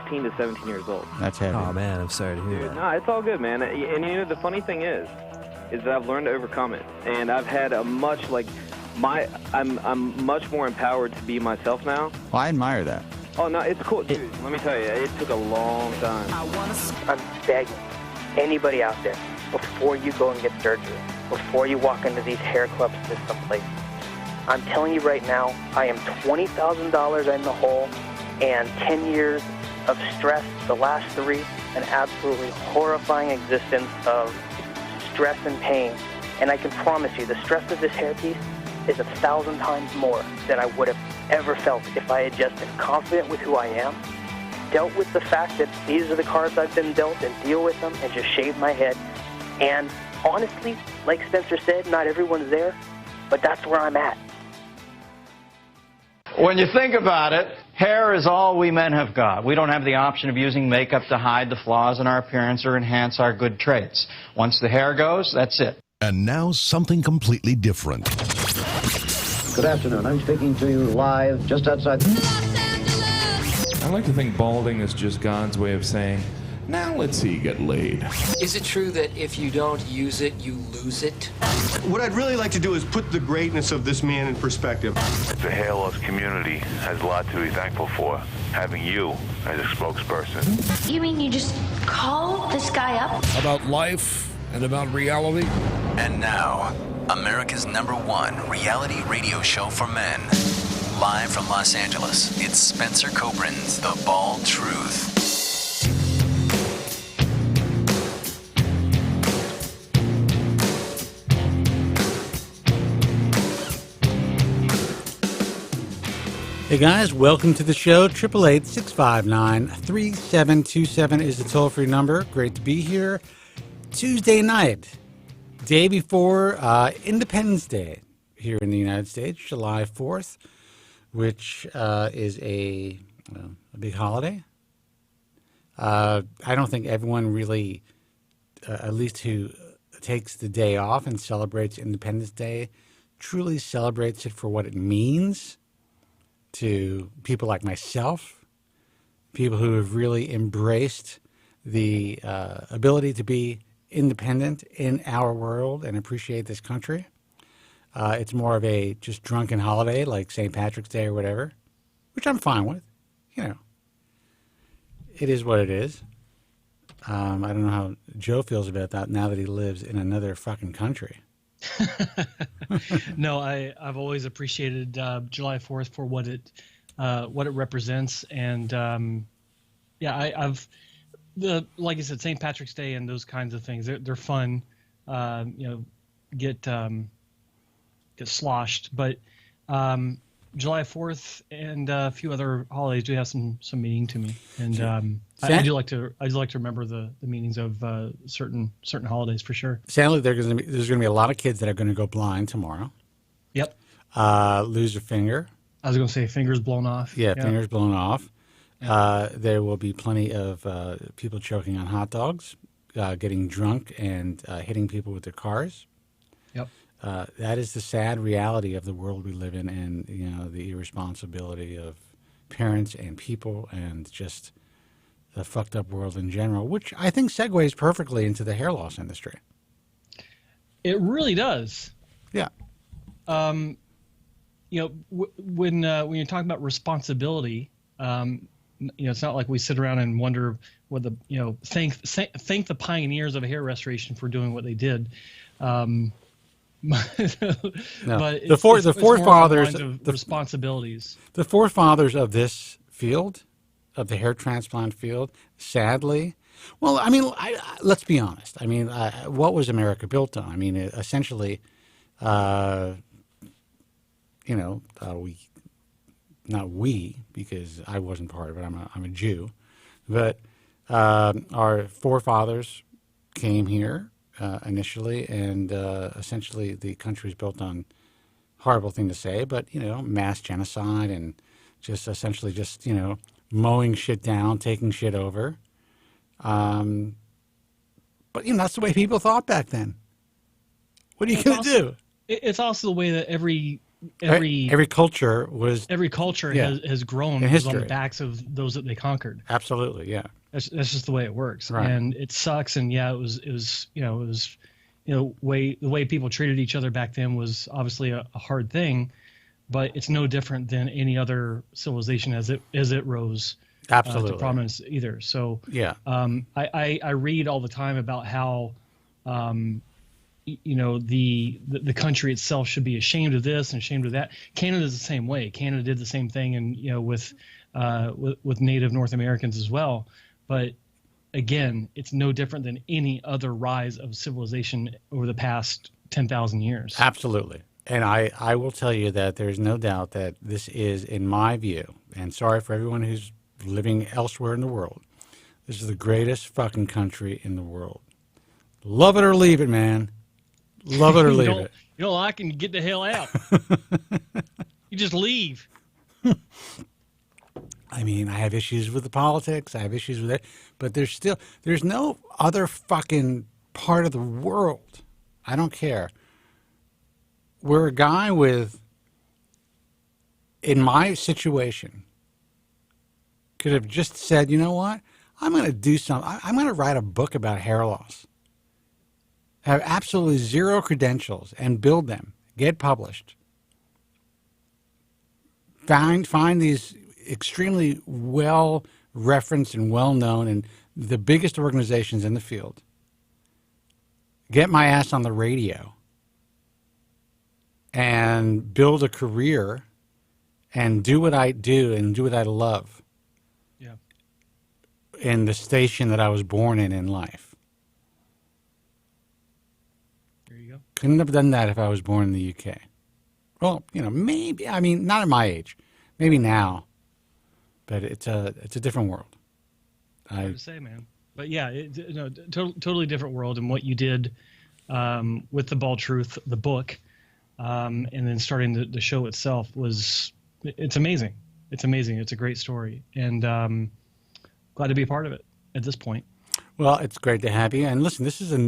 16 to 17 years old. That's heavy. Oh, man, I'm sorry to hear that. No, it's all good, man. And you know, the funny thing is that I've learned to overcome it. And I've had a much, I'm much more empowered to be myself now. Well, I admire that. Oh, no, it's cool. Dude, let me tell you, it took a long time. I'm begging anybody out there, before you go and get surgery, before you walk into these hair clubs to someplace, I'm telling you right now, I am $20,000 in the hole, and 10 years of stress, the last 3, an absolutely horrifying existence of stress and pain. And I can promise you, the stress of this hairpiece is 1,000 times more than I would have ever felt if I had just been confident with who I am, dealt with the fact that these are the cards I've been dealt, and deal with them, and just shave my head. And honestly, like Spencer said, not everyone's there, but that's where I'm at. When you think about it, hair is all we men have got. We don't have the option of using makeup to hide the flaws in our appearance or enhance our good traits. Once the hair goes, that's it. And now something completely different. Good afternoon. I'm speaking to you live just outside I like to think balding is just God's way of saying, now let's see you get laid. Is it true that if you don't use it, you lose it? What I'd really like to do is put the greatness of this man in perspective. The hair loss community has a lot to be thankful for, having you as a spokesperson. You mean you just call this guy up? About life and about reality. And now, America's #1 reality radio show for men. Live from Los Angeles, it's Spencer Kobren's The Bald Truth. Hey guys, welcome to the show. 888-659-3727 is the toll-free number. Great to be here. Tuesday night, day before Independence Day here in the United States, July 4th, which is a big holiday. I don't think everyone really, at least who takes the day off and celebrates Independence Day, truly celebrates it for what it means to people like myself, people who have really embraced the ability to be independent in our world and appreciate this country. It's more of a just drunken holiday like St. Patrick's Day or whatever, which I'm fine with. You know, it is what it is. I don't know how Joe feels about that now that he lives in another fucking country. No, I've always appreciated July 4th for what it represents, and I've like I said, St. Patrick's Day and those kinds of things. They're fun. Get sloshed, but July 4th and a few other holidays do have some meaning to me, and I do like to remember the meanings of certain holidays for sure. Sadly, there's going to be a lot of kids that are going to go blind tomorrow. Yep. Lose a finger. I was going to say fingers blown off. Yeah, fingers blown off. There will be plenty of people choking on hot dogs, getting drunk, and hitting people with their cars. Yep. That is the sad reality of the world we live in, and the irresponsibility of parents and people, and just the fucked up world in general, which I think segues perfectly into the hair loss industry. It really does. Yeah. When you're talking about responsibility, it's not like we sit around and wonder what thank the pioneers of hair restoration for doing what they did. No. But the forefathers of responsibilities. The forefathers of this field, of the hair transplant field, sadly, well, I mean, let's be honest. I mean, what was America built on? I mean, essentially, not we, because I wasn't part of it. I'm a Jew, but our forefathers came here initially, and essentially the country is built on, horrible thing to say, but mass genocide and just essentially just mowing shit down, taking shit over. But that's the way people thought back then. What are you going to do? It's also the way that every every culture was has grown in history on the backs of those that they conquered. Absolutely, yeah. That's just the way it works, Right. and it sucks. And yeah, it was the way people treated each other back then was obviously a hard thing, but it's no different than any other civilization as it rose absolutely to prominence either. So yeah, I read all the time about how the country itself should be ashamed of this and ashamed of that. Canada's the same way. Canada did the same thing, and with Native North Americans as well. But again, it's no different than any other rise of civilization over the past 10,000 years. Absolutely. And I will tell you that there's no doubt that this is, in my view, and sorry for everyone who's living elsewhere in the world, this is the greatest fucking country in the world. Love it or leave it, man. Love it or leave it. You don't like it, and get the hell out. You just leave. I mean, I have issues with the politics. I have issues with it. But there's no other fucking part of the world, I don't care, where a guy in my situation, could have just said, you know what, I'm going to do something. I'm going to write a book about hair loss. Have absolutely zero credentials and build them, get published. Find these extremely well referenced and well known and the biggest organizations in the field. Get my ass on the radio and build a career and do what I do and do what I love. Yeah. In the station that I was born in life. There you go. Couldn't have done that if I was born in the UK. Well, maybe, I mean, not at my age. Maybe now. But it's a different world. Hard to say, man. But yeah, totally different world. And what you did with The Bald Truth, the book, and then starting the show itself it's amazing. It's amazing. It's a great story, and glad to be a part of it at this point. Well, it's great to have you. And listen, this is the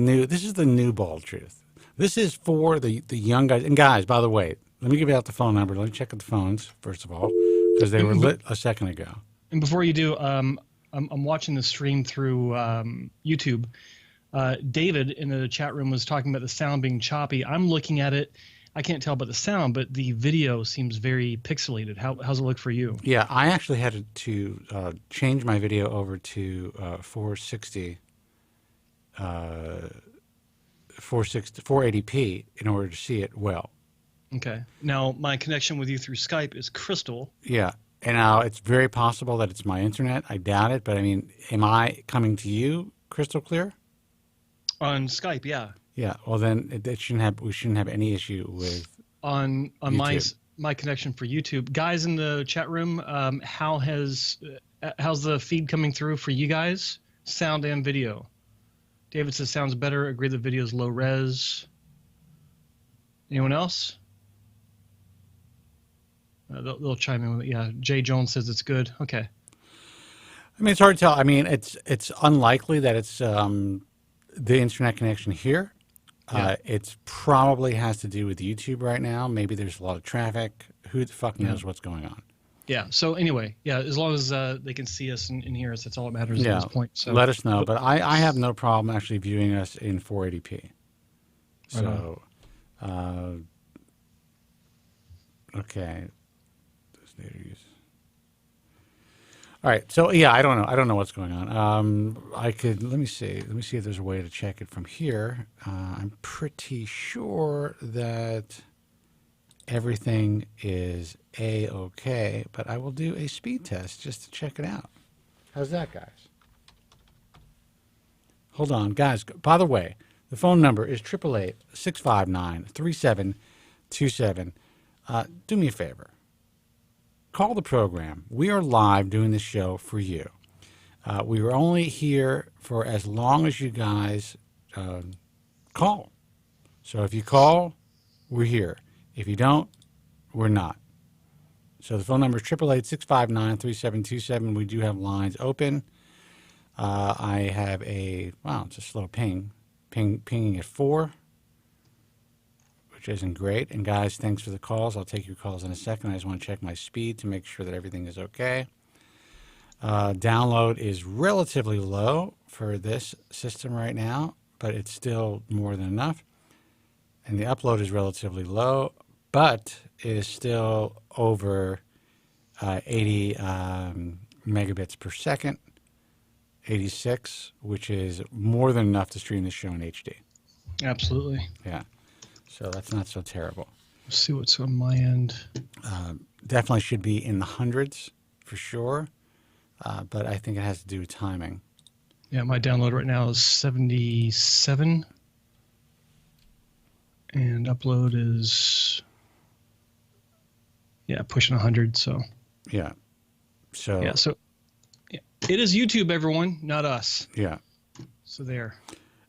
new Bald Truth. This is for the young guys. And guys, by the way, let me give you out the phone number. Let me check out the phones first of all, because they were lit a second ago. And before you do, I'm watching the stream through YouTube. David in the chat room was talking about the sound being choppy. I'm looking at it. I can't tell about the sound, but the video seems very pixelated. How's it look for you? Yeah, I actually had to change my video over to 480p in order to see it well. Okay. Now, my connection with you through Skype is crystal. Yeah. And now it's very possible that it's my internet. I doubt it, but I mean, am I coming to you crystal clear? On Skype, yeah. Yeah. Well, then we shouldn't have any issue with on YouTube. my connection for YouTube. Guys in the chat room, how's the feed coming through for you guys? Sound and video. David says sounds better. Agree the video is low res. Anyone else? They'll chime in with it. Yeah, Jay Jones says it's good. Okay. I mean, it's hard to tell. I mean, it's unlikely that it's the internet connection here. Yeah. It probably has to do with YouTube right now. Maybe there's a lot of traffic. Who the fuck knows what's going on? Yeah. So anyway, yeah, as long as they can see us and hear us, that's all that matters at this point. So let us know. But I have no problem actually viewing us in 480p. So, okay. All right. So yeah, I don't know. I don't know what's going on. let me see. Let me see if there's a way to check it from here. I'm pretty sure that everything is A-okay, but I will do a speed test just to check it out. How's that, guys? Hold on, guys. By the way, the phone number is 888-659-3727. Do me a favor. Call the program. We are live doing this show for you. We are only here for as long as you guys call. So if you call, we're here. If you don't, we're not. So the phone number is 888-659-3727. We do have lines open. I have it's a slow pinging at 4. which isn't great. And guys, thanks for the calls. I'll take your calls in a second. I just want to check my speed to make sure that everything is okay. Download is relatively low for this system right now, but it's still more than enough. And the upload is relatively low, but it is still over 80 megabits per second, 86, which is more than enough to stream the show in HD. Absolutely. Yeah. So that's not so terrible. Let's see what's on my end. Definitely should be in the hundreds for sure, but I think it has to do with timing. Yeah, my download right now is 77, and upload is pushing 100. So yeah, so it is YouTube, everyone, not us. Yeah. So there.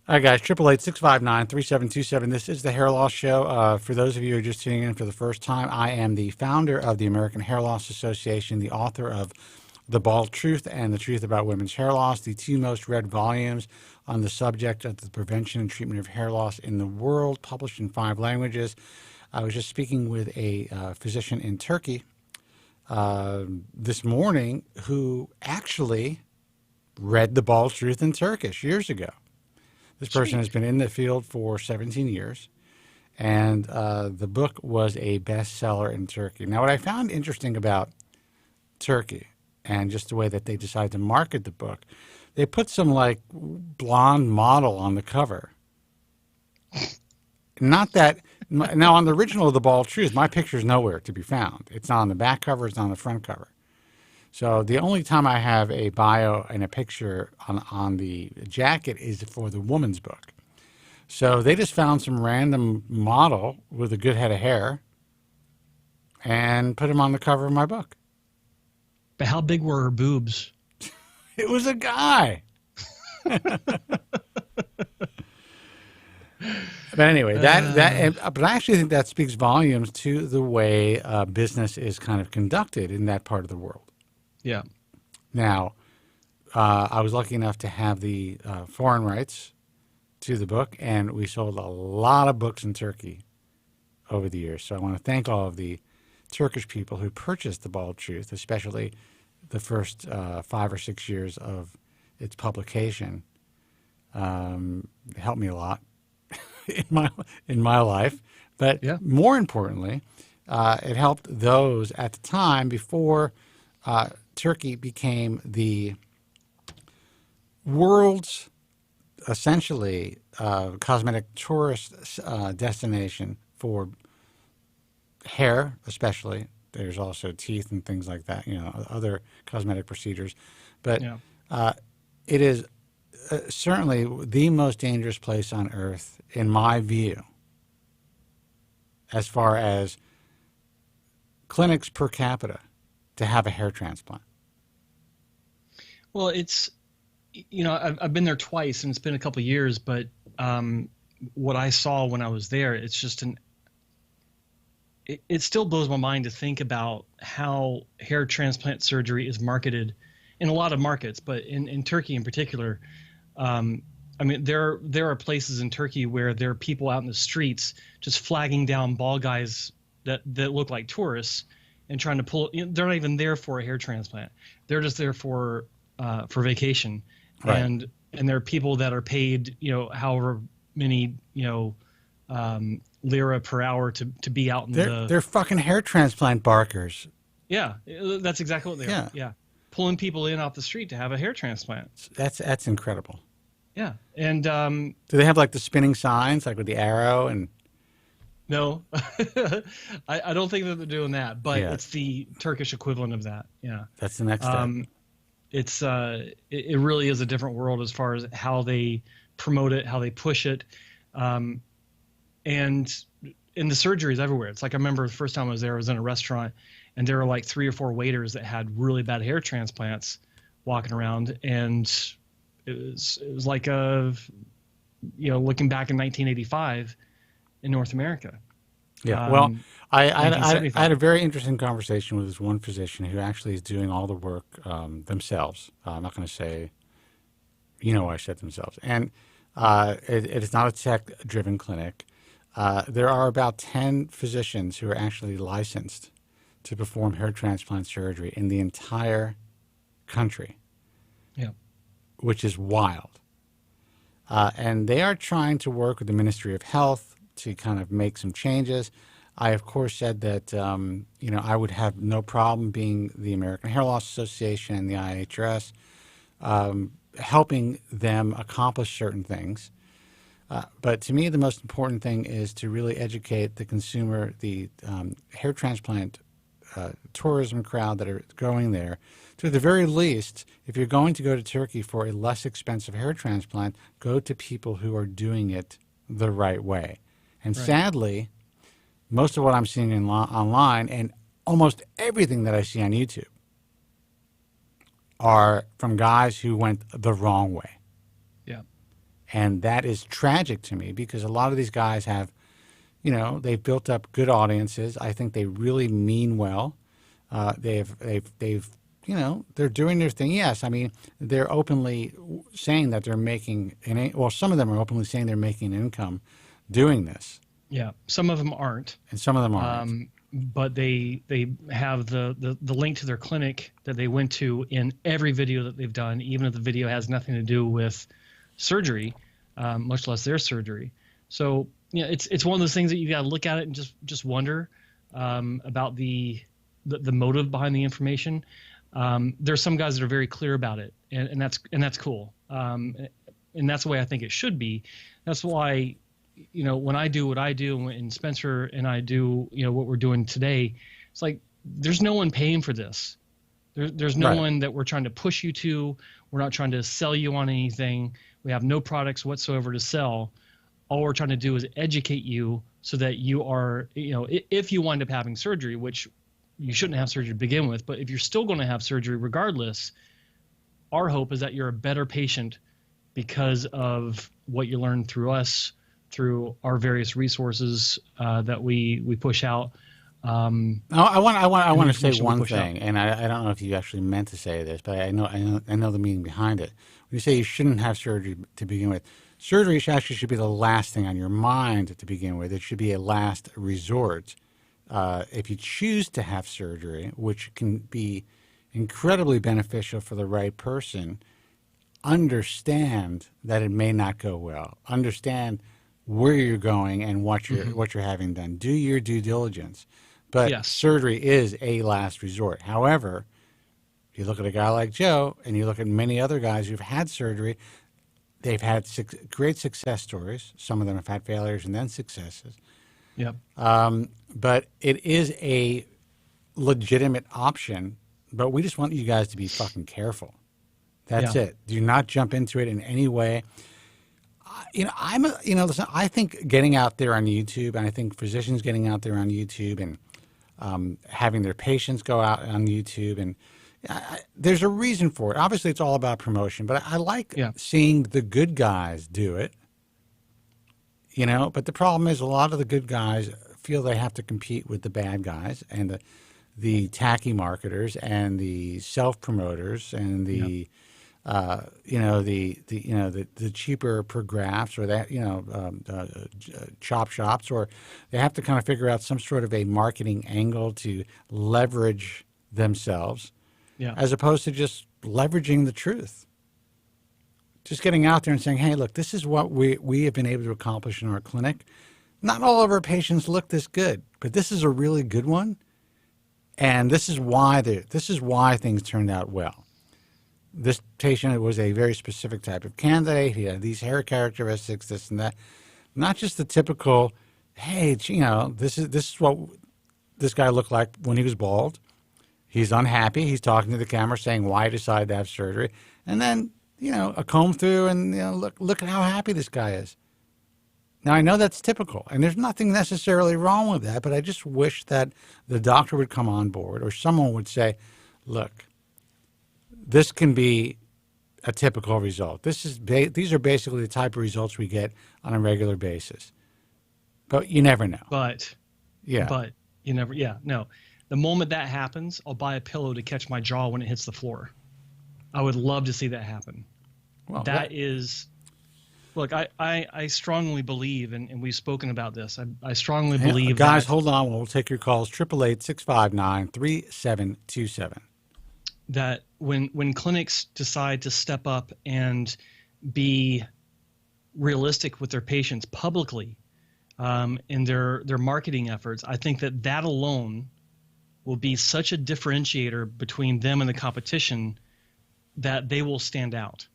All right, guys, 888-659-3727. This is the Hair Loss Show. For those of you who are just tuning in for the first time, I am the founder of the American Hair Loss Association, the author of The Bald Truth and the Truth About Women's Hair Loss, the two most read volumes on the subject of the prevention and treatment of hair loss in the world, published in 5 languages. I was just speaking with a physician in Turkey this morning who actually read The Bald Truth in Turkish years ago. This person has been in the field for 17 years, and the book was a bestseller in Turkey. Now, what I found interesting about Turkey and just the way that they decided to market the book, they put some like blonde model on the cover. Not that now on the original of The Bald Truth, my picture is nowhere to be found. It's not on the back cover, it's not on the front cover. So the only time I have a bio and a picture on the jacket is for the woman's book. So they just found some random model with a good head of hair and put him on the cover of my book. But how big were her boobs? It was a guy. But anyway, but I actually think that speaks volumes to the way business is kind of conducted in that part of the world. Yeah. Now, I was lucky enough to have the foreign rights to the book, and we sold a lot of books in Turkey over the years. So I want to thank all of the Turkish people who purchased The Bald Truth, especially the first 5 or 6 years of its publication. It helped me a lot in my life. But more importantly, it helped those at the time before Turkey became the world's essentially cosmetic tourist destination for hair, especially. There's also teeth and things like that, other cosmetic procedures. But it is certainly the most dangerous place on earth, in my view, as far as clinics per capita to have a hair transplant. Well, it's, I've been there twice, and it's been a couple of years, but what I saw when I was there, it's just it still blows my mind to think about how hair transplant surgery is marketed in a lot of markets, but in Turkey in particular. There are places in Turkey where there are people out in the streets just flagging down bald guys that look like tourists and trying to pull. They're not even there for a hair transplant. They're just there for vacation. Right. And there are people that are paid, however many, lira per hour to be out in they're fucking hair transplant barkers. Yeah, that's exactly what they are. Yeah, pulling people in off the street to have a hair transplant. That's incredible. Yeah, and do they have like the spinning signs, like with the arrow and? No, I don't think that they're doing that, but it's the Turkish equivalent of that. Yeah, that's the next step. It's it really is a different world as far as how they promote it, how they push it, and in the surgeries everywhere. It's like I remember the first time I was in a restaurant, and there were like 3 or 4 waiters that had really bad hair transplants walking around, and it was like looking back in 1985 in North America. Yeah, well, I had a very interesting conversation with this one physician who actually is doing all the work themselves. I'm not going to say, I said themselves. And it is not a tech-driven clinic. There are about 10 physicians who are actually licensed to perform hair transplant surgery in the entire country. Yeah. Which is wild. And they are trying to work with the Ministry of Health to kind of make some changes. I, of course, said that, I would have no problem being the American Hair Loss Association and the IHRS, helping them accomplish certain things. But to me, the most important thing is to really educate the consumer, the hair transplant tourism crowd that are going there. To the very least, if you're going to go to Turkey for a less expensive hair transplant, go to people who are doing it the right way. And sadly, most of what I'm seeing online and almost everything that I see on YouTube are from guys who went the wrong way. Yeah. And that is tragic to me because a lot of these guys have, they've built up good audiences. I think they really mean well. They're doing their thing. Yes, I mean, they're openly saying that they're making some of them are openly saying they're making an income doing this. Yeah, some of them aren't, and some of them aren't. But they have the link to their clinic that they went to in every video that they've done, even if the video has nothing to do with surgery, much less their surgery. So it's one of those things that you got to look at it and just wonder about the motive behind the information. There's some guys that are very clear about it, and that's cool. And that's the way I think it should be. That's why, when I do what I do and Spencer and I do, what we're doing today, it's like there's no one paying for this. There's no one that we're trying to push you to. We're not trying to sell you on anything. We have no products whatsoever to sell. All we're trying to do is educate you so that you are, if you wind up having surgery, which you shouldn't have surgery to begin with, but if you're still going to have surgery regardless, our hope is that you're a better patient because of what you learned through us, through our various resources that we push out. I want to say one thing, and I don't know if you actually meant to say this, but I know the meaning behind it. When you say you shouldn't have surgery to begin with, surgery actually should be the last thing on your mind to begin with. It should be a last resort. If you choose to have surgery, which can be incredibly beneficial for the right person, understand that it may not go well. Understand where you're going and what you're having done. Do your due diligence. But surgery is a last resort. However, if you look at a guy like Joe and you look at many other guys who've had surgery, they've had great success stories. Some of them have had failures and then successes. Yep. But it is a legitimate option, but we just want you guys to be fucking careful. That's it. Do not jump into it in any way. Listen, I think getting out there on YouTube, and I think physicians getting out there on YouTube and having their patients go out on YouTube, and there's a reason for it. Obviously, it's all about promotion, but I like seeing the good guys do it. But the problem is a lot of the good guys feel they have to compete with the bad guys and the tacky marketers and the self-promoters and the the cheaper per graphs or that chop shops, or they have to kind of figure out some sort of a marketing angle to leverage themselves, as opposed to just leveraging the truth. Just getting out there and saying, hey, look, this is what we have been able to accomplish in our clinic. Not all of our patients look this good, but this is a really good one, and this is why things turned out well. This patient was a very specific type of candidate. He had these hair characteristics, this and that. Not just the typical, hey, this is what this guy looked like when he was bald. He's unhappy. He's talking to the camera saying why he decided to have surgery. And then, a comb through and, look at how happy this guy is. Now, I know that's typical, and there's nothing necessarily wrong with that, but I just wish that the doctor would come on board or someone would say, look, this can be a typical result. These are basically the type of results we get on a regular basis. But you never know. But you never, no. The moment that happens, I'll buy a pillow to catch my jaw when it hits the floor. I would love to see that happen. Well, that is Look, I strongly believe, and we've spoken about this. I strongly believe guys, that, hold on. We'll take your calls. 888-659-3727. That when clinics decide to step up and be realistic with their patients publicly in their marketing efforts, I think that alone will be such a differentiator between them and the competition that they will stand out.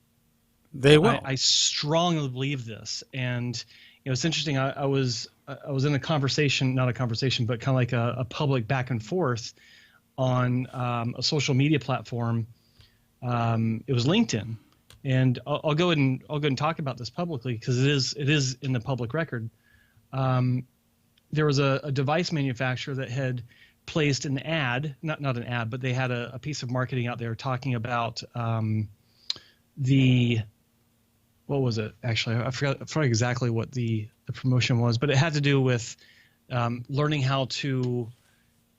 They will. I strongly believe this, and it's interesting. I was in a conversation, not a conversation, but kind of like a public back and forth on a social media platform. It was LinkedIn, and I'll go ahead and talk about this publicly because it is in the public record. There was a device manufacturer that had placed an ad, not an ad, but they had a piece of marketing out there talking about what was it? Actually, I forgot exactly what the promotion was, but it had to do with learning how to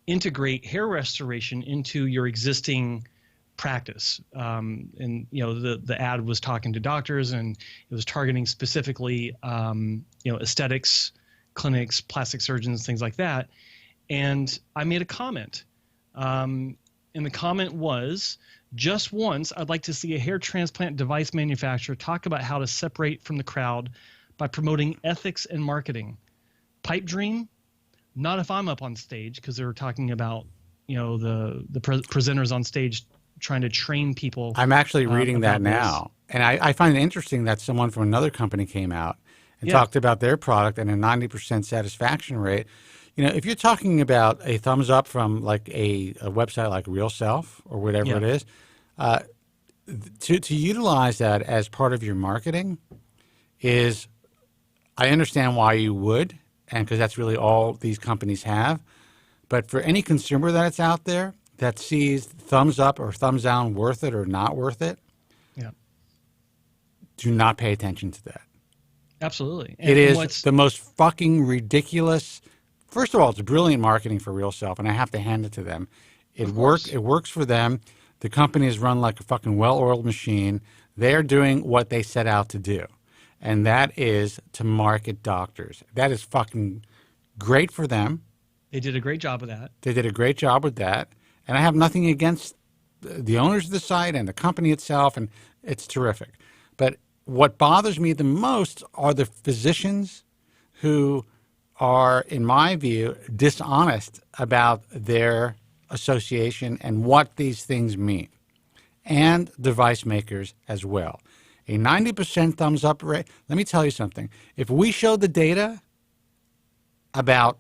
integrate hair restoration into your existing practice. And the ad was talking to doctors, and it was targeting specifically aesthetics clinics, plastic surgeons, things like that. And I made a comment, and the comment was, just once, I'd like to see a hair transplant device manufacturer talk about how to separate from the crowd by promoting ethics and marketing. Pipe dream? Not if I'm up on stage, because they were talking about, the presenters on stage trying to train people. I'm actually reading that now. And I find it interesting that someone from another company came out and talked about their product and a 90% satisfaction rate. If you're talking about a thumbs up from like a website like Real Self or whatever it is, to utilize that as part of your marketing is, I understand why you would, and because that's really all these companies have. But for any consumer that's out there that sees thumbs up or thumbs down worth it or not worth it, do not pay attention to that. Absolutely. It is the most fucking ridiculous. First of all, it's brilliant marketing for Real Self, and I have to hand it to them. It works for them. The company is run like a fucking well-oiled machine. They're doing what they set out to do, and that is to market doctors. That is fucking great for them. They did a great job of that. They did a great job with that, and I have nothing against the owners of the site and the company itself, and it's terrific. But what bothers me the most are the physicians who are, in my view, dishonest about their association and what these things mean, and device makers as well. A 90% thumbs up rate. Let me tell you something. If we show the data about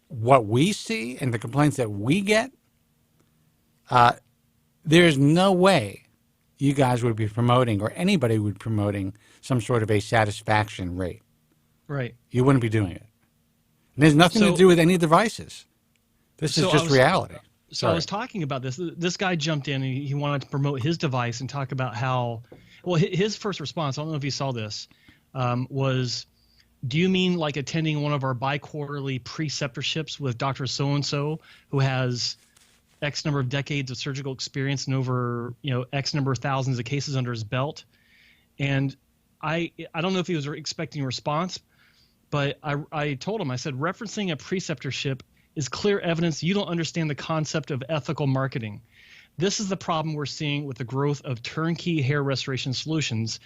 what we see and the complaints that we get, there's no way you guys would be promoting, or anybody would be promoting, some sort of a satisfaction rate. Right. You wouldn't be doing it. And there's nothing to do with any devices. This is just reality. So I was talking about this. This guy jumped in and he wanted to promote his device and talk about how, well, his first response, I don't know if you saw this, was, do you mean like attending one of our bi-quarterly preceptorships with Dr. So-and-so who has X number of decades of surgical experience and over, X number of thousands of cases under his belt? And I don't know if he was expecting a response, but I told him, I said, referencing a preceptorship is clear evidence you don't understand the concept of ethical marketing. This is the problem we're seeing with the growth of turnkey hair restoration solutions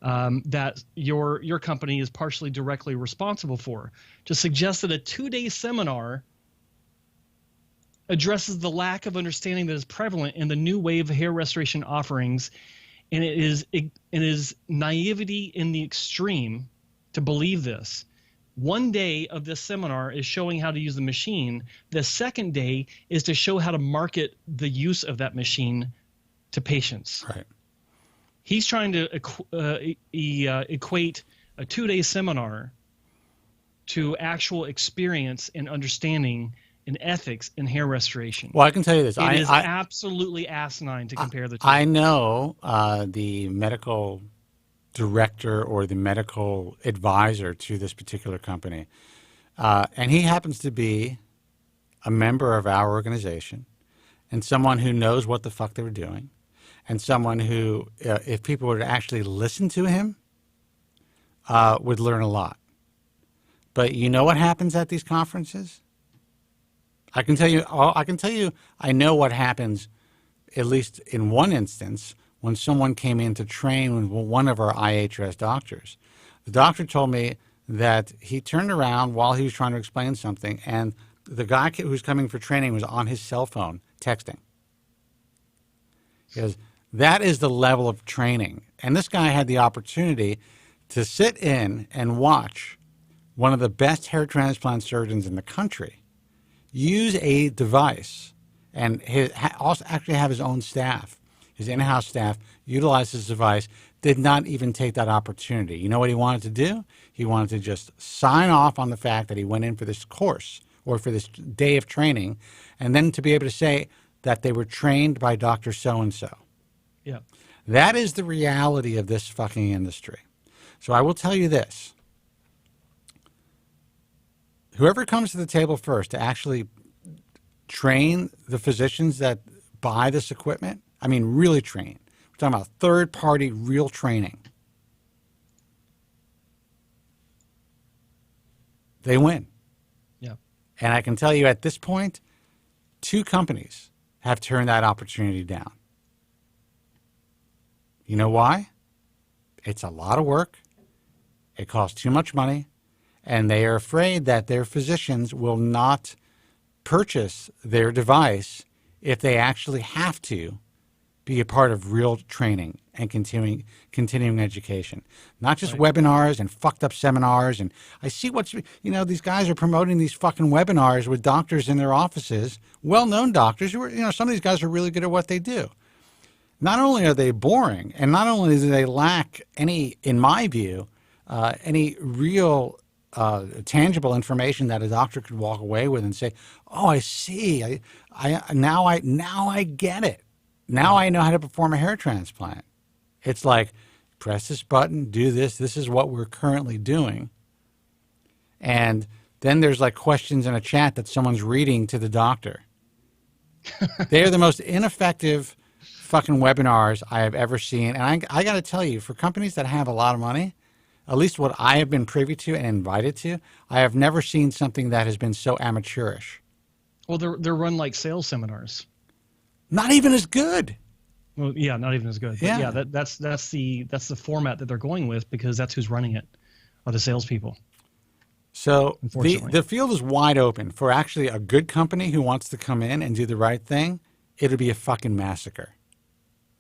that your company is partially directly responsible for. To suggest that a 2-day seminar addresses the lack of understanding that is prevalent in the new wave of hair restoration offerings, and it is naivety in the extreme to believe this. 1 day of this seminar is showing how to use the machine. The second day is to show how to market the use of that machine to patients. Right. He's trying to equate a 2-day seminar to actual experience and understanding and ethics in hair restoration. Well, I can tell you this. It is absolutely asinine to compare the two. I know the medical director or the medical advisor to this particular company, and he happens to be a member of our organization and someone who knows what the fuck they were doing, and someone who, if people were to actually listen to him, would learn a lot. But you know what happens at these conferences? I can tell you. I know what happens, at least in one instance, when someone came in to train with one of our IHRS doctors. The doctor told me that he turned around while he was trying to explain something, and the guy who was coming for training was on his cell phone texting. Because that is the level of training. And this guy had the opportunity to sit in and watch one of the best hair transplant surgeons in the country use a device and also actually have his own staff, his in-house staff, utilize this device, did not even take that opportunity. You know what he wanted to do? He wanted to just sign off on the fact that he went in for this course or for this day of training, and then to be able to say that they were trained by Dr. So-and-so. Yeah. That is the reality of this fucking industry. So I will tell you this. Whoever comes to the table first to actually train the physicians that buy this equipment, I mean really train. We're talking about third-party real training. They win. Yeah. And I can tell you at this point, 2 companies have turned that opportunity down. You know why? It's a lot of work. It costs too much money. And they are afraid that their physicians will not purchase their device if they actually have to be a part of real training and continuing education. Not just webinars and fucked up seminars. And I see these guys are promoting these fucking webinars with doctors in their offices, well-known doctors who are, some of these guys are really good at what they do. Not only are they boring, and not only do they lack any, in my view, any real tangible information that a doctor could walk away with and say, "Oh, I see. Now I get it. Now I know how to perform a hair transplant." It's like, press this button, do this. This is what we're currently doing. And then there's like questions in a chat that someone's reading to the doctor. They are the most ineffective fucking webinars I have ever seen. And I got to tell you, for companies that have a lot of money, at least what I have been privy to and invited to, I have never seen something that has been so amateurish. Well, they're run like sales seminars. Not even as good. Well, yeah, not even as good. But Yeah, that's the format that they're going with because that's who's running it, are the salespeople. So the field is wide open for actually a good company who wants to come in and do the right thing. It'll be a fucking massacre.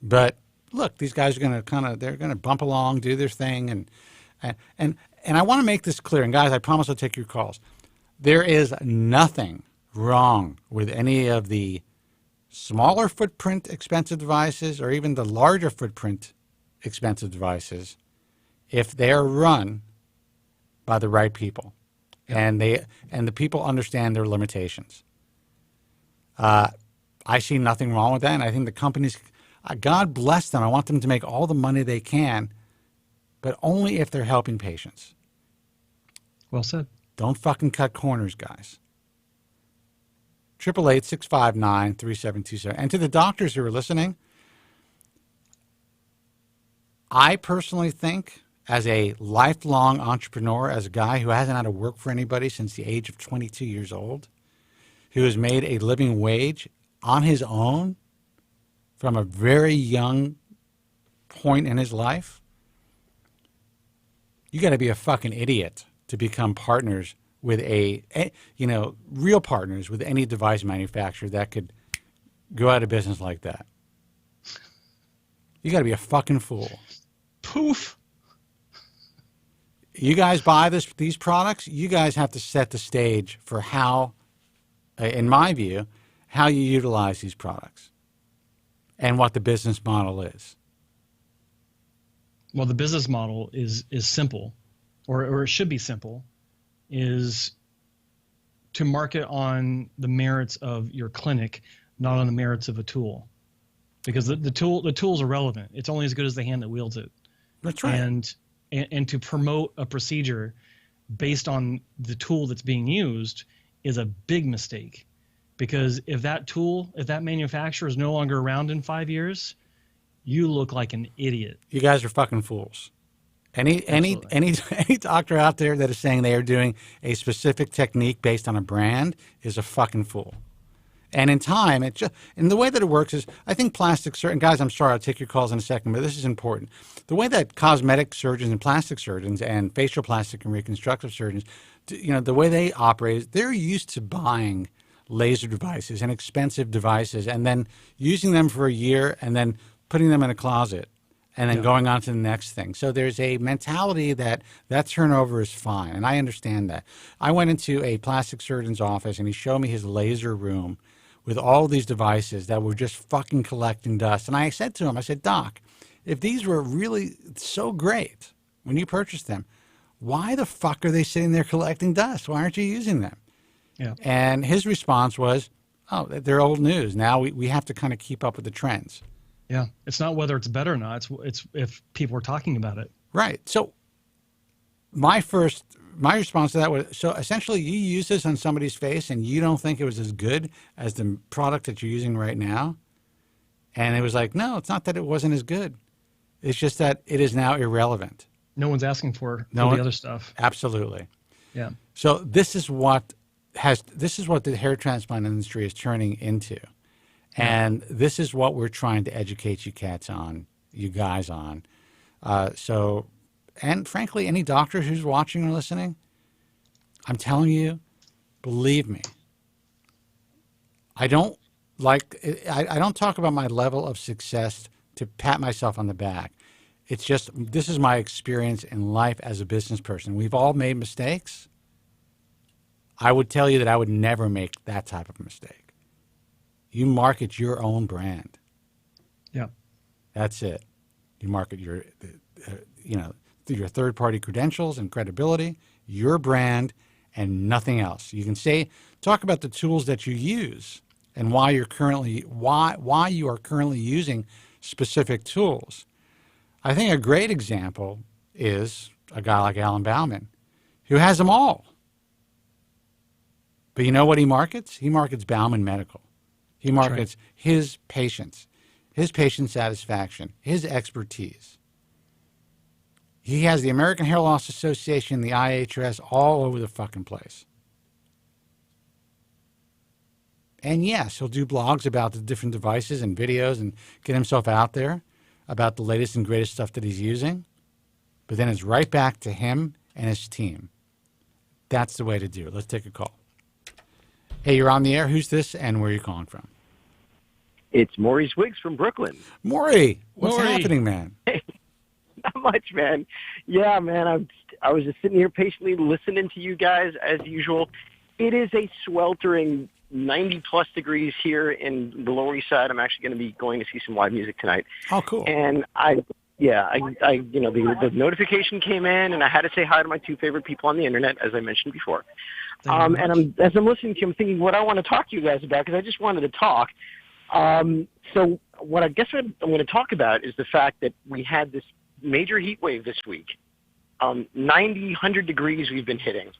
But look, these guys are going to they're going to bump along, do their thing, and I want to make this clear. And guys, I promise I'll take your calls. There is nothing wrong with any of the smaller footprint expensive devices or even the larger footprint expensive devices if they are run by the right people. And the people understand their limitations. I see nothing wrong with that, and I think the companies, God bless them. I want them to make all the money they can, but only if they're helping patients. Well said. Don't fucking cut corners, guys. 888-659-3727. And to the doctors who are listening, I personally think, as a lifelong entrepreneur, as a guy who hasn't had to work for anybody since the age of 22 years old, who has made a living wage on his own from a very young point in his life, you got to be a fucking idiot to become partners with real partners with any device manufacturer that could go out of business like that. You got to be a fucking fool. Poof. You guys buy these products, you guys have to set the stage for how, in my view, how you utilize these products and what the business model is. Well, the business model is simple, or it should be simple, is to market on the merits of your clinic, not on the merits of a tool. Because the tool's irrelevant. It's only as good as the hand that wields it. That's right. And to promote a procedure based on the tool that's being used is a big mistake. Because if that manufacturer is no longer around in 5 years, you look like an idiot. You guys are fucking fools. Any doctor out there that is saying they are doing a specific technique based on a brand is a fucking fool. And in time, and the way that it works is, I think plastic surgeons, guys, I'm sorry, I'll take your calls in a second, but this is important. The way that cosmetic surgeons and plastic surgeons and facial plastic and reconstructive surgeons, the way they operate is they're used to buying laser devices and expensive devices and then using them for a year and then putting them in a closet and then going on to the next thing. So there's a mentality that turnover is fine, and I understand that. I went into a plastic surgeon's office, and he showed me his laser room with all these devices that were just fucking collecting dust. And I said to him, I said, Doc, if these were really so great when you purchased them, why the fuck are they sitting there collecting dust? Why aren't you using them? Yeah. And his response was, oh, they're old news. Now we have to kind of keep up with the trends. Yeah. It's not whether it's better or not. It's if people are talking about it. Right. So my response to that was, so essentially you use this on somebody's face and you don't think it was as good as the product that you're using right now? And it was like, no, it's not that it wasn't as good. It's just that it is now irrelevant. No one's asking for the other stuff. Absolutely. Yeah. So this is what the hair transplant industry is turning into. And this is what we're trying to educate you guys on. And frankly, any doctor who's watching or listening, I'm telling you, believe me, I don't talk about my level of success to pat myself on the back. It's just, this is my experience in life as a business person. We've all made mistakes. I would tell you that I would never make that type of mistake. You market your own brand. Yeah. That's it. You market your third-party credentials and credibility, your brand, and nothing else. You can talk about the tools that you use and why you are currently using specific tools. I think a great example is a guy like Alan Bauman, who has them all. But you know what he markets? He markets Bauman Medical. He markets his patients, his patient satisfaction, his expertise. He has the American Hair Loss Association, the IHRS, all over the fucking place. And yes, he'll do blogs about the different devices and videos and get himself out there about the latest and greatest stuff that he's using. But then it's right back to him and his team. That's the way to do it. Let's take a call. Hey, you're on the air. Who's this and where are you calling from? It's Maury Swiggs from Brooklyn. Maury, what's happening, man? Hey, not much, man. Yeah, man, I was just sitting here patiently listening to you guys as usual. It is a sweltering 90-plus degrees here in the Lower East Side. I'm actually going to be going to see some live music tonight. Oh, cool. And the notification came in, and I had to say hi to my two favorite people on the internet, as I mentioned before. As I'm listening to you, I'm thinking what I want to talk to you guys about, because I just wanted to talk. So what I guess I'm going to talk about is the fact that we had this major heat wave this week. 90, 100 degrees we've been hitting.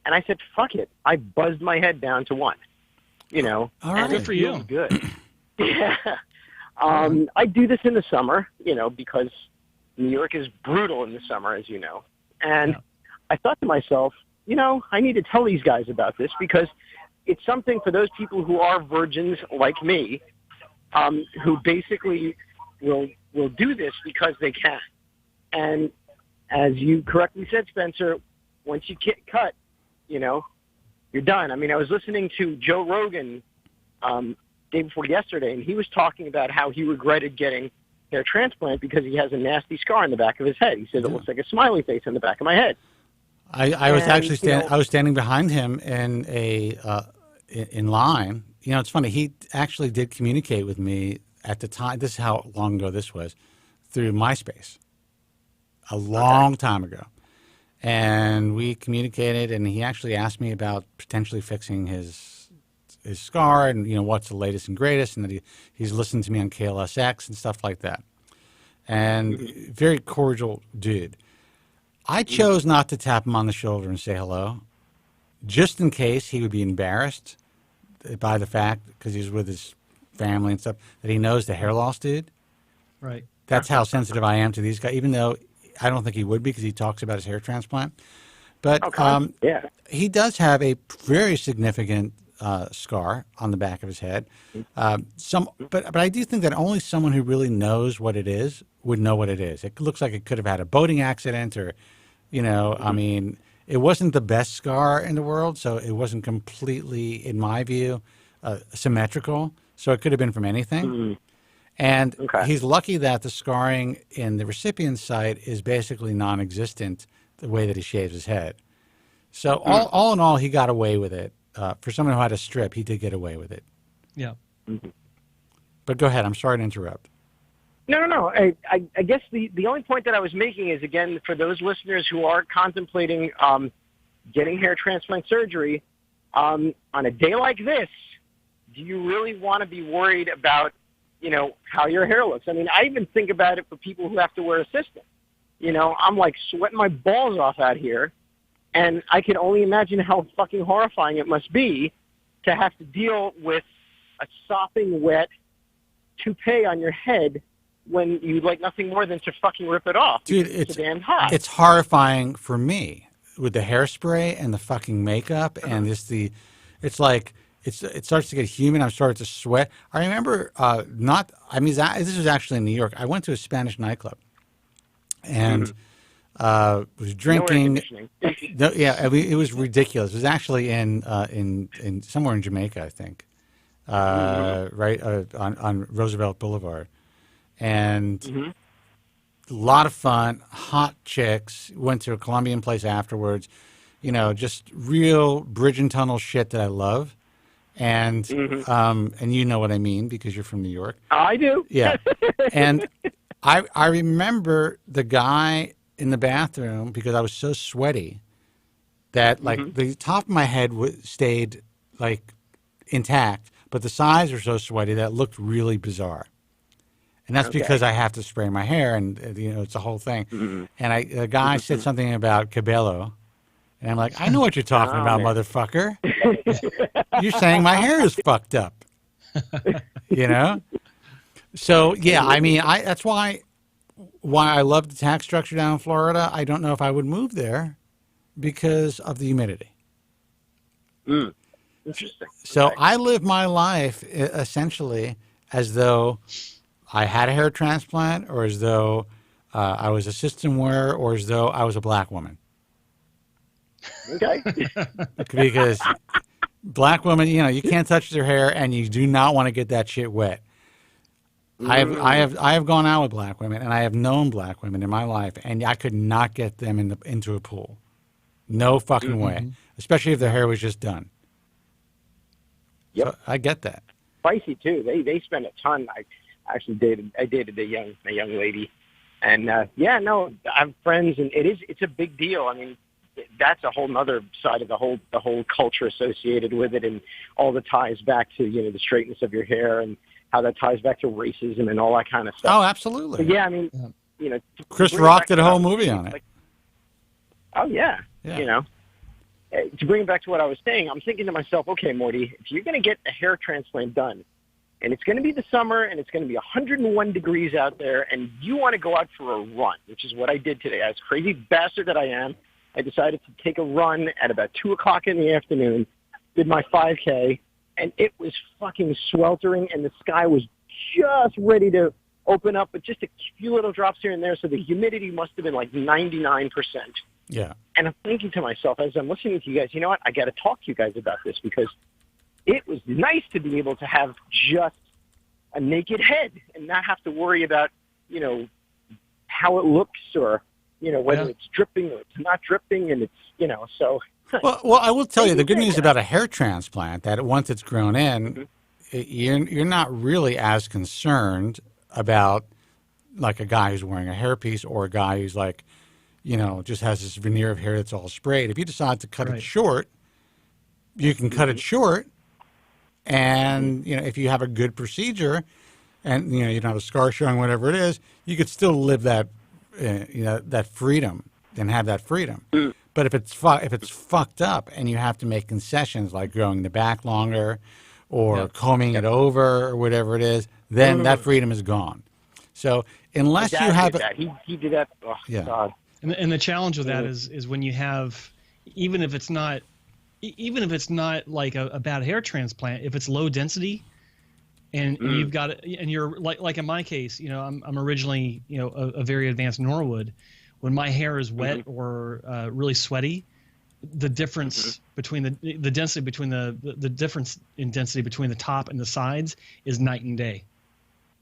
And I said, fuck it. I buzzed my head down to 1. All right. Good for you. Good. Yeah. I do this in the summer, because New York is brutal in the summer, as you know. And I thought to myself, I need to tell these guys about this, because it's something for those people who are virgins like me, who basically will do this because they can. And as you correctly said, Spencer, once you get cut, you're done. I mean, I was listening to Joe Rogan day before yesterday, and he was talking about how he regretted getting hair transplant because he has a nasty scar on the back of his head. He said it looks like a smiley face on the back of my head. I was actually I was standing behind him in in line. It's funny. He actually did communicate with me at the time. This is how long ago this was, through MySpace, a long time ago. And we communicated, and he actually asked me about potentially fixing his scar and, what's the latest and greatest, and that he's listened to me on KLSX and stuff like that. And very cordial dude. I chose not to tap him on the shoulder and say hello, just in case he would be embarrassed by the fact, because he's with his family and stuff, that he knows the hair loss dude. Right. That's how sensitive I am to these guys, even though I don't think he would be because he talks about his hair transplant. But yeah, he does have a very significant scar on the back of his head. But I do think that only someone who really knows what it is would know what it is. It looks like it could have had a boating accident, or, I mean, it wasn't the best scar in the world, so it wasn't completely, in my view, symmetrical. So it could have been from anything. And he's lucky that the scarring in the recipient's site is basically non-existent the way that he shaves his head. So all in all, he got away with it. For someone who had a strip, he did get away with it. Yeah. But go ahead. I'm sorry to interrupt. No. I guess the only point that I was making is, again, for those listeners who are contemplating getting hair transplant surgery, on a day like this, do you really want to be worried about, how your hair looks? I mean, I even think about it for people who have to wear assistants. I'm like sweating my balls off out here, and I can only imagine how fucking horrifying it must be to have to deal with a sopping wet toupee on your head when you'd like nothing more than to fucking rip it off. Dude, it's damn hot. It's horrifying for me with the hairspray and the fucking makeup and it's like it starts to get humid. I'm starting to sweat. I remember this was actually in New York. I went to a Spanish nightclub and was drinking. It was ridiculous. It was actually in somewhere in Jamaica, I think, right on Roosevelt Boulevard, and a lot of fun, hot chicks. Went to a Colombian place afterwards. Just real bridge and tunnel shit that I love. And and you know what I mean because you're from New York. I do. Yeah. And I remember the guy in the bathroom because I was so sweaty that like the top of my head stayed like intact, but the sides were so sweaty that it looked really bizarre. And that's because I have to spray my hair, and it's a whole thing. And the guy said something about cabello. And I'm like, I know what you're talking about, motherfucker. You're saying my hair is fucked up. So, yeah, I mean, that's why I love the tax structure down in Florida. I don't know if I would move there because of the humidity. Interesting. So I live my life essentially as though I had a hair transplant, or as though I was a system wearer, or as though I was a black woman. Okay. Because black women, you can't touch their hair, and you do not want to get that shit wet. I have gone out with black women, and I have known black women in my life, and I could not get them into a pool. No fucking way. Especially if their hair was just done. Yep. So I get that. Spicy too. They spend a ton. I actually dated a young lady, and I have friends, and it's a big deal. I mean, that's a whole other side of the whole culture associated with it, and all the ties back to the straightness of your hair and how that ties back to racism and all that kind of stuff. Oh, absolutely. But yeah, I mean, Chris Rock did a whole movie on it. Oh yeah. To bring it back to what I was saying, I'm thinking to myself, okay, Morty, if you're going to get a hair transplant done, and it's going to be the summer, and it's going to be 101 degrees out there, and you want to go out for a run, which is what I did today. As crazy bastard that I am, I decided to take a run at about 2 o'clock in the afternoon, did my 5K, and it was fucking sweltering, and the sky was just ready to open up, but just a few little drops here and there, so the humidity must have been like 99%. Yeah. And I'm thinking to myself, as I'm listening to you guys, you know what? I got to talk to you guys about this, because it was nice to be able to have just a naked head and not have to worry about, how it looks, or, whether it's dripping or it's not dripping, and it's, so. Well, I will tell you the good news about a hair transplant, that once it's grown in, you're not really as concerned about like a guy who's wearing a hairpiece, or a guy who's like, just has this veneer of hair that's all sprayed. If you decide to cut it short, you can cut it short. And, if you have a good procedure and, you don't have a scar showing, whatever it is, you could still live that, that freedom and have that freedom. But if it's fucked up and you have to make concessions like growing the back longer or combing it over or whatever it is, then that freedom is gone. So unless you have that. He did that. Oh, yeah. God. And the challenge with that is when you have, even if it's not like a bad hair transplant, if it's low density, and you've got it, and you're like in my case, I'm originally a very advanced Norwood. When my hair is wet or really sweaty, the difference between the density between the difference in density between the top and the sides is night and day.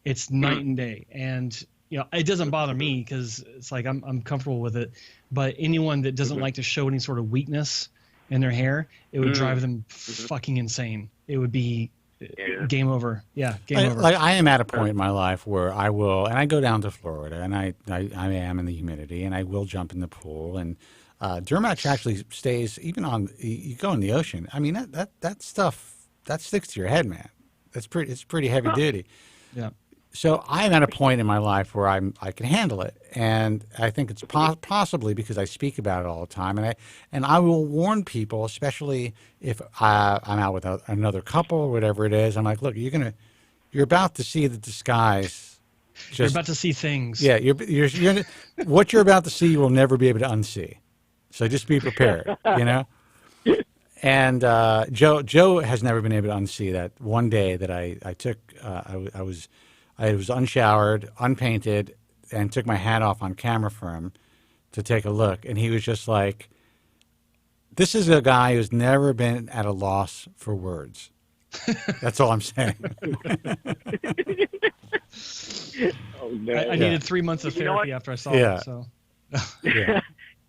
It's night and day, and it doesn't bother me because it's like I'm comfortable with it. But anyone that doesn't like to show any sort of weakness in their hair, it would drive them fucking insane. It would be game over. Yeah, game over. Like I am at a point in my life where I will, and I go down to Florida, and I am in the humidity, and I will jump in the pool, and Dermatch actually stays even on. You go in the ocean. I mean that stuff that sticks to your head, man. It's pretty heavy duty. Yeah. So I'm at a point in my life where I can handle it, and I think it's possibly because I speak about it all the time, and I will warn people, especially if I'm out with another couple or whatever it is. I'm like, look, you're about to see the disguise. You're about to see things. Yeah, you're what you're about to see, you will never be able to unsee. So just be prepared, And Joe has never been able to unsee that one day that I took. I was unshowered, unpainted, and took my hat off on camera for him to take a look. And he was just like, this is a guy who's never been at a loss for words. That's all I'm saying. Oh, no. I needed 3 months of therapy after I saw it. So.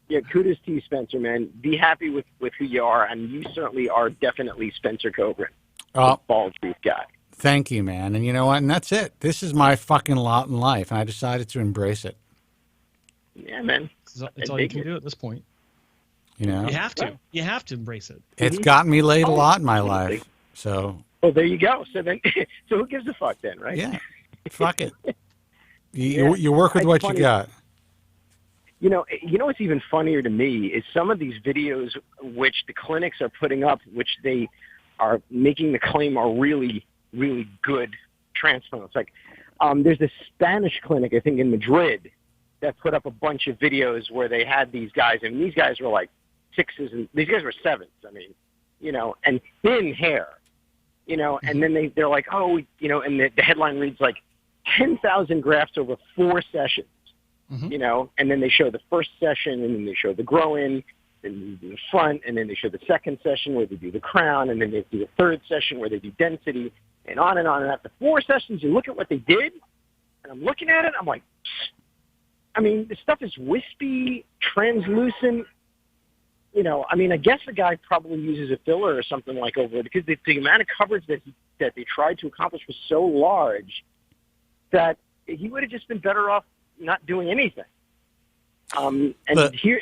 Yeah, kudos to you, Spencer, man. Be happy with who you are, and you certainly are definitely Spencer Kobren, the bald truth guy. Thank you, man. And you know what? And that's it. This is my fucking lot in life, and I decided to embrace it. Yeah, man. It's all you can do at this point. You have to. You have to embrace it. It's gotten me laid a lot in my life. So. Well, there you go. So then, so who gives a fuck then, right? Yeah. Fuck it. You work with what you got. You know what's even funnier to me is some of these videos which the clinics are putting up, which they are making the claim are really, really good transplants. Like, there's this Spanish clinic, I think, in Madrid that put up a bunch of videos where they had these guys, and these guys were like 6s, and these guys were 7s. I mean, and thin hair, and then they're like, oh, and the headline reads like 10,000 grafts over 4 sessions. And then they show the first session, and then they show the grow-in, then they do the front, and then they show the second session where they do the crown, and then they do the third session where they do density, and on and on. And after 4 sessions, you look at what they did, and I'm looking at it, I'm like, I mean, this stuff is wispy, translucent. I guess the guy probably uses a filler or something like over it, because the amount of coverage that they tried to accomplish was so large that he would have just been better off not doing anything. And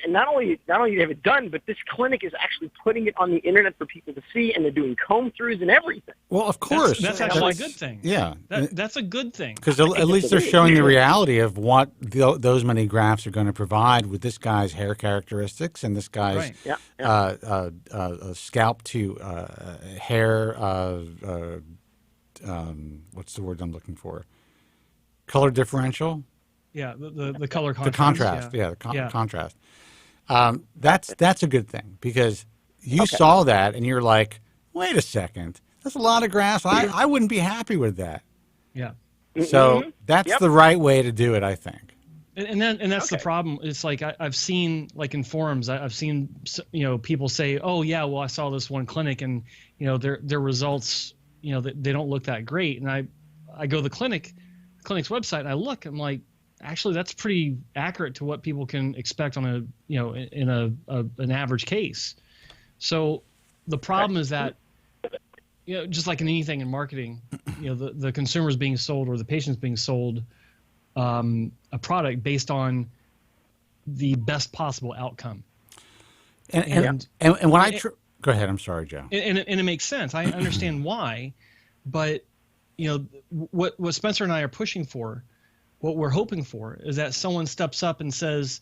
not only do you have it done, but this clinic is actually putting it on the internet for people to see, and they're doing comb throughs and everything. Well, of course, that's actually a good thing. Yeah, that's a good thing, because at least they're showing the reality of what those many grafts are going to provide with this guy's hair characteristics and this guy's scalp to hair. What's the word I'm looking for? Color differential. Yeah, the color contrast. The contrast, the contrast. That's a good thing, because you saw that and you're like, wait a second, that's a lot of grass. I wouldn't be happy with that. Yeah. So that's the right way to do it, I think. And that's the problem. It's like I've seen, like in forums, I've seen people say, oh yeah, well I saw this one clinic and their results they don't look that great, and I go to the clinic's website and I look, I'm like, actually, that's pretty accurate to what people can expect on an average case. So the problem is that, just like in anything in marketing, the consumer is being sold, or the patient's being sold a product based on the best possible outcome. And when go ahead, I'm sorry, Joe. And it makes sense. I understand why, but what Spencer and I are pushing for, what we're hoping for, is that someone steps up and says,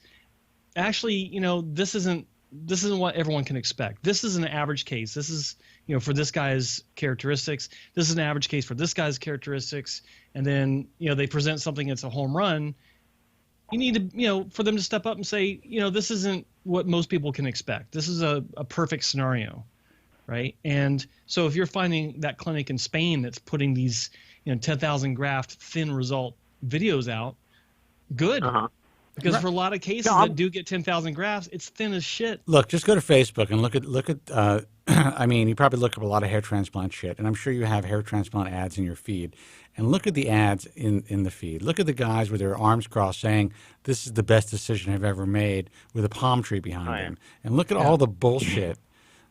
actually, this isn't this isn't what everyone can expect. This is an average case. This is, for this guy's characteristics. This is an average case for this guy's characteristics. And then, they present something that's a home run. You need to, for them to step up and say, this isn't what most people can expect. This is a perfect scenario, right? And so if you're finding that clinic in Spain that's putting these, 10,000 graft thin result videos out, good. Because for a lot of cases that do get 10,000 grafts, it's thin as shit. Look, just go to Facebook and look at. I mean, you probably look up a lot of hair transplant shit, and I'm sure you have hair transplant ads in your feed. And look at the ads in the feed. Look at the guys with their arms crossed saying, "This is the best decision I've ever made," with a palm tree behind them. And look at all the bullshit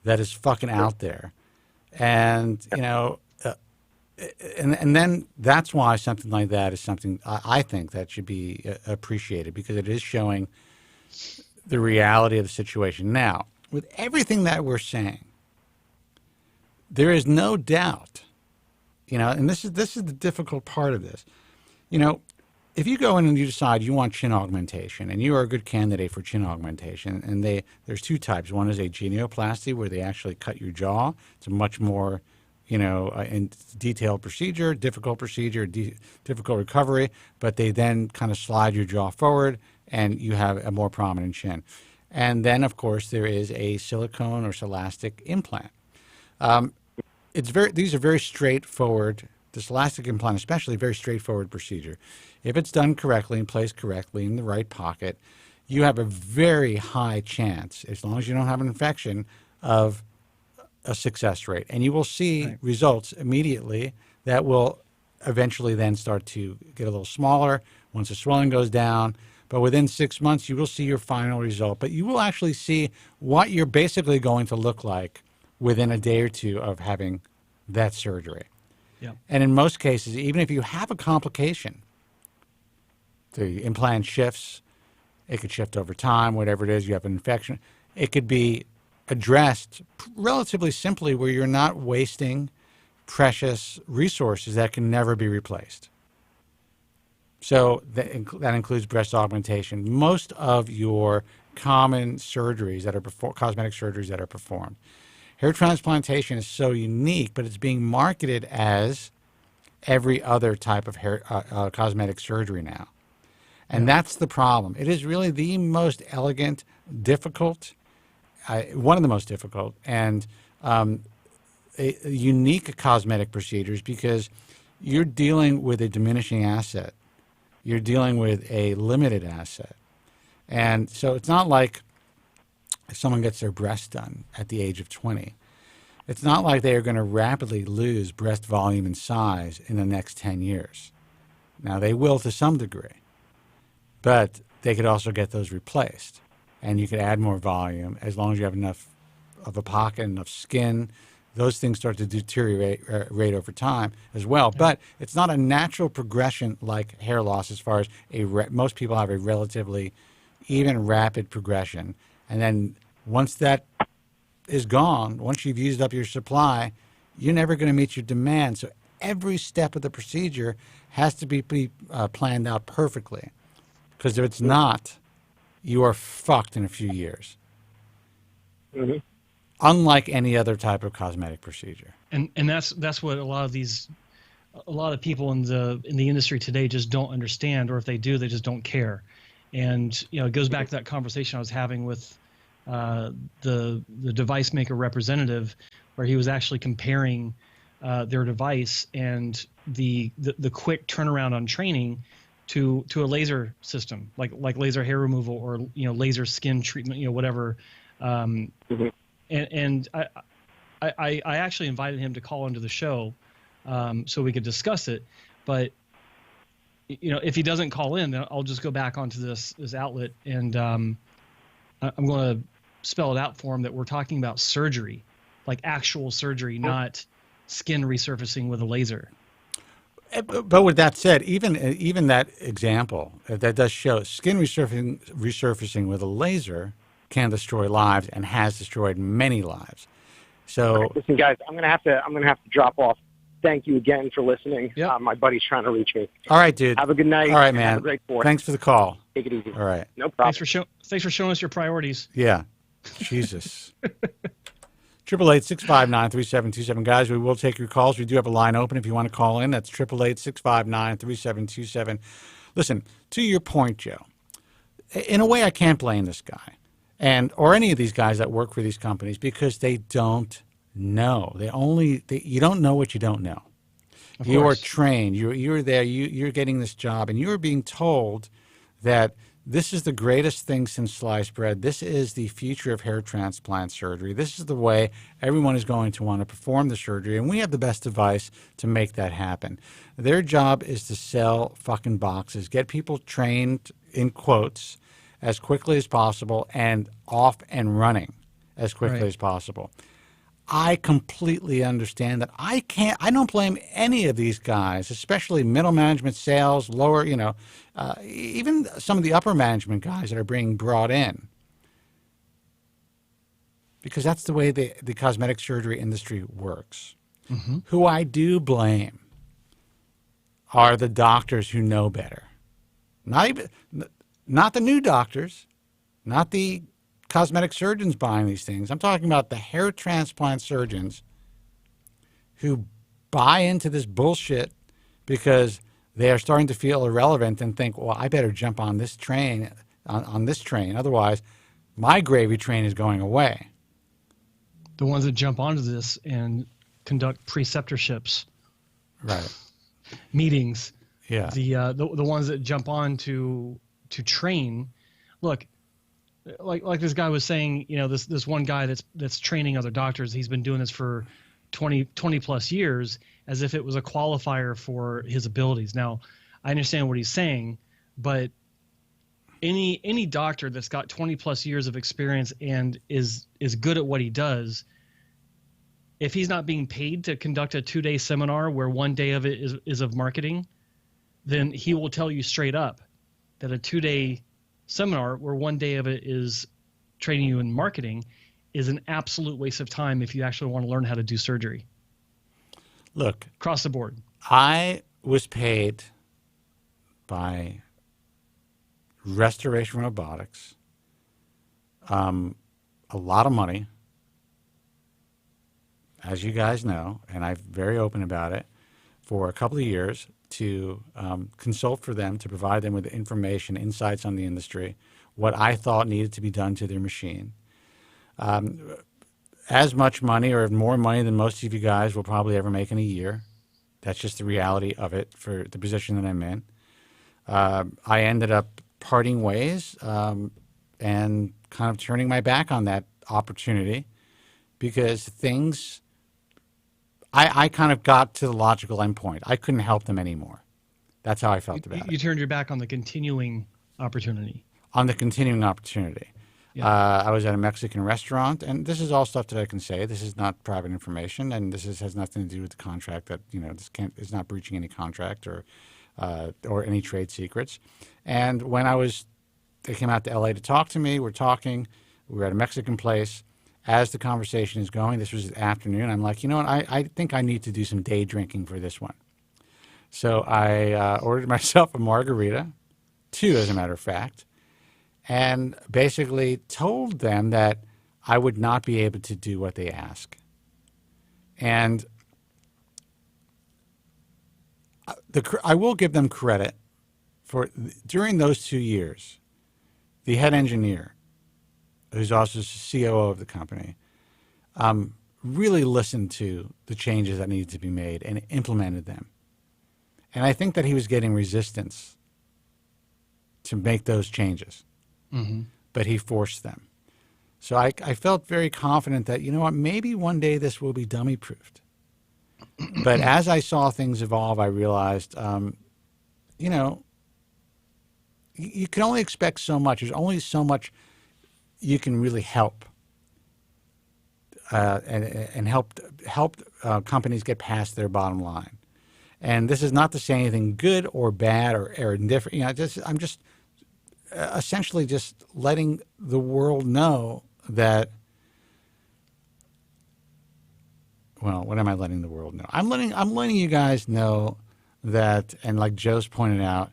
that is fucking out there. And and then that's why something like that is something I think that should be appreciated, because it is showing the reality of the situation. Now, with everything that we're saying, there is no doubt, and this is the difficult part of this. If you go in and you decide you want chin augmentation, and you are a good candidate for chin augmentation, and there's two types. One is a genioplasty, where they actually cut your jaw. It's a much more in detailed procedure, difficult recovery, but they then kind of slide your jaw forward and you have a more prominent chin. And then, of course, there is a silicone or Celastic implant. These are very straightforward. This elastic implant, especially, very straightforward procedure. If it's done correctly and placed correctly in the right pocket, you have a very high chance, as long as you don't have an infection, of a success rate. And you will see results immediately that will eventually then start to get a little smaller once the swelling goes down. But within 6 months, you will see your final result. But you will actually see what you're basically going to look like within a day or two of having that surgery. Yeah. And in most cases, even if you have a complication, the implant shifts, it could shift over time, whatever it is, you have an infection, it could be addressed relatively simply, where you're not wasting precious resources that can never be replaced. So that includes breast augmentation. Most of your common surgeries that are cosmetic surgeries that are performed. Hair transplantation is so unique, but it's being marketed as every other type of hair cosmetic surgery now. And that's the problem. It is really the most elegant, difficult, one of the most difficult and unique cosmetic procedures, because you're dealing with a diminishing asset. You're dealing with a limited asset. And so it's not like if someone gets their breast done at the age of 20, it's not like they are going to rapidly lose breast volume and size in the next 10 years. Now, they will to some degree, but they could also get those replaced. And you could add more volume as long as you have enough of a pocket, enough skin. Those things start to deteriorate over time as well. But it's not a natural progression like hair loss, as far as most people have a relatively even rapid progression. And then once that is gone, once you've used up your supply, you're never going to meet your demand. So every step of the procedure has to be planned out perfectly. Because if it's not, you are fucked in a few years. Mm-hmm. Unlike any other type of cosmetic procedure. And that's what a lot of people in the industry today just don't understand, or if they do, they just don't care. And it goes back to that conversation I was having with the device maker representative, where he was actually comparing their device and the quick turnaround on training to a laser system, like laser hair removal or laser skin treatment, whatever. And I actually invited him to call into the show so we could discuss it. But if he doesn't call in, then I'll just go back onto this outlet, and I'm going to spell it out for him that we're talking about surgery, like actual surgery, not skin resurfacing with a laser. But with that said, even that example, that does show skin resurfacing with a laser can destroy lives and has destroyed many lives. So right, listen, guys, I'm gonna have to drop off. Thank you again for listening. Yep. My buddy's trying to reach me. All right, dude. Have a good night. All right, man. Have a great fourth. Thanks for the call. Take it easy. All right. No problem. Thanks for showing us your priorities. Yeah. Jesus. 888-659-3727. Guys, we will take your calls. We do have a line open if you want to call in. That's 888-659-3727. Listen, to your point, Joe, in a way I can't blame this guy or any of these guys that work for these companies because they don't know. You don't know what you don't know. You are trained. You're there. You're getting this job, and you're being told that this is the greatest thing since sliced bread. This is the future of hair transplant surgery. This is the way everyone is going to want to perform the surgery, and we have the best advice to make that happen. Their job is to sell fucking boxes, get people trained, in quotes, as quickly as possible and off and running as quickly as possible. I completely understand that. I don't blame any of these guys, especially middle management, sales, lower, even some of the upper management guys that are being brought in. Because that's the way the cosmetic surgery industry works. Mm-hmm. Who I do blame are the doctors who know better. Not the new doctors, not the cosmetic surgeons buying these things. I'm talking about the hair transplant surgeons who buy into this bullshit because they are starting to feel irrelevant and think, well, I better jump on this train, on this train. Otherwise, my gravy train is going away. The ones that jump onto this and conduct preceptorships. Right. Meetings. Yeah. The ones that jump on to train. Look, like this guy was saying, this one guy that's training other doctors, he's been doing this for 20 plus years as if it was a qualifier for his abilities. Now, I understand what he's saying, but any doctor that's got 20 plus years of experience and is good at what he does, if he's not being paid to conduct a 2-day seminar where one day of it is of marketing, then he will tell you straight up that a 2-day seminar where one day of it is training you in marketing is an absolute waste of time if you actually want to learn how to do surgery. Look, across the board. I was paid by Restoration Robotics a lot of money, as you guys know, and I'm very open about it, for a couple of years to consult for them, to provide them with information, insights on the industry, what I thought needed to be done to their machine. As much money or more money than most of you guys will probably ever make in a year. That's just the reality of it for the position that I'm in. I ended up parting ways and kind of turning my back on that opportunity because things... I kind of got to the logical endpoint. I couldn't help them anymore. That's how I felt about it. You turned your back on the continuing opportunity. On the continuing opportunity. Yeah. I was at a Mexican restaurant, and this is all stuff that I can say. This is not private information, and this has nothing to do with the contract. That is not breaching any contract or any trade secrets. And when they came out to LA to talk to me. We're talking. We were at a Mexican place. As the conversation is going, this was the afternoon, I'm like, you know what, I think I need to do some day drinking for this one. So I ordered myself a margarita, 2 as a matter of fact, and basically told them that I would not be able to do what they ask. And I will give them credit for, during those 2 years, the head engineer, who's also the COO of the company, really listened to the changes that needed to be made and implemented them. And I think that he was getting resistance to make those changes, but he forced them. So I felt very confident that, you know what, maybe one day this will be dummy-proofed. But as I saw things evolve, I realized, you can only expect so much. There's only so much you can really help and help companies get past their bottom line. And this is not to say anything good or bad or indifferent. I'm just essentially just letting the world know that. Well, what am I letting the world know? I'm letting you guys know that, and like Joe's pointed out,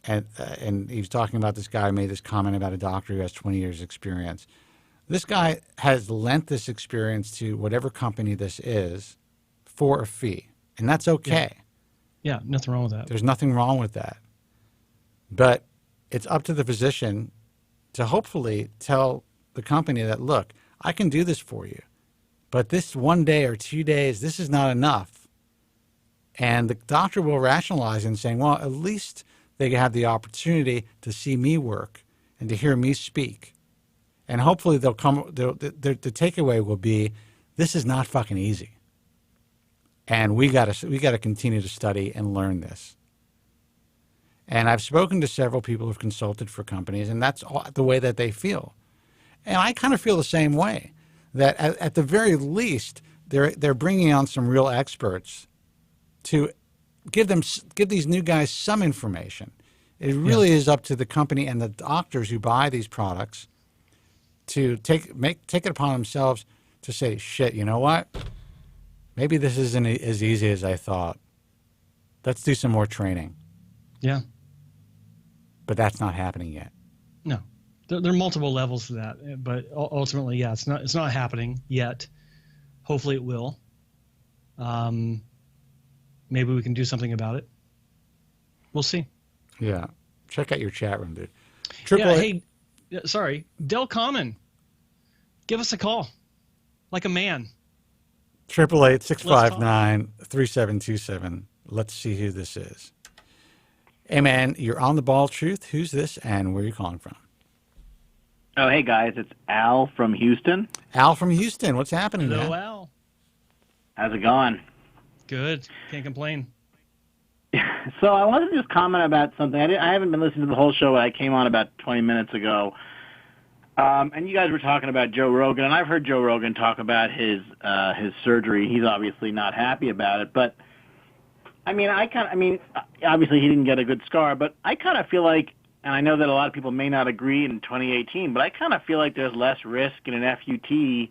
and he was talking about this guy who made this comment about a doctor who has 20 years experience. This guy has lent this experience to whatever company this is for a fee, and that's okay. Yeah, nothing wrong with that. There's nothing wrong with that. But it's up to the physician to hopefully tell the company that, look, I can do this for you, but this 1 day or 2 days, this is not enough. And the doctor will rationalize in saying, well, at least they have the opportunity to see me work and to hear me speak. And hopefully the takeaway will be, this is not fucking easy. And we got to continue to study and learn this. And I've spoken to several people who've consulted for companies, and that's the way that they feel. And I kind of feel the same way, that at the very least, they're bringing on some real experts to give these new guys some information. It really is up to the company and the doctors who buy these products to take it upon themselves to say, shit, you know what? Maybe this isn't as easy as I thought. Let's do some more training. Yeah. But that's not happening yet. No. There are multiple levels to that, but ultimately, yeah, it's not happening yet. Hopefully it will. Maybe we can do something about it. We'll see. Yeah. Check out your chat room, dude. Hey, sorry. Del Common, give us a call. Like a man. 888-659-3727. Let's see who this is. Hey, man, you're on the ball, Truth. Who's this and where are you calling from? Oh, hey, guys. It's Al from Houston. Al from Houston. What's happening, Hello, man? Al. How's it going? Good. Can't complain. So I wanted to just comment about something. I haven't been listening to the whole show, but I came on about 20 minutes ago. And you guys were talking about Joe Rogan, and I've heard Joe Rogan talk about his surgery. He's obviously not happy about it, but obviously he didn't get a good scar, but I kind of feel like, and I know that a lot of people may not agree in 2018, but I kind of feel like there's less risk in an FUT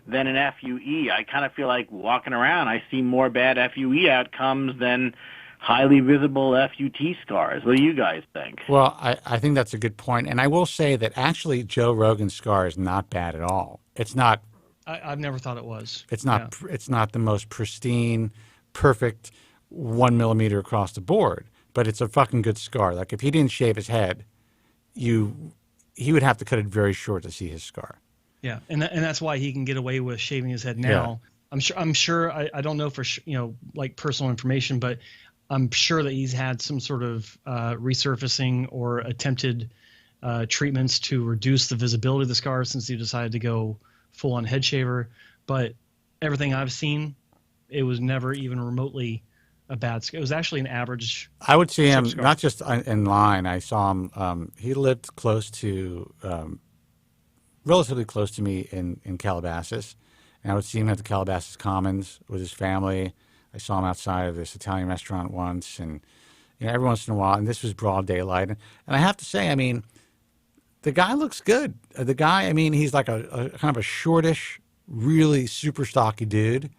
than an FUE. I kind of feel like walking around, I see more bad FUE outcomes than highly visible FUT scars. What do you guys think? Well, I think that's a good point. And I will say that actually Joe Rogan's scar is not bad at all. It's not. I've never thought it was. It's not. Yeah. It's not the most pristine, perfect 1 millimeter across the board, but it's a fucking good scar. Like if he didn't shave his head, he would have to cut it very short to see his scar. Yeah, and that's why he can get away with shaving his head now. Yeah. I'm sure. I don't know for like personal information, but I'm sure that he's had some sort of resurfacing or attempted treatments to reduce the visibility of the scar since he decided to go full-on head shaver. But everything I've seen, it was never even remotely a bad scar. It was actually an average. I would see him not just in line. I saw him. He lived close to, relatively close to me in Calabasas, and I would see him at the Calabasas Commons with his family. I saw him outside of this Italian restaurant once, and every once in a while, and this was broad daylight. And I have to say, the guy looks good. The guy, he's like a kind of a shortish, really super stocky dude.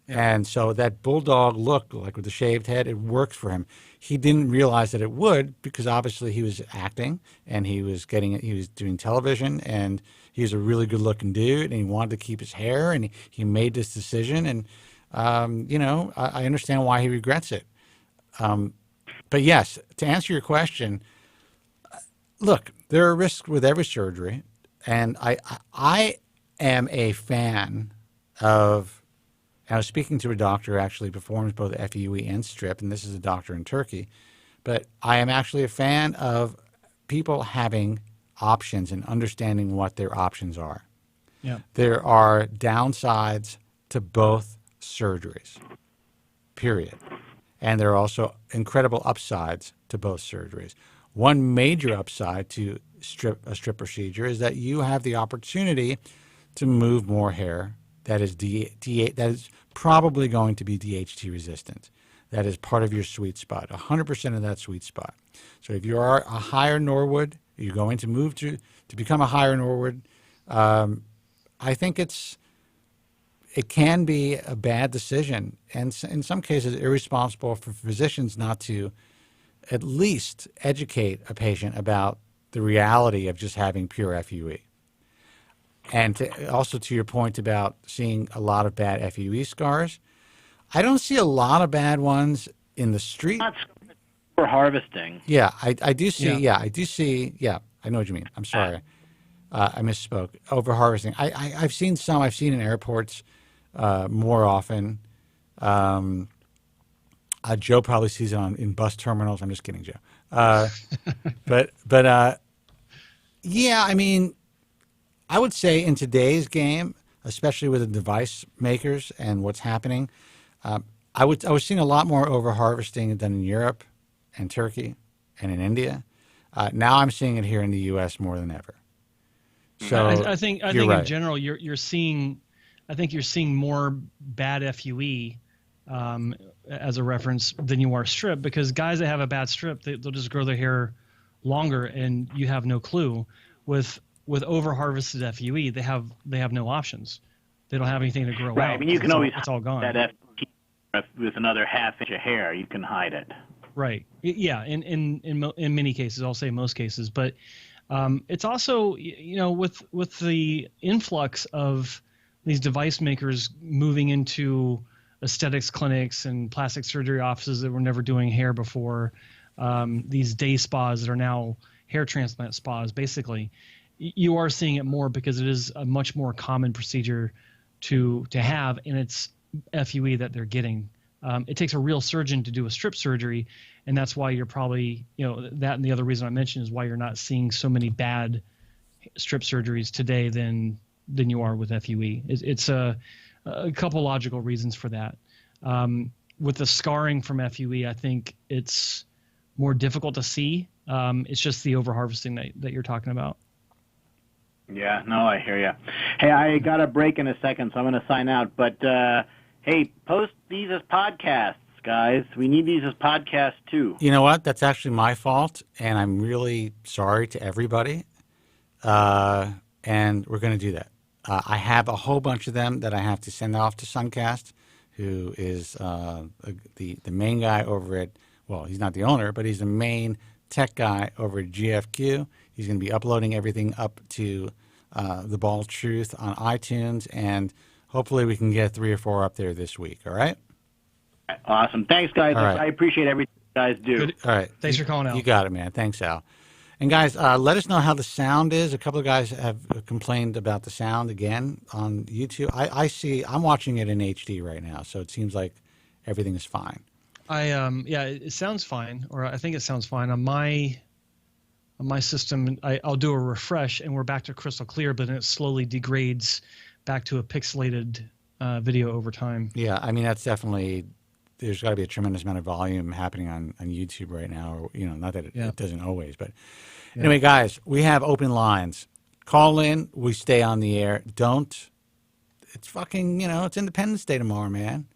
Yeah. And so that bulldog look, like with the shaved head, it works for him. He didn't realize that it would because obviously he was acting and he was doing television, and he was a really good looking dude, and he wanted to keep his hair, and he made this decision, and I understand why he regrets it. But yes, to answer your question, look, there are risks with every surgery, and I am a fan of. I was speaking to a doctor who actually performs both FUE and strip, and this is a doctor in Turkey. But I am actually a fan of people having options and understanding what their options are. Yeah. There are downsides to both surgeries, period. And there are also incredible upsides to both surgeries. One major upside to a strip procedure is that you have the opportunity to move more hair that is that is probably going to be DHT resistant. That is part of your sweet spot, 100% of that sweet spot. So if you are a higher Norwood, you're going to move to become a higher Norwood, I think it can be a bad decision, and in some cases irresponsible for physicians not to at least educate a patient about the reality of just having pure FUE. And also to your point about seeing a lot of bad FUE scars, I don't see a lot of bad ones in the street. Not for harvesting. Yeah, I do see. Yeah. Yeah, I do see. Yeah, I know what you mean. I'm sorry. I misspoke. Over harvesting. I've seen some. I've seen in airports more often. Joe probably sees it in bus terminals. I'm just kidding, Joe. But yeah, I mean, I would say in today's game, especially with the device makers and what's happening, I was seeing a lot more over harvesting than in Europe and Turkey and in India. Now I'm seeing it here in the U.S. more than ever. So I think right. in general you're seeing, I think you're seeing more bad FUE as a reference than you are strip, because guys that have a bad strip, they'll just grow their hair longer and you have no clue. With over harvested FUE, they have no options. They don't have anything to grow Right. out. I mean, you can always it's all gone. That FUE with another half inch of hair, you can hide it. Right. Yeah. In many cases, I'll say most cases, but it's also, with the influx of these device makers moving into aesthetics clinics and plastic surgery offices that were never doing hair before, these day spas that are now hair transplant spas, basically, you are seeing it more because it is a much more common procedure to have, and it's FUE that they're getting. It takes a real surgeon to do a strip surgery, and that's why you're probably, that and the other reason I mentioned is why you're not seeing so many bad strip surgeries today than you are with FUE. It's a couple logical reasons for that. With the scarring from FUE, I think it's more difficult to see. It's just the overharvesting that you're talking about. Yeah, no, I hear you. Hey, I got a break in a second, so I'm going to sign out. But, hey, post these as podcasts, guys. We need these as podcasts, too. You know what? That's actually my fault, and I'm really sorry to everybody. And we're going to do that. I have a whole bunch of them that I have to send off to Suncast, who is the main guy over at, well, he's not the owner, but he's the main tech guy over at GFQ. He's going to be uploading everything up to The Bald Truth on iTunes, and hopefully we can get 3 or 4 up there this week, all right? Awesome. Thanks, guys. Right. I appreciate everything you guys do. Good. All right. Thanks for calling out. You got it, man. Thanks, Al. And guys, let us know how the sound is. A couple of guys have complained about the sound again on YouTube. I'm watching it in HD right now, so it seems like everything is fine. It sounds fine, or I think it sounds fine on my system. I'll do a refresh and we're back to crystal clear, but then it slowly degrades back to a pixelated video over time. Yeah, I mean that's definitely. There's got to be a tremendous amount of volume happening on YouTube right now. Or, not that it doesn't always, but anyway, guys, we have open lines. Call in. We stay on the air. Don't. It's fucking. It's Independence Day tomorrow, man.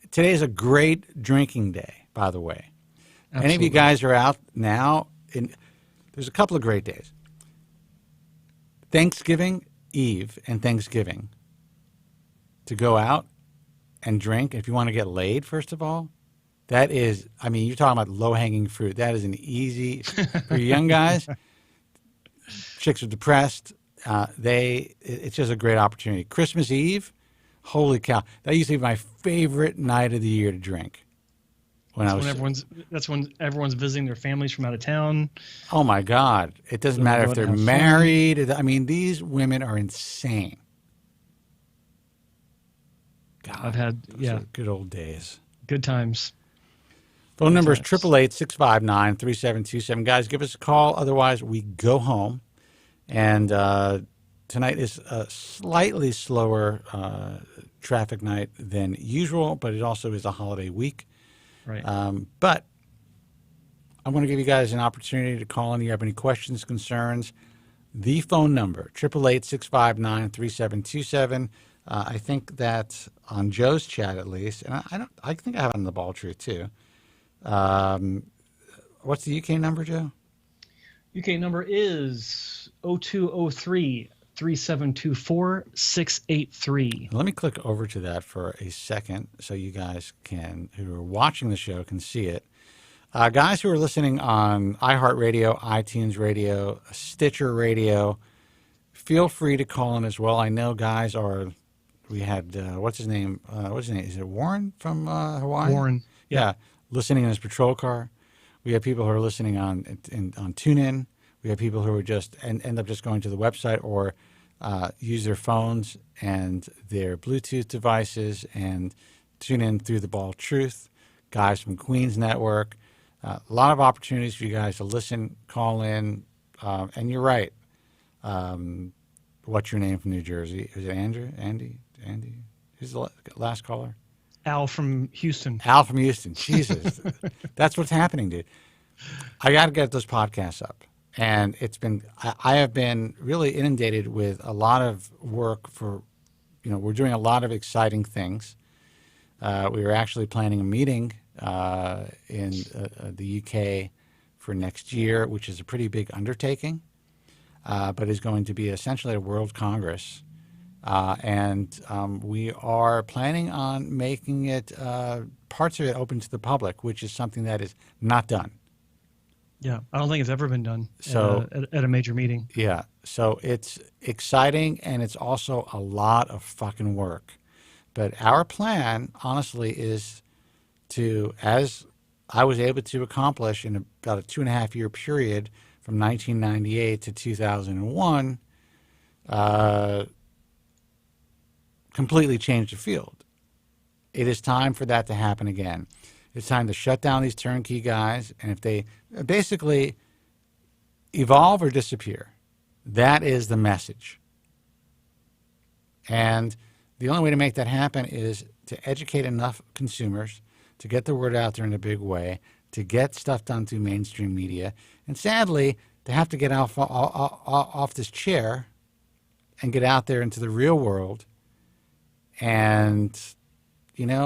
Today is a great drinking day, by the way. Absolutely. Any of you guys are out now? There's a couple of great days. Thanksgiving Eve and Thanksgiving. To go out and drink, if you want to get laid, first of all, that is, you're talking about low-hanging fruit. That is an easy, for young guys, chicks are depressed, it's just a great opportunity. Christmas Eve, holy cow, that used to be my favorite night of the year to drink. That's when everyone's visiting their families from out of town. Oh my God. It doesn't matter if they're married. These women are insane. God, I've had, good old days. Good times. Phone number is 888-659-3727. Guys, give us a call. Otherwise, we go home. And tonight is a slightly slower traffic night than usual, but it also is a holiday week. Right. But I'm going to give you guys an opportunity to call in. If you have any questions, concerns, the phone number, 888-659-3727. I think that on Joe's chat at least, and I think I have it on the Ball Truth too. What's the UK number, Joe? UK number is 0203-3724-683. Let me click over to that for a second so you guys who are watching the show can see it. Guys who are listening on iHeartRadio, iTunes Radio, Stitcher Radio, feel free to call in as well. I know guys are. We had what's his name? Is it Warren from Hawaii? Warren. Yeah, listening in his patrol car. We have people who are listening on TuneIn. We have people who are just end up just going to the website or use their phones and their Bluetooth devices and tune in through the Bald Truth. Guys from Queens Network. A lot of opportunities for you guys to listen, call in, and you're right. What's your name from New Jersey? Is it Andrew? Andy? Who's the last caller? Al from Houston. Al from Houston. Jesus. That's what's happening, dude. I got to get those podcasts up. And I have been really inundated with a lot of work for, we're doing a lot of exciting things. We were actually planning a meeting in the UK for next year, which is a pretty big undertaking, but is going to be essentially a World Congress. And we are planning on making it, parts of it open to the public, which is something that is not done. Yeah, I don't think it's ever been done at a major meeting. Yeah, so it's exciting, and it's also a lot of fucking work. But our plan, honestly, is to, as I was able to accomplish in about a 2.5-year period from 1998 to 2001, completely change the field. It is time for that to happen again. It's time to shut down these turnkey guys, and if they basically evolve or disappear, that is the message. And the only way to make that happen is to educate enough consumers, to get the word out there in a big way, to get stuff done through mainstream media, and sadly, to have to get off this chair and get out there into the real world and,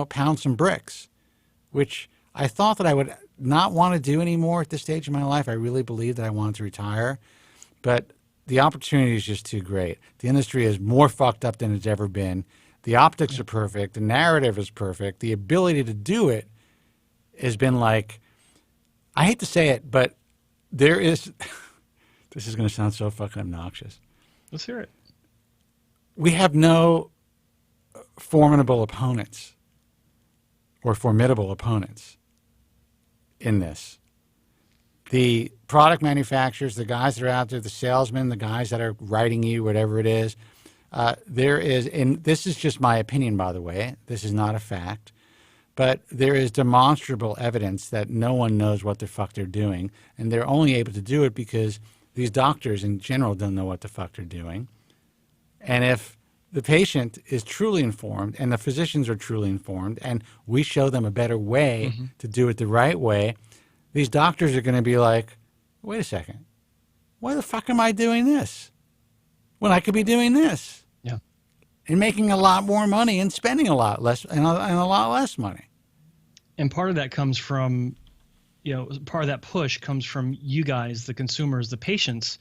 pound some bricks, which I thought that I would not want to do anymore at this stage of my life. I really believed that I wanted to retire, but the opportunity is just too great. The industry is more fucked up than it's ever been. The optics are perfect. The narrative is perfect. The ability to do it has been like, I hate to say it, but there is, this is going to sound so fucking obnoxious. Let's hear it. We have no formidable opponents or formidable opponents in this. The product manufacturers, the guys that are out there, the salesmen, the guys that are writing you, whatever it is, there is, and this is just my opinion, by the way, this is not a fact, but there is demonstrable evidence that no one knows what the fuck they're doing, and they're only able to do it because these doctors in general don't know what the fuck they're doing. And if the patient is truly informed and the physicians are truly informed and we show them a better way to do it the right way, these doctors are going to be like, wait a second, why the fuck am I doing this when I could be doing this? Yeah. And making a lot more money and spending a lot less and a lot less money. And part of that comes from, part of that push comes from you guys, the consumers, the patients,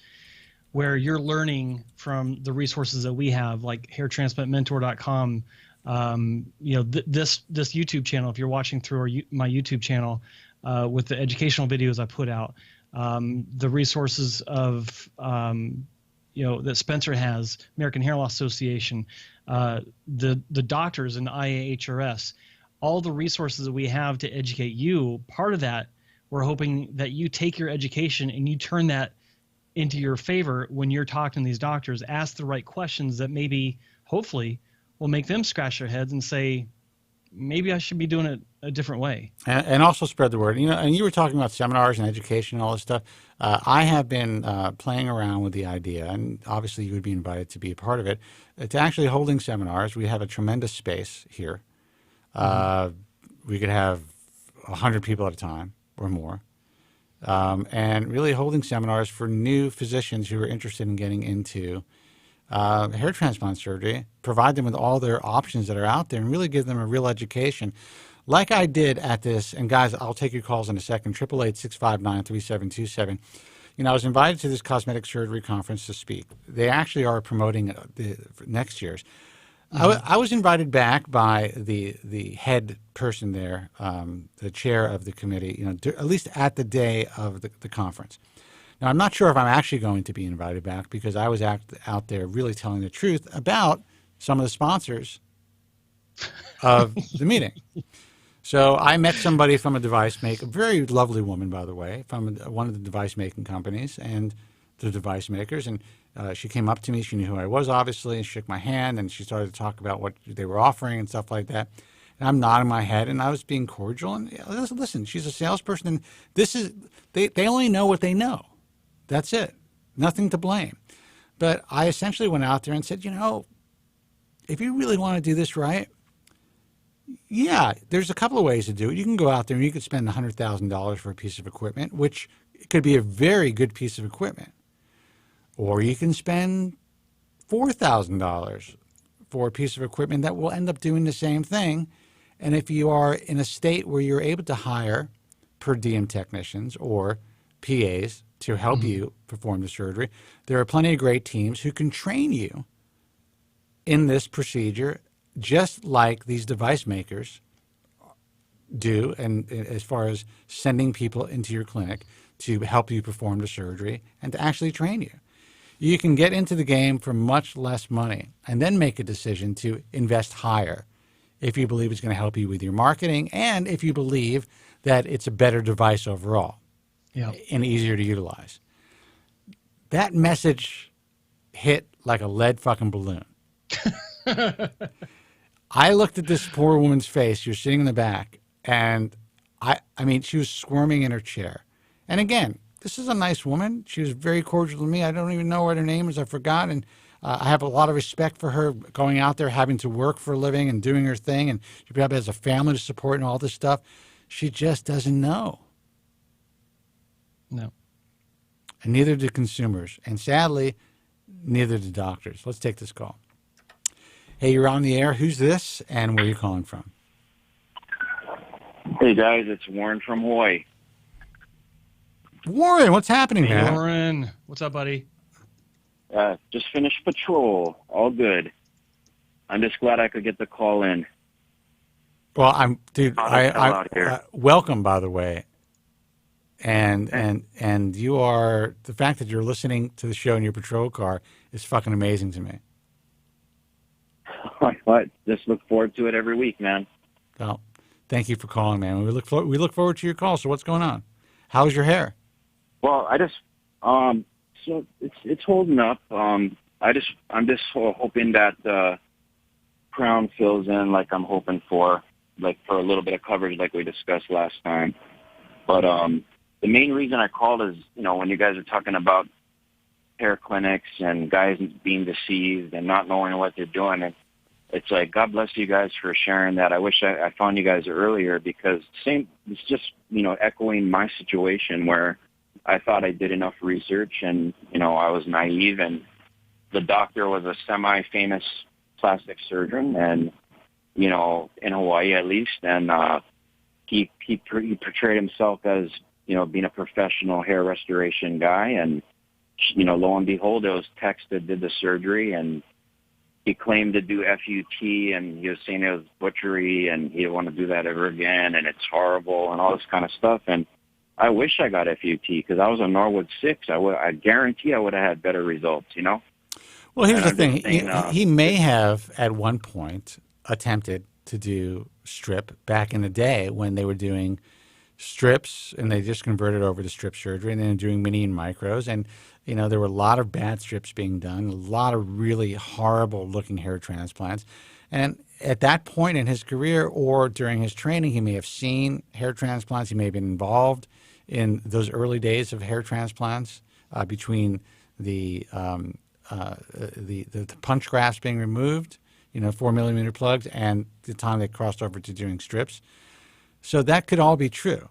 where you're learning from the resources that we have, like hairtransplantmentor.com. This YouTube channel, if you're watching through my YouTube channel, with the educational videos I put out, the resources of, that Spencer has, American Hair Loss Association, the doctors in IAHRS, all the resources that we have to educate you. Part of that, we're hoping that you take your education and you turn that into your favor when you're talking to these doctors. Ask the right questions that maybe, hopefully, will make them scratch their heads and say, maybe I should be doing it a different way. And also spread the word. And you were talking about seminars and education and all this stuff. I have been playing around with the idea, and obviously you would be invited to be a part of it. It's actually holding seminars. We have a tremendous space here. We could have 100 people at a time or more. And really holding seminars for new physicians who are interested in getting into hair transplant surgery, provide them with all their options that are out there and really give them a real education. Like I did at this, and guys, I'll take your calls in a second, 888-659-3727. I was invited to this cosmetic surgery conference to speak. They actually are promoting next year's. I was invited back by the head person there, the chair of the committee, at least at the day of the conference. Now, I'm not sure if I'm actually going to be invited back because I was out there really telling the truth about some of the sponsors of the meeting. So I met somebody from a device maker, a very lovely woman, by the way, from one of the device making companies and the device makers. And she came up to me. She knew who I was, obviously, and shook my hand. And she started to talk about what they were offering and stuff like that. And I'm nodding my head, and I was being cordial. And listen, she's a salesperson, and they only know what they know. That's it. Nothing to blame. But I essentially went out there and said, if you really want to do this right, yeah, there's a couple of ways to do it. You can go out there and you could spend $100,000 for a piece of equipment, which could be a very good piece of equipment. Or you can spend $4,000 for a piece of equipment that will end up doing the same thing. And if you are in a state where you're able to hire per diem technicians or PAs to help you perform the surgery, there are plenty of great teams who can train you in this procedure, just like these device makers do, and as far as sending people into your clinic to help you perform the surgery and to actually train you. You can get into the game for much less money and then make a decision to invest higher if you believe it's going to help you with your marketing and if you believe that it's a better device overall and easier to utilize. That message hit like a lead fucking balloon. I looked at this poor woman's face. She was sitting in the back, and I mean, she was squirming in her chair. And again, this is a nice woman. She was very cordial to me. I don't even know what her name is. I forgot. And I have a lot of respect for her going out there, having to work for a living and doing her thing. And she probably has a family to support and all this stuff. She just doesn't know. No. And neither do consumers. And sadly, neither do doctors. Let's take this call. Hey, you're on the air. Who's this, and where are you calling from? Hey, guys, it's Warren from Hawaii. Warren, what's happening, Hey, man? Warren, what's up, buddy? Just finished patrol. All good. I'm just glad I could get the call in. Well, dude. Out here. Welcome, by the way. And you are, the fact that you're listening to the show in your patrol car is fucking amazing to me. I just look forward to it every week, man. Well, thank you for calling, man. We look forward to your call. So what's going on? How's your hair? Well, I just so it's holding up. I'm just hoping that the crown fills in like I'm hoping for, like for a little bit of coverage like we discussed last time. But the main reason I called is, when you guys are talking about hair clinics and guys being deceived and not knowing what they're doing, it's like, God bless you guys for sharing that. I wish I found you guys earlier because it's just, echoing my situation where I thought I did enough research and, I was naive, and the doctor was a semi-famous plastic surgeon and, in Hawaii at least. And he portrayed himself as, being a professional hair restoration guy. And, lo and behold, it was Tex that did the surgery, and he claimed to do FUT, and he was saying it was butchery, and he didn't want to do that ever again, and it's horrible, and all this kind of stuff. And I wish I got FUT because I was on Norwood 6. I guarantee I would have had better results, Well, here's the thing. He may have, at one point, attempted to do strip back in the day when they were doing strips, and they just converted over to strip surgery, and then doing mini and micros. And, there were a lot of bad strips being done, a lot of really horrible-looking hair transplants. And at that point in his career or during his training, he may have seen hair transplants. He may have been involved in those early days of hair transplants between the punch grafts being removed, 4-millimeter plugs, and the time they crossed over to doing strips. So that could all be true.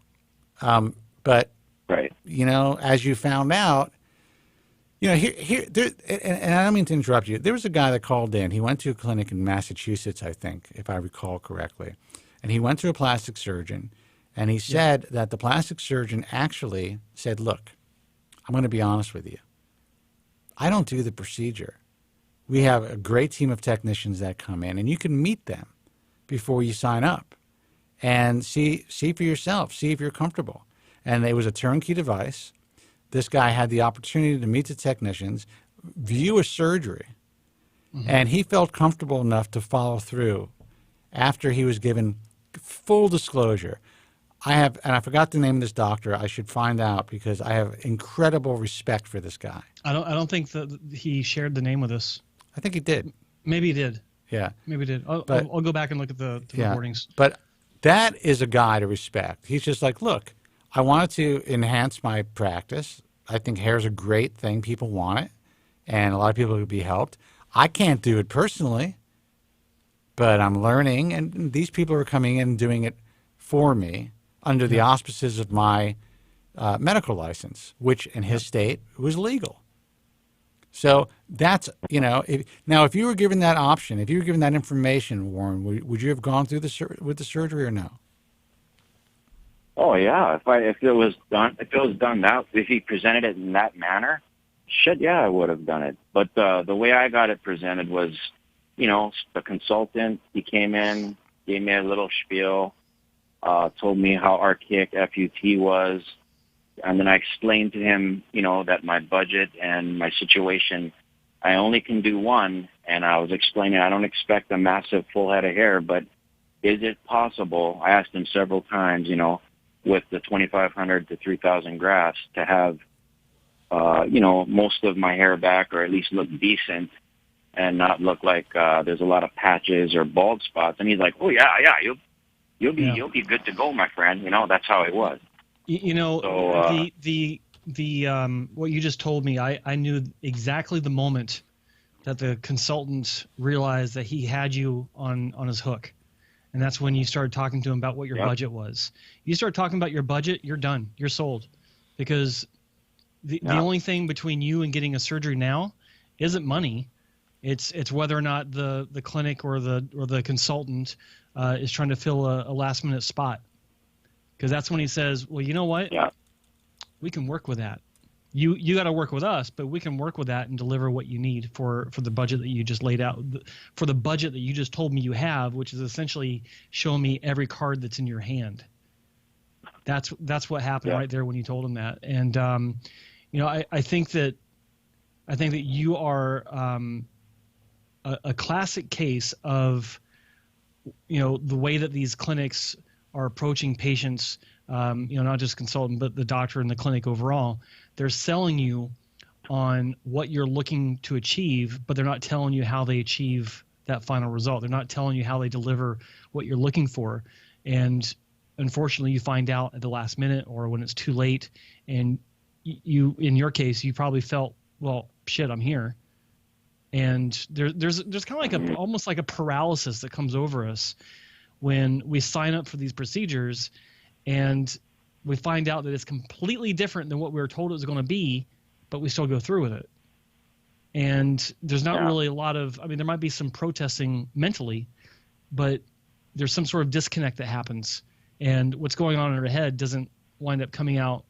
But, right. As you found out, and I don't mean to interrupt you. There was a guy that called in. He went to a clinic in Massachusetts, I think, if I recall correctly. And he went to a plastic surgeon, and he said that the plastic surgeon actually said, look, I'm going to be honest with you. I don't do the procedure. We have a great team of technicians that come in, and you can meet them before you sign up and see for yourself, see if you're comfortable. And it was a turnkey device. this guy had the opportunity to meet the technicians, view a surgery, and he felt comfortable enough to follow through after he was given full disclosure. And I forgot the name of this doctor. I should find out because I have incredible respect for this guy. I don't think that he shared the name with us. I think he did. Maybe he did. Yeah. Maybe he did. I'll go back and look at the recordings. But that is a guy to respect. He's just like, look, I wanted to enhance my practice. I think hair is a great thing. People want it. And a lot of people would be helped. I can't do it personally, but I'm learning. And these people are coming in and doing it for me under the auspices of my medical license, which in his state was legal. So that's, if you were given that option, if you were given that information, Warren, would you have gone through with the surgery or no? Oh yeah, if it was done if he presented it in that manner, shit, yeah, I would have done it. But the way I got it presented was, the consultant, he came in, gave me a little spiel, told me how archaic FUT was, and then I explained to him, that my budget and my situation, I only can do one, and I was explaining I don't expect a massive full head of hair, but is it possible, I asked him several times, with the 2,500 to 3,000 grafts to have, most of my hair back or at least look decent and not look like there's a lot of patches or bald spots. And he's like, oh, yeah, you'll be good to go, my friend. That's how it was. What you just told me, I knew exactly the moment that the consultant realized that he had you on his hook. And that's when you started talking to him about what your budget was. You start talking about your budget, you're done. You're sold. Because the only thing between you and getting a surgery now isn't money. It's whether or not the clinic or the consultant is trying to fill a last minute spot. Because that's when he says, well, you know what? Yeah. We can work with that. You got to work with us, but we can work with that and deliver what you need for the budget that you just laid out, for the budget that you just told me you have, which is essentially showing me every card that's in your hand. That's what happened right there when you told him that. And I think that you are a classic case of the way that these clinics are approaching patients. Not just consultant, but the doctor and the clinic overall. They're selling you on what you're looking to achieve, but they're not telling you how they achieve that final result. They're not telling you how they deliver what you're looking for. And unfortunately, you find out at the last minute or when it's too late. And you, in your case, you probably felt, well, shit, I'm here. And there's kind of like almost like a paralysis that comes over us when we sign up for these procedures and we find out that it's completely different than what we were told it was going to be, but we still go through with it. And there's not really a lot of, there might be some protesting mentally, but there's some sort of disconnect that happens. And what's going on in our head doesn't wind up coming out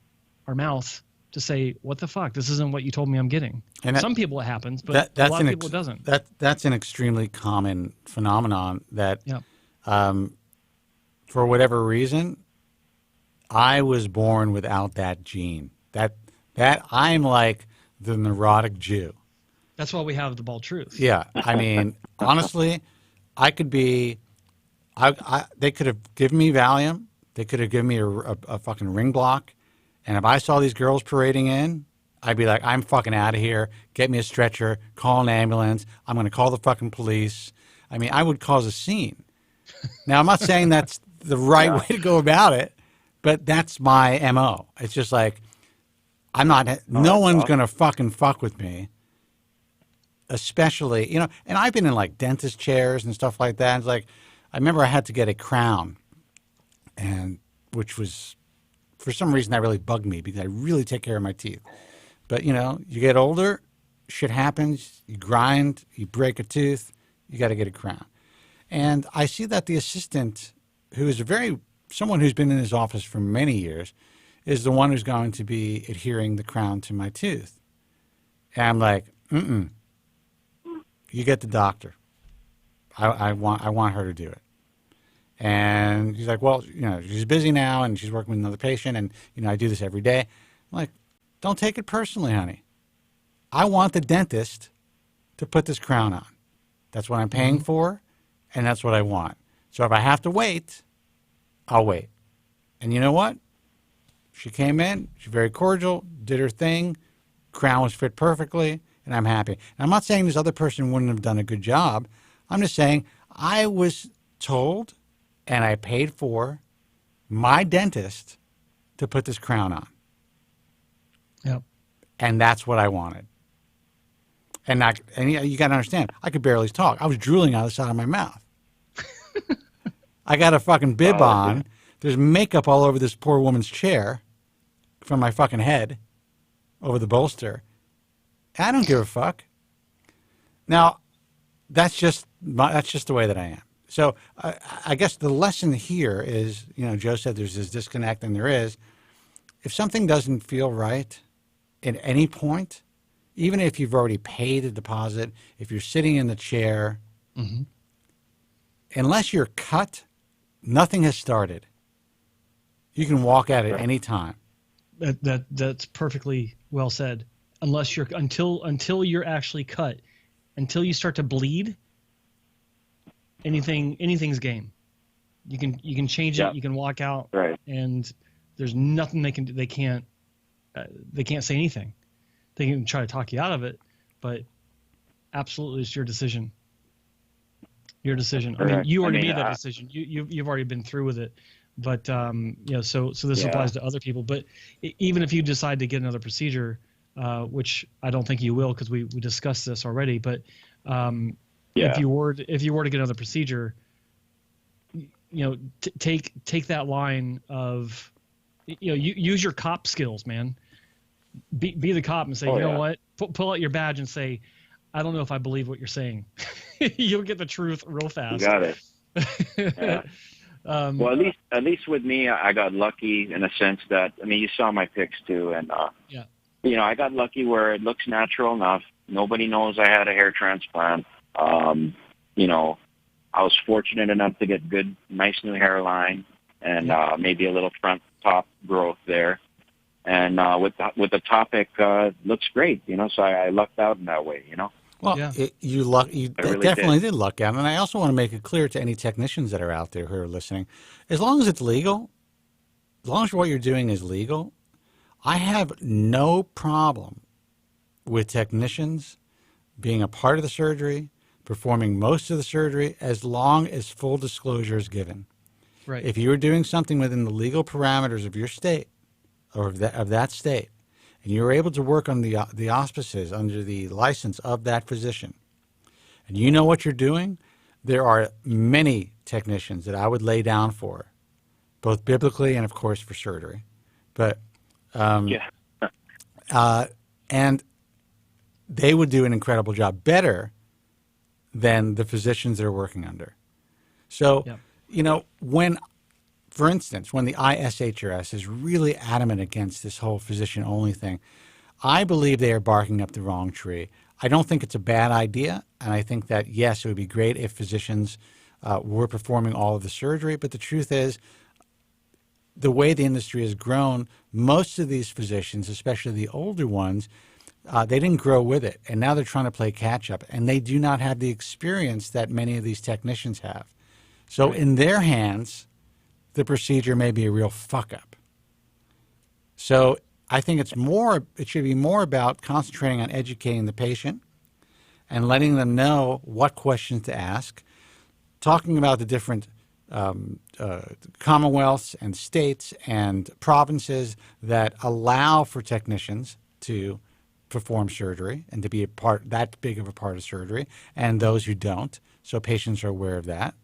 our mouth to say, what the fuck? This isn't what you told me I'm getting. And some people it happens, but a lot of people it doesn't. That's an extremely common phenomenon that for whatever reason, I was born without that gene. That I'm like the neurotic Jew. That's why we have the bald truth. Yeah, honestly, I could be. They could have given me Valium. They could have given me a fucking ring block, and if I saw these girls parading in, I'd be like, I'm fucking out of here. Get me a stretcher. Call an ambulance. I'm going to call the fucking police. I would cause a scene. Now, I'm not saying that's the right way to go about it. But that's my MO. It's just like, no one's going to fucking fuck with me. Especially, and I've been in like dentist chairs and stuff like that. It's like, I remember I had to get a crown, and which was, for some reason, that really bugged me because I really take care of my teeth. But, you get older, shit happens, you grind, you break a tooth, you got to get a crown. And I see that the assistant, who is someone who's been in his office for many years, is the one who's going to be adhering the crown to my tooth. And I'm like, you get the doctor. I want her to do it. And he's like, well, she's busy now and she's working with another patient and, I do this every day. I'm like, Don't take it personally, honey. I want the dentist to put this crown on. That's what I'm paying for, and that's what I want. So if I have to wait, I'll wait. And you know what? She came in, she's very cordial, did her thing, crown was fit perfectly, and I'm happy. And I'm not saying this other person wouldn't have done a good job. I'm just saying I was told and I paid for my dentist to put this crown on. Yep. And that's what I wanted. And you got to understand, I could barely talk. I was drooling out of the side of my mouth. I got a fucking bib on. There's makeup all over this poor woman's chair from my fucking head over the bolster. I don't give a fuck. Now, that's just the way that I am. So I guess the lesson here is, Joe said there's this disconnect, and there is. If something doesn't feel right at any point, even if you've already paid a deposit, if you're sitting in the chair, unless you're cut, nothing has started. You can walk at it any time. That's perfectly well said. Unless you're until you're actually cut, until you start to bleed, anything's game. You can change it. You can walk out, and there's nothing they can't say anything. They can try to talk you out of it, but absolutely, it's your decision. Your decision. I mean, you already made that decision. You've already been through with it. But so this applies to other people. But even if you decide to get another procedure, which I don't think you will, because we discussed this already. But if you were to get another procedure, take that line of, use your cop skills, man. Be the cop and say, you know what? Pull out your badge and say, I don't know if I believe what you're saying. You'll get the truth real fast. You got it. Yeah. Well, at least with me, I got lucky in a sense that, you saw my pics too, and I got lucky where it looks natural enough. Nobody knows I had a hair transplant. I was fortunate enough to get good, nice new hairline, and maybe a little front top growth there. And with the topic, looks great, So I lucked out in that way, Well, you definitely did luck out. And I also want to make it clear to any technicians that are out there who are listening, as long as it's legal, as long as what you're doing is legal, I have no problem with technicians being a part of the surgery, performing most of the surgery, as long as full disclosure is given. Right. If you are doing something within the legal parameters of your state or of that state, and you're able to work on the auspices under the license of that physician, and you know what you're doing, there are many technicians that I would lay down for, both biblically and, of course, for surgery. But and they would do an incredible job, better than the physicians they're working under. So, when, for instance, when the ISHRS is really adamant against this whole physician-only thing, I believe they are barking up the wrong tree. I don't think it's a bad idea, and I think that, yes, it would be great if physicians were performing all of the surgery, but the truth is, the way the industry has grown, most of these physicians, especially the older ones, they didn't grow with it, and now they're trying to play catch-up, and they do not have the experience that many of these technicians have. So in their hands, the procedure may be a real fuck-up. So I think it should be more about concentrating on educating the patient and letting them know what questions to ask, talking about the different commonwealths and states and provinces that allow for technicians to perform surgery and to be that big of a part of surgery, and those who don't, so patients are aware of that.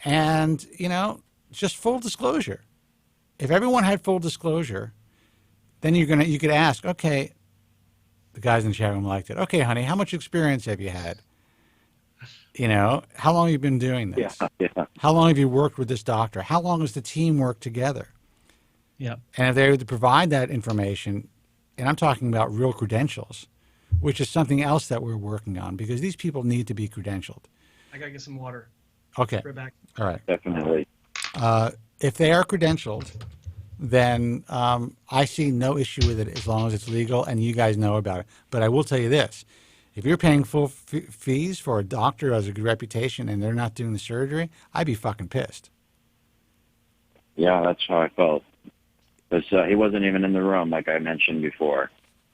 And, just full disclosure. If everyone had full disclosure, then you could ask, okay, the guys in the chat room liked it. Okay, honey, how much experience have you had? How long have you been doing this? Yeah. How long have you worked with this doctor? How long has the team worked together? Yeah. And if they were to provide that information, and I'm talking about real credentials, which is something else that we're working on, because these people need to be credentialed. I got to get some water. Okay. Right back. All right. Definitely. If they are credentialed, then I see no issue with it as long as it's legal and you guys know about it. But I will tell you this. If you're paying full fees for a doctor who has a good reputation and they're not doing the surgery, I'd be fucking pissed. Yeah, that's how I felt. Because he wasn't even in the room, like I mentioned before.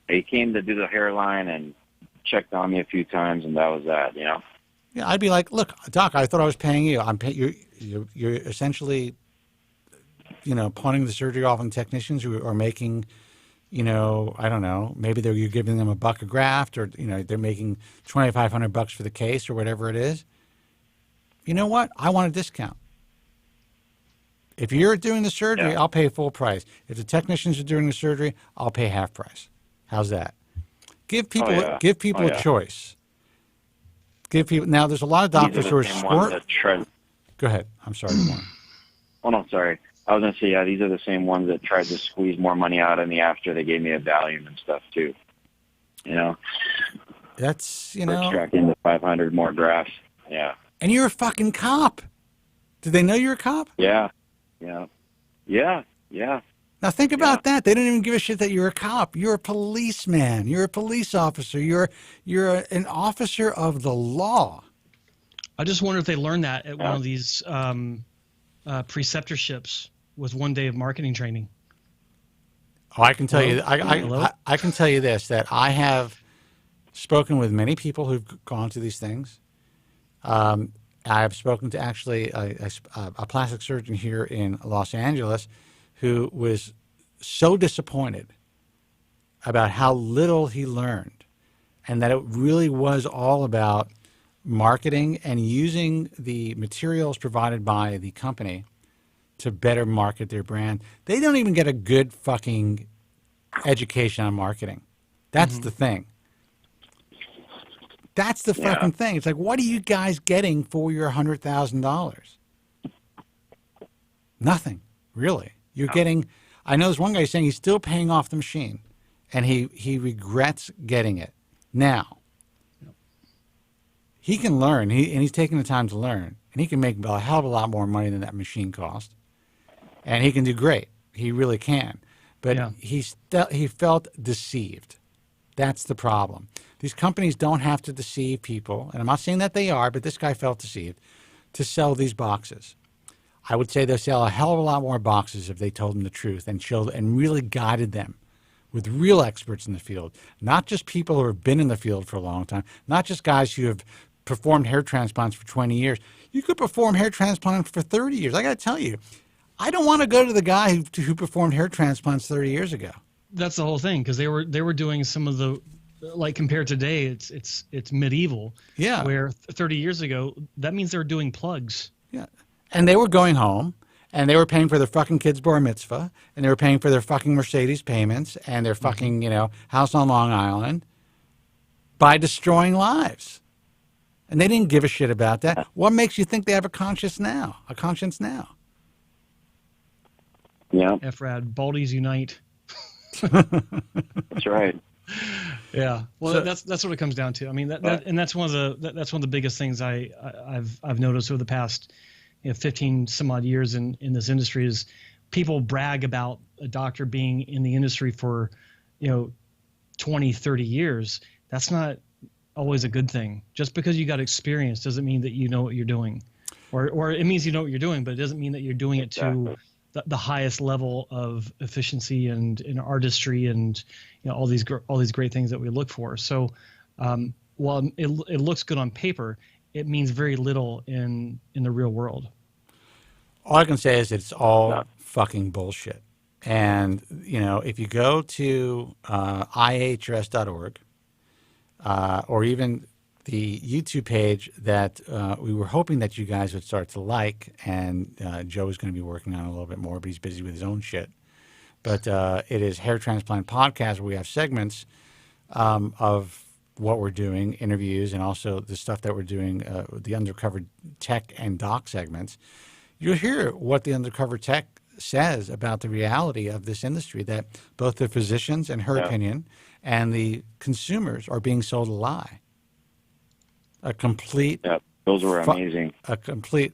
He came to do the hairline and checked on me a few times, and that was that, you know? Yeah, I'd be like, look, Doc, I thought I was paying you. You're essentially, pawning the surgery off on technicians who are making, I don't know, maybe you're giving them $1 a graft, or they're making $2,500 for the case or whatever it is. You know what? I want a discount. If you're doing the surgery, I'll pay full price. If the technicians are doing the surgery, I'll pay half price. How's that? Give people a choice. Now. There's a lot of doctors who are Go ahead. I'm sorry. Oh no, sorry. I was gonna say these are the same ones that tried to squeeze more money out of me after they gave me a Valium and stuff too. That's for extracting the 500 more grafts. Yeah. And you're a fucking cop. Did they know you're a cop? Yeah. Now think about that. They don't even give a shit that you're a cop. You're a policeman. You're a police officer. You're an officer of the law. I just wonder if they learned that at one of these preceptorships with 1 day of marketing training. Oh, I can tell you. I can tell you this: that I have spoken with many people who've gone to these things. I've spoken to actually a plastic surgeon here in Los Angeles who was so disappointed about how little he learned, and that it really was all about marketing and using the materials provided by the company to better market their brand. They don't even get a good fucking education on marketing. That's the thing. That's the fucking thing. It's like, what are you guys getting for your $100,000? Nothing, really. You're getting, I know there's one guy saying he's still paying off the machine, and he regrets getting it. Now, he can learn, and he's taking the time to learn, and he can make a hell of a lot more money than that machine cost, and he can do great. He really can. But he felt deceived. That's the problem. These companies don't have to deceive people, and I'm not saying that they are, but this guy felt deceived, to sell these boxes. I would say they'll sell a hell of a lot more boxes if they told them the truth and really guided them with real experts in the field, not just people who have been in the field for a long time, not just guys who have performed hair transplants for 20 years. You could perform hair transplants for 30 years. I got to tell you, I don't want to go to the guy who performed hair transplants 30 years ago. That's the whole thing, because they were doing some of the, like, compared to today, it's medieval. Yeah. Where 30 years ago, that means they were doing plugs. Yeah. And they were going home, and they were paying for their fucking kids' bar mitzvah, and they were paying for their fucking Mercedes payments and their fucking, house on Long Island by destroying lives. And they didn't give a shit about that. What makes you think they have a conscience now? Yeah. FRAD, Baldies Unite. That's right. Yeah. Well, that's what it comes down to. I mean, that's one of the biggest things I've noticed over the past 15 some odd years in this industry is people brag about a doctor being in the industry for 20, 30 years. That's not always a good thing. Just because you got experience doesn't mean that you know what you're doing, or it means you know what you're doing, but it doesn't mean that you're doing it to the highest level of efficiency and artistry and all these great things that we look for. So while it looks good on paper, it means very little in the real world. All I can say is it's all fucking bullshit. And if you go to ihrs.org or even the YouTube page that we were hoping that you guys would start to like, and Joe is going to be working on a little bit more, but he's busy with his own shit. But it is Hair Transplant Podcast, where we have segments of what we're doing, interviews, and also the stuff that we're doing, the undercover tech and doc segments. You'll hear what the undercover tech says about the reality of this industry, that both the physicians, in her opinion, and the consumers are being sold a lie. A complete Those were amazing. A complete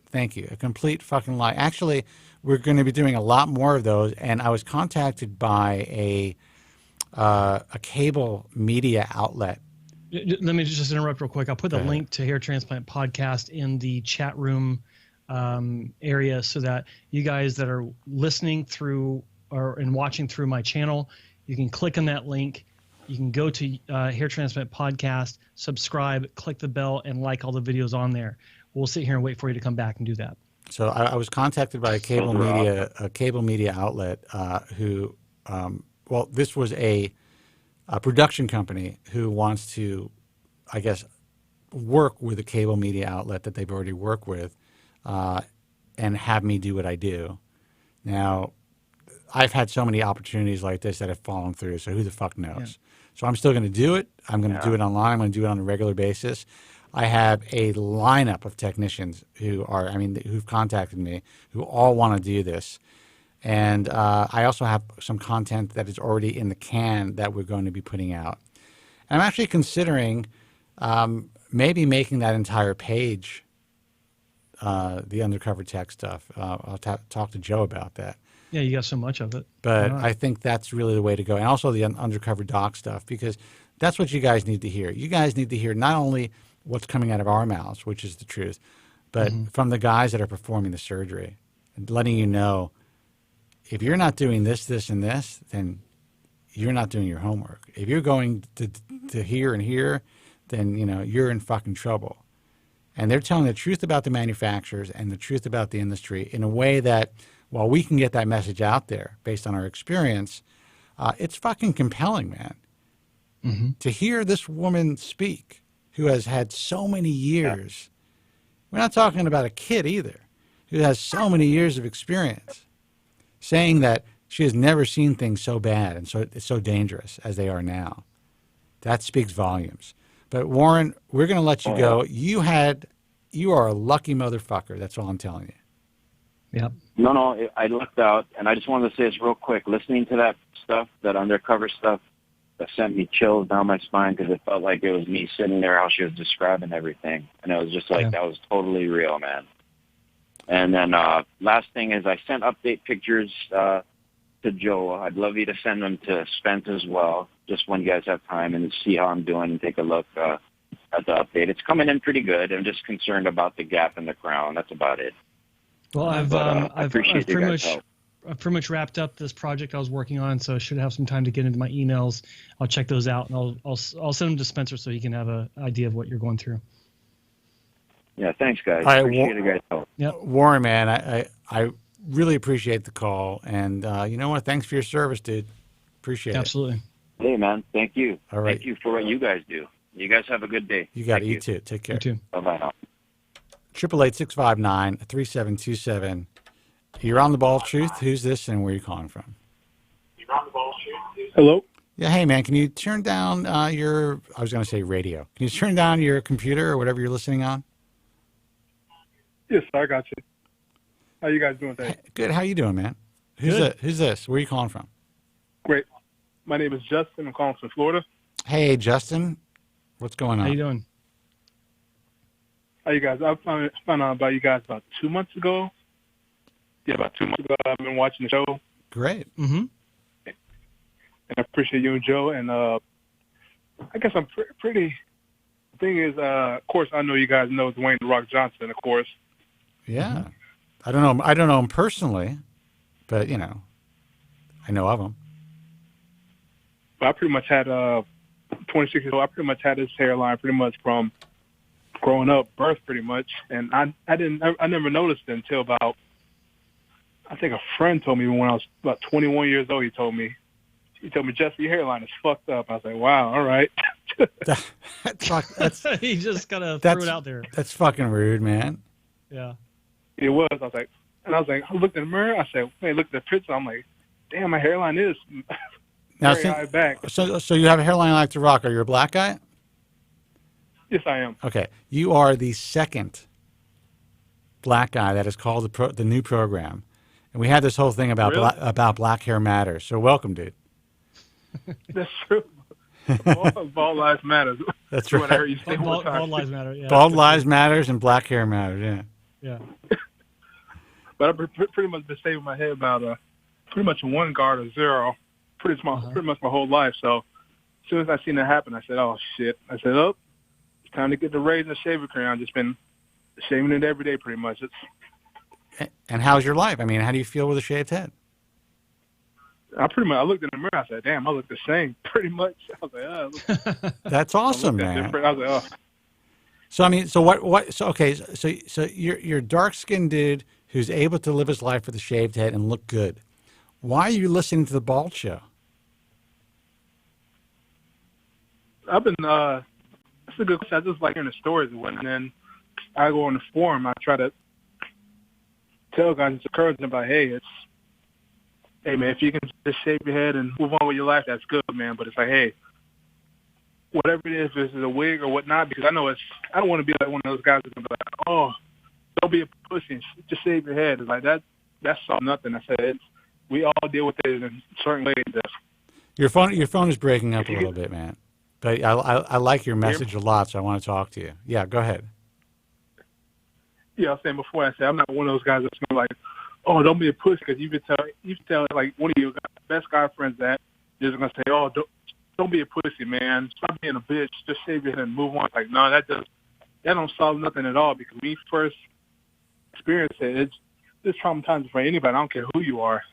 fucking lie. Actually, we're going to be doing a lot more of those, and I was contacted by a cable media outlet. Let me just interrupt real quick. I'll put the link to Hair Transplant Podcast in the chat room area so that you guys that are listening through and watching through my channel, you can click on that link. You can go to Hair Transplant Podcast, subscribe, click the bell, and like all the videos on there. We'll sit here and wait for you to come back and do that. So I was contacted by a cable media outlet who, this was a production company who wants to, I guess, work with a cable media outlet that they've already worked with, and have me do what I do. Now, I've had so many opportunities like this that have fallen through, so who the fuck knows? Yeah. So I'm still going to do it. I'm going to do it online. I'm going to do it on a regular basis. I have a lineup of technicians who've contacted me, who all want to do this. And I also have some content that is already in the can that we're going to be putting out. And I'm actually considering maybe making that entire page the undercover tech stuff. I'll talk to Joe about that. Yeah, you got so much of it. But I think that's really the way to go. And also the undercover doc stuff, because that's what you guys need to hear. You guys need to hear not only what's coming out of our mouths, which is the truth, but from the guys that are performing the surgery and letting you know, if you're not doing this, this, and this, then you're not doing your homework. If you're going to here and here, then, you're in fucking trouble. And they're telling the truth about the manufacturers and the truth about the industry in a way that, while we can get that message out there based on our experience, it's fucking compelling, man. Mm-hmm. To hear this woman speak, who has had so many years. We're not talking about a kid either, who has so many years of experience, saying that she has never seen things so bad and so dangerous as they are now. That speaks volumes. But Warren, we're going to let you go. You are a lucky motherfucker. That's all I'm telling you. Yep. No, I lucked out, and I just wanted to say this real quick. Listening to that stuff, that undercover stuff, that sent me chills down my spine because it felt like it was me sitting there, how she was describing everything. And it was just like, that was totally real, man. And then last thing is I sent update pictures to Joe. I'd love you to send them to Spence as well, just when you guys have time, and see how I'm doing and take a look at the update. It's coming in pretty good. I'm just concerned about the gap in the crown. That's about it. Well, I've pretty much wrapped up this project I was working on, so I should have some time to get into my emails. I'll check those out, and I'll send them to Spencer so he can have an idea of what you're going through. Yeah, thanks, guys. Right, appreciate it, guys. Help. Yep. Warren, man, I really appreciate the call, and you know what? Thanks for your service, dude. Appreciate it. Absolutely. Hey, man, thank you. All right. Thank you for what you guys do. You guys have a good day. You got it. You too. Take care. You too. Bye-bye now. 888-659-3727. You're on the ball, Truth. Who's this and where are you calling from? You're on the ball, Truth. Hello? Yeah, hey, man, can you turn down your, I was going to say radio. Can you turn down your computer or whatever you're listening on? Yes, I got you. How you guys doing today? Hey, good. How you doing, man? Who's this? Where are you calling from? Great. My name is Justin. I'm calling from Florida. Hey, Justin. What's going on? How you doing? How you guys? I found out about you guys about 2 months ago. Yeah, about 2 months ago. I've been watching the show. Great. Mm-hmm. And I appreciate you and Joe. And I guess I'm pretty. The thing is, of course, I know you guys know Dwayne "The Rock" Johnson, of course. Yeah. Mm-hmm. I don't know him personally, but I know of him. But I pretty much had 26 years old. I pretty much had this hairline pretty much from growing up, birth pretty much, and I never noticed it until about, I think a friend told me when I was about 21 years old. He told me, Jesse, your hairline is fucked up. I was like, wow, all right. That's he just kind of threw it out there. That's fucking rude, man. Yeah. It was. I was like, I looked in the mirror. I said, hey, look at the picture. I'm like, damn, my hairline is very high back. So you have a hairline like The Rock. Are you a black guy? Yes, I am. Okay. You are the second black guy that is called the new program. And we had this whole thing about Really? about Black Hair Matters. So welcome, dude. That's true. Bald lives matter. That's What I right. heard you say one time. Bald lives matter. Yeah. Bald lives matters and black hair matters. Yeah. Yeah. But I've pretty much been saving my head about pretty much one guard or zero, pretty much my whole life. So as soon as I seen that happen, I said, "Oh shit!" I said, "Oh, it's time to get the razor and shaver cream." I've just been shaving it every day, pretty much. And how's your life? I mean, how do you feel with a shaved head? I looked in the mirror. I said, "Damn, I look the same." Pretty much. I was like, "Oh, That's awesome, man. different." I was like, "Oh." So I mean, so what? So okay, so you're a dark-skinned dude who's able to live his life with a shaved head and look good. Why are you listening to the Bald Show? I've been. That's a good question. I just like hearing the stories and whatnot. And then I go on the forum. I try to tell guys, encourage them by, hey, man, if you can just shave your head and move on with your life, that's good, man. But it's like, hey, whatever it is, if it's a wig or whatnot, because I don't want to be like one of those guys that's gonna be like, oh, don't be a pussy, just shave your head. It's like that's all nothing. I said we all deal with it in certain ways. Your phone is breaking up a little bit, man. But I like your message a lot, so I want to talk to you. Yeah, go ahead. Yeah, I was saying before, I said I'm not one of those guys that's gonna like, oh, don't be a pussy, because you can tell like one of your best guy friends that they're gonna say, oh, don't be a pussy, man. Stop being a bitch. Just shave your head and move on. Like, no, that don't solve nothing at all, because when you first experience it, it's traumatizing for anybody. I don't care who you are.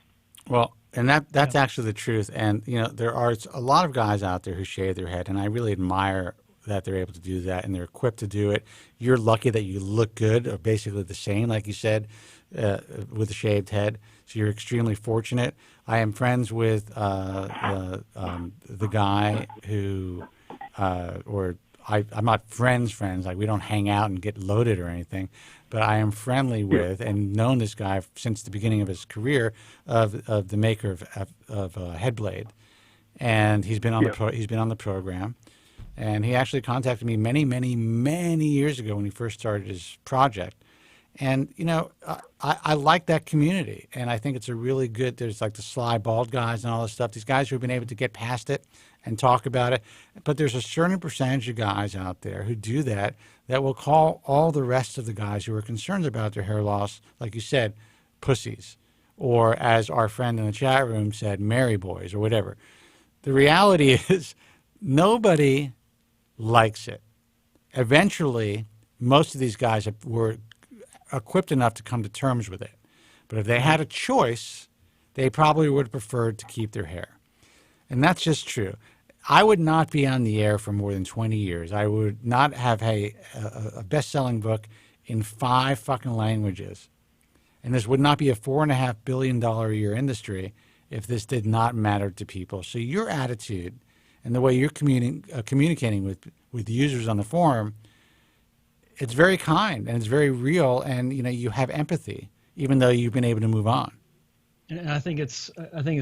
Well, and that's actually the truth. And, you know, there are a lot of guys out there who shave their head, and I really admire that they're able to do that and they're equipped to do it. You're lucky that you look good, or basically the same, like you said, with a shaved head. So you're extremely fortunate. I am friends with the guy who, I'm not friends, like we don't hang out and get loaded or anything, but I am friendly with and known this guy since the beginning of his career of the maker of Headblade, and he's been on the program, and he actually contacted me many years ago when he first started his project. And, you know, I like that community, and I think it's a really good, there's like the sly bald guys and all this stuff, these guys who have been able to get past it and talk about it. But there's a certain percentage of guys out there who do that will call all the rest of the guys who are concerned about their hair loss, like you said, pussies, or as our friend in the chat room said, Mary boys, or whatever. The reality is nobody likes it. Eventually, most of these guys were equipped enough to come to terms with it. But if they had a choice, they probably would have preferred to keep their hair. And that's just true. I would not be on the air for more than 20 years. I would not have a best-selling book in 5 fucking languages. And this would not be a $4.5 billion a year industry if this did not matter to people. So your attitude and the way you're communicating with users on the forum, it's very kind and it's very real, and you know you have empathy, even though you've been able to move on. And I think it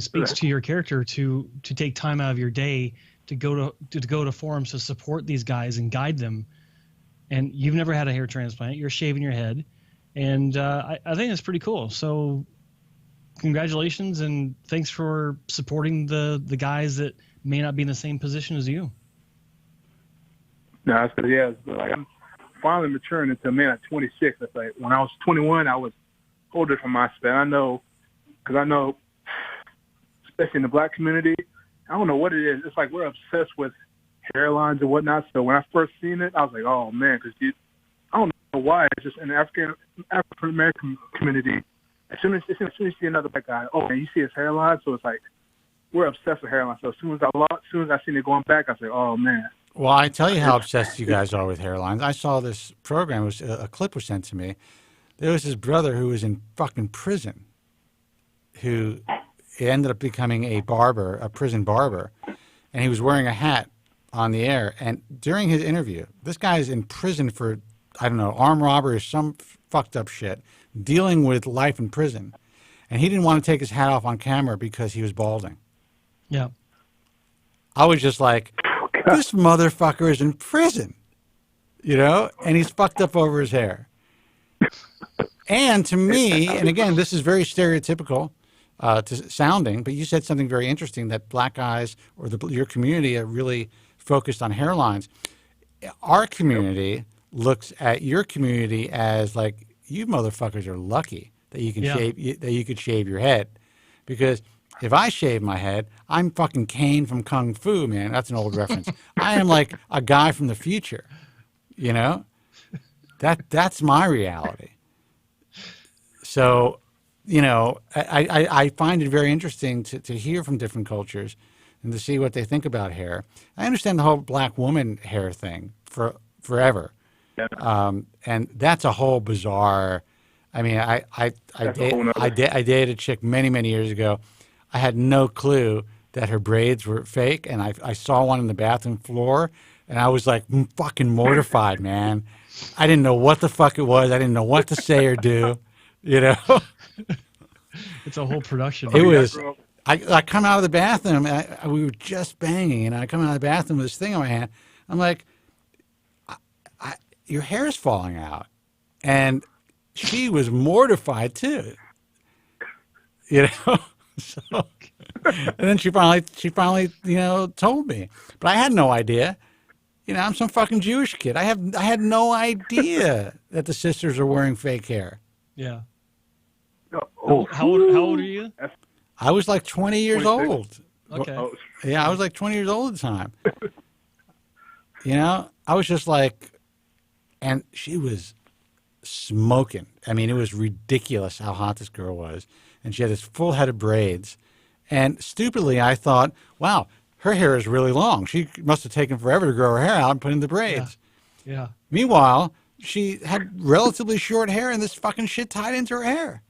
speaks to your character to take time out of your day to go to forums to support these guys and guide them. And you've never had a hair transplant. You're shaving your head, and I think it's pretty cool. So congratulations, and thanks for supporting the guys that may not be in the same position as you. No, it's like I'm finally maturing into a man at 26. It's like when I was 21, I was older for my span. I know, especially in the black community, I don't know what it is. It's like we're obsessed with hairlines and whatnot. So when I first seen it, I was like, oh man, because I don't know why. It's just in the African American community. As soon as you see another black guy, oh man, you see his hairline. So it's like we're obsessed with hairlines. So as soon as I seen it going back, I said, oh man. Well, I tell you how obsessed you guys are with hairlines. I saw this program. It was a clip was sent to me. There was his brother who was in fucking prison, who ended up becoming a prison barber, and he was wearing a hat on the air. And during his interview, this guy is in prison for, I don't know, armed robbery or some fucked up shit, dealing with life in prison. And he didn't want to take his hat off on camera because he was balding. Yeah. I was just like, this motherfucker is in prison, you know, and he's fucked up over his hair. And to me, and again, this is very stereotypical, sounding, but you said something very interesting, that black guys or your community are really focused on hairlines. Our community looks at your community as like, you motherfuckers are lucky that you can you could shave your head, because if I shave my head, I'm fucking Kane from Kung Fu, man. That's an old reference. I am like a guy from the future, you know. That's my reality. So, you know, I find it very interesting to hear from different cultures and to see what they think about hair. I understand the whole black woman hair thing forever. And that's a whole bizarre. I mean, I dated a chick many, many years ago. I had no clue that her braids were fake, and I saw one on the bathroom floor, and I was like fucking mortified, man. I didn't know what the fuck it was. I didn't know what to say or do, you know. It's a whole production. It was. I come out of the bathroom, and we were just banging, and I come out of the bathroom with this thing in my hand. I'm like, your hair is falling out. And she was mortified too. You know? So, and then she finally, you know, told me. But I had no idea. You know, I'm some fucking Jewish kid. I had no idea that the sisters are wearing fake hair. Yeah. How old are you? I was like 20 years 26. old. Okay. Yeah, I was like 20 years old at the time. You know, I was just like, and she was smoking. I mean, it was ridiculous how hot this girl was. And she had this full head of braids. And stupidly, I thought, wow, her hair is really long. She must have taken forever to grow her hair out and put in the braids. Yeah. Meanwhile, she had relatively short hair, and this fucking shit tied into her hair.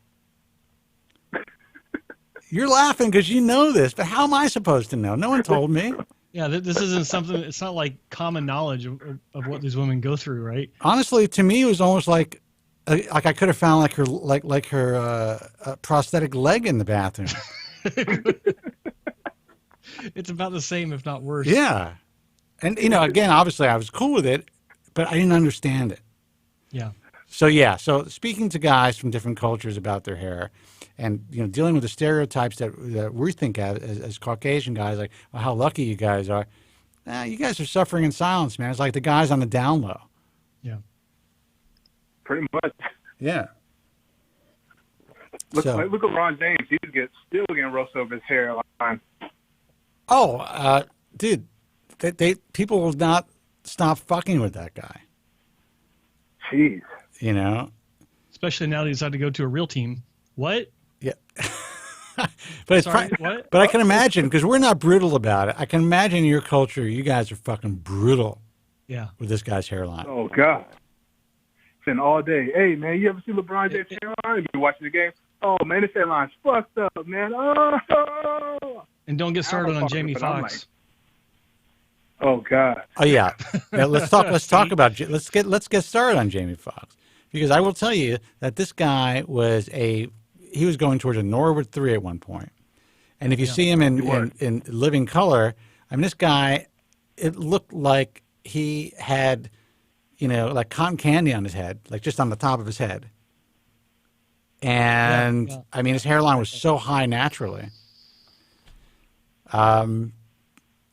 You're laughing because you know this, but how am I supposed to know? No one told me. Yeah, this isn't something. It's not like common knowledge of what these women go through, right? Honestly, to me, it was almost like I could have found like her prosthetic leg in the bathroom. It's about the same, if not worse. Yeah, and you know, again, obviously, I was cool with it, but I didn't understand it. Yeah. So speaking to guys from different cultures about their hair, and you know, dealing with the stereotypes that we think of as Caucasian guys, like, well, how lucky you guys are. You guys are suffering in silence, man. It's like the guys on the down low. Yeah. Pretty much. Yeah. Look at Ron James. He's still getting roasted over his hairline. Oh, dude, people will not stop fucking with that guy. Jeez. You know? Especially now that he's had to go to a real team. What? Yeah. But what? But I can imagine, because we're not brutal about it. I can imagine in your culture, you guys are fucking brutal. Yeah. With this guy's hairline. Oh God. Spend all day. Hey man, you ever see LeBron James' hairline? You watching the game? Oh man, this hairline's fucked up, man. Oh. And don't get started on Jamie Foxx. Oh God. Oh yeah. Now, let's get started on Jamie Foxx, because I will tell you that this guy was he was going towards a Norwood 3 at one point. And if you see him in living color, I mean, this guy, it looked like he had, you know, like cotton candy on his head, like just on the top of his head. And I mean, his hairline was so high naturally. I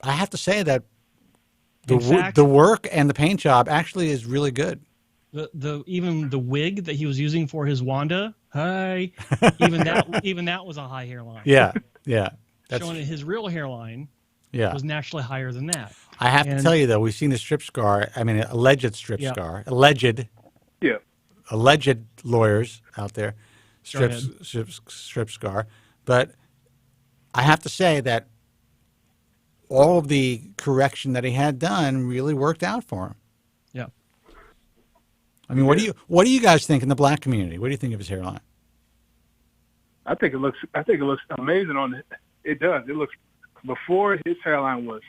have to say that the work and the paint job actually is really good. Even the wig that he was using for his Wanda, even that was a high hairline. Yeah. Showing his real hairline was naturally higher than that. I have to tell you though, we've seen the strip scar. I mean, alleged strip scar. Alleged. Yeah. Alleged lawyers out there. Strip scar. But I have to say that all of the correction that he had done really worked out for him. Yeah. I mean, what do you guys think in the black community? What do you think of his hairline? I think it looks amazing on it. It does. It looks, before his hairline was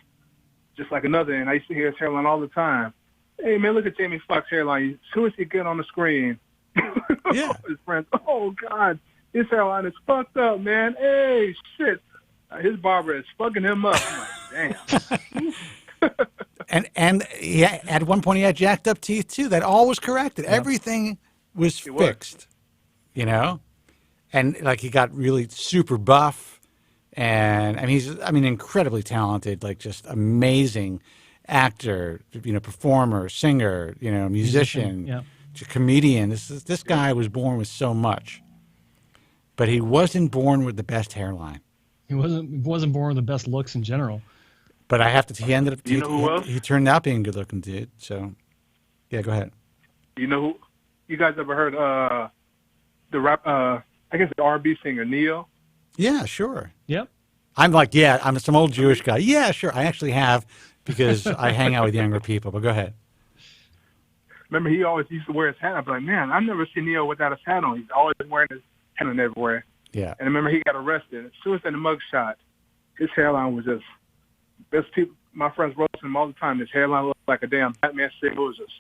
just like another, and I used to hear his hairline all the time. Hey man, look at Jamie Foxx's hairline. As soon as he get on the screen, yeah, his friends, oh God, his hairline is fucked up, man. Hey, shit. His barber is fucking him up. I'm like, damn. and yeah, at one point he had jacked up teeth too. That all was corrected. Everything was fixed. You know, and like he got really super buff, and he's incredibly talented, like just amazing actor, performer, singer, musician, yeah. comedian. This guy was born with so much, but he wasn't born with the best hairline. He wasn't born with the best looks in general. But I have to. He ended up. You know who else? He turned out being a good-looking dude. So, yeah, go ahead. You know who? You guys ever heard the rap? I guess the R&B singer Neo. Yeah, sure. Yep. I'm some old Jewish guy. Yeah, sure. I actually have because I hang out with younger people. But go ahead. Remember, he always used to wear his hat. I'm like, man, I've never seen Neo without his hat on. He's always wearing his hat on everywhere. Yeah. And I remember he got arrested. As soon as in the mug shot, his hairline was just. Best people, my friends roast him all the time. His hairline looked like a damn Batman suit. It was just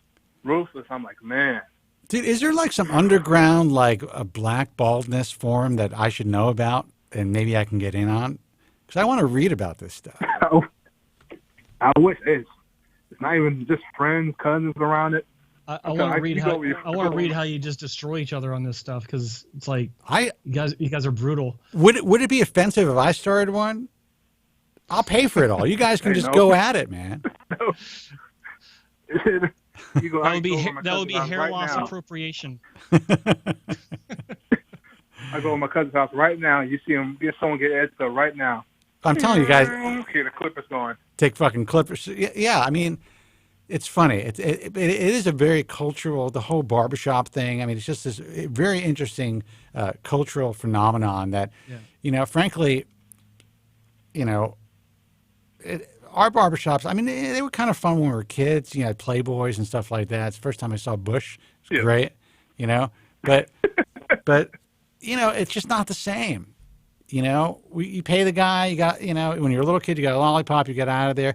ruthless. I'm like, man. Dude, is there like some underground, like a black baldness form that I should know about and maybe I can get in on? Because I want to read about this stuff. I wish it's not even just friends, cousins around it. I want to read how you just destroy each other on this stuff because it's like you guys are brutal. Would it be offensive if I started one? I'll pay for it all. You guys can just go at it, man. No. That would be hair loss appropriation. I go to my cousin's house right now. You see him, someone get edged up right now. I'm telling you guys. Okay, the clipper's going. Take fucking clippers. Yeah, I mean, it's funny. It is a very cultural, the whole barbershop thing. I mean, it's just this very interesting cultural phenomenon that, frankly, our barbershops, I mean, they were kind of fun when we were kids, Playboys and stuff like that. It's the first time I saw Bush. It's great, but it's just not the same. You pay the guy, you got, when you're a little kid, you got a lollipop, you get out of there.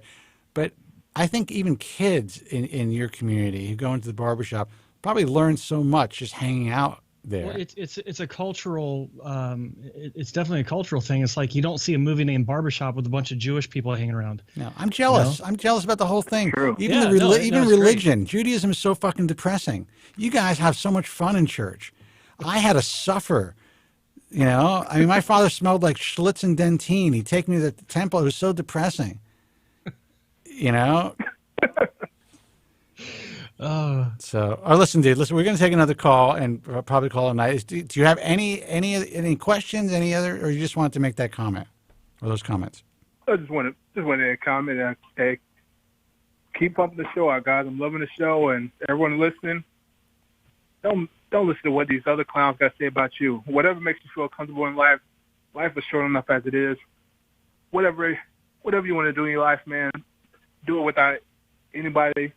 But I think even kids in your community who go into the barbershop probably learn so much just hanging out there. Well, it's a cultural, it's definitely a cultural thing. It's like you don't see a movie named Barbershop with a bunch of Jewish people hanging around. No, I'm jealous. I'm jealous about the whole thing. True. Even religion. Great. Judaism is so fucking depressing. You guys have so much fun in church. I had to suffer. I mean, my father smelled like Schlitz and Dentine. He'd take me to the temple. It was so depressing. So, listen, dude. Listen, we're going to take another call and probably call it a night. Do you have any questions? Any other, or you just wanted to make that comment or those comments? I just wanted to comment and say, keep pumping the show out, guys. I'm loving the show, and everyone listening, don't listen to what these other clowns got to say about you. Whatever makes you feel comfortable in life. Life is short enough as it is. Whatever you want to do in your life, man, do it without anybody's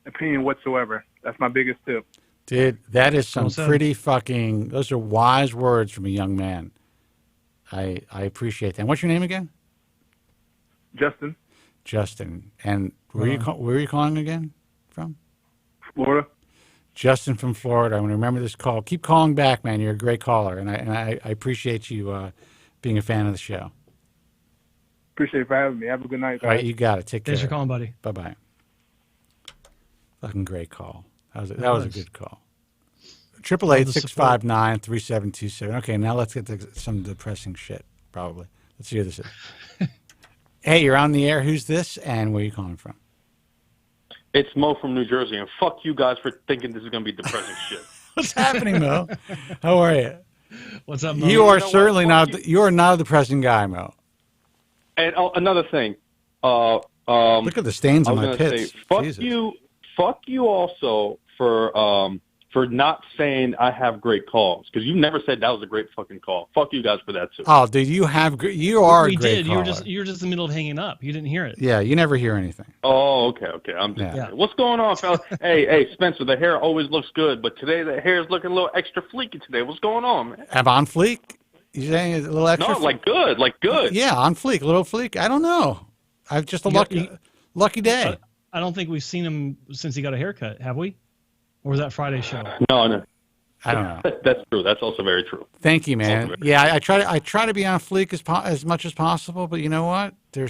opinion whatsoever. That's my biggest tip. Dude, that is some pretty fucking, those are wise words from a young man. I appreciate that. What's your name again? Justin. And where are you calling again from? Florida. Justin from Florida. I'm going to remember this call. Keep calling back, man. You're a great caller, and I appreciate you being a fan of the show. Appreciate it for having me. Have a good night, guys. All right, you got it. Take care. Thanks for calling, buddy. Bye-bye. Fucking great call. That was a good call. 888-659-3727. Okay, now let's get to some depressing shit, probably. Let's see who this is. Hey, you're on the air. Who's this, and where are you calling from? It's Mo from New Jersey, and fuck you guys for thinking this is going to be depressing shit. What's happening, Mo? How are you? What's up, Mo? You are certainly not. You are not a depressing guy, Mo. And another thing. Look at the stains on my pits. Fuck you also for not saying I have great calls, because you never said that was a great fucking call. Fuck you guys for that too. Oh, dude, you are a great caller. You were just in the middle of hanging up. You didn't hear it. Yeah, you never hear anything. Oh, okay. What's going on, fellas? hey, Spencer, the hair always looks good, but today the hair is looking a little extra fleeky today. What's going on, man? Have on fleek? You saying it's a little extra? No, like good. Yeah, on fleek, a little fleek. I don't know. I've just a lucky day. I don't think we've seen him since he got a haircut, have we? Or was that Friday's show? No. I don't know. That's true. That's also very true. Thank you, man. Yeah, I try to be on fleek as much as possible, but you know what? You're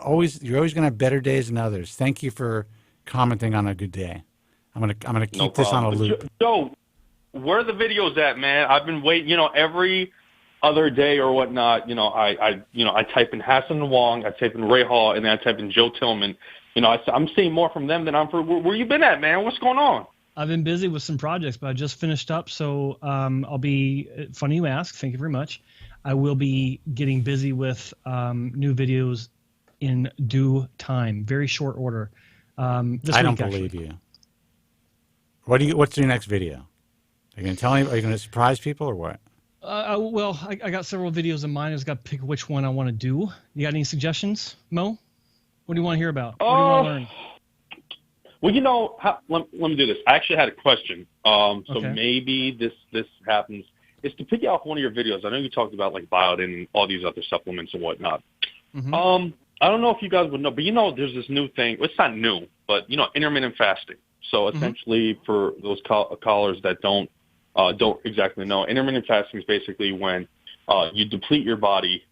always going to have better days than others. Thank you for commenting on a good day. I'm gonna keep this on a loop. Joe, where are the videos at, man? I've been waiting, every other day or whatnot, I type in Hassan Wong, I type in Ray Hall, and then I type in Joe Tillman. I'm seeing more from them than where you been at, man? What's going on? I've been busy with some projects, but I just finished up, so I'll be, funny you ask, thank you very much. I will be getting busy with new videos in due time, very short order. This I week, don't believe you. What's your next video? Are you going to tell me? Are you going to surprise people or what? Well, I got several videos in mind. I just got to pick which one I want to do. You got any suggestions, Mo? What do you want to hear about? What do you want to learn? Well, let me do this. I actually had a question. So Okay. maybe this happens. It's to pick off one of your videos. I know you talked about like biotin and all these other supplements and whatnot. Mm-hmm. I don't know if you guys would know, but there's this new thing. It's not new, but intermittent fasting. So essentially, for those callers that don't exactly know, intermittent fasting is basically when you deplete your body.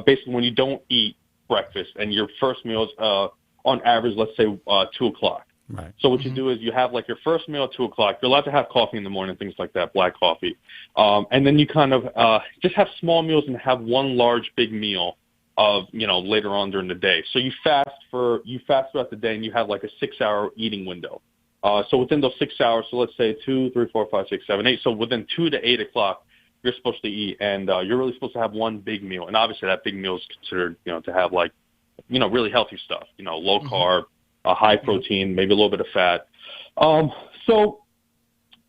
Basically, when you don't eat breakfast and your first meal is on average, let's say 2:00. Right. So what you do is you have like your first meal at 2:00. You're allowed to have coffee in the morning, things like that, black coffee. And then you kind of just have small meals and have one large big meal of, later on during the day. So you fast throughout the day and you have like a 6-hour eating window. So within those 6 hours, so let's say 2, 3, 4, 5, 6, 7, 8. So within 2 to 8 o'clock, you're supposed to eat, and you're really supposed to have one big meal. And obviously that big meal is considered, to have like, really healthy stuff, low carb, high protein, maybe a little bit of fat. So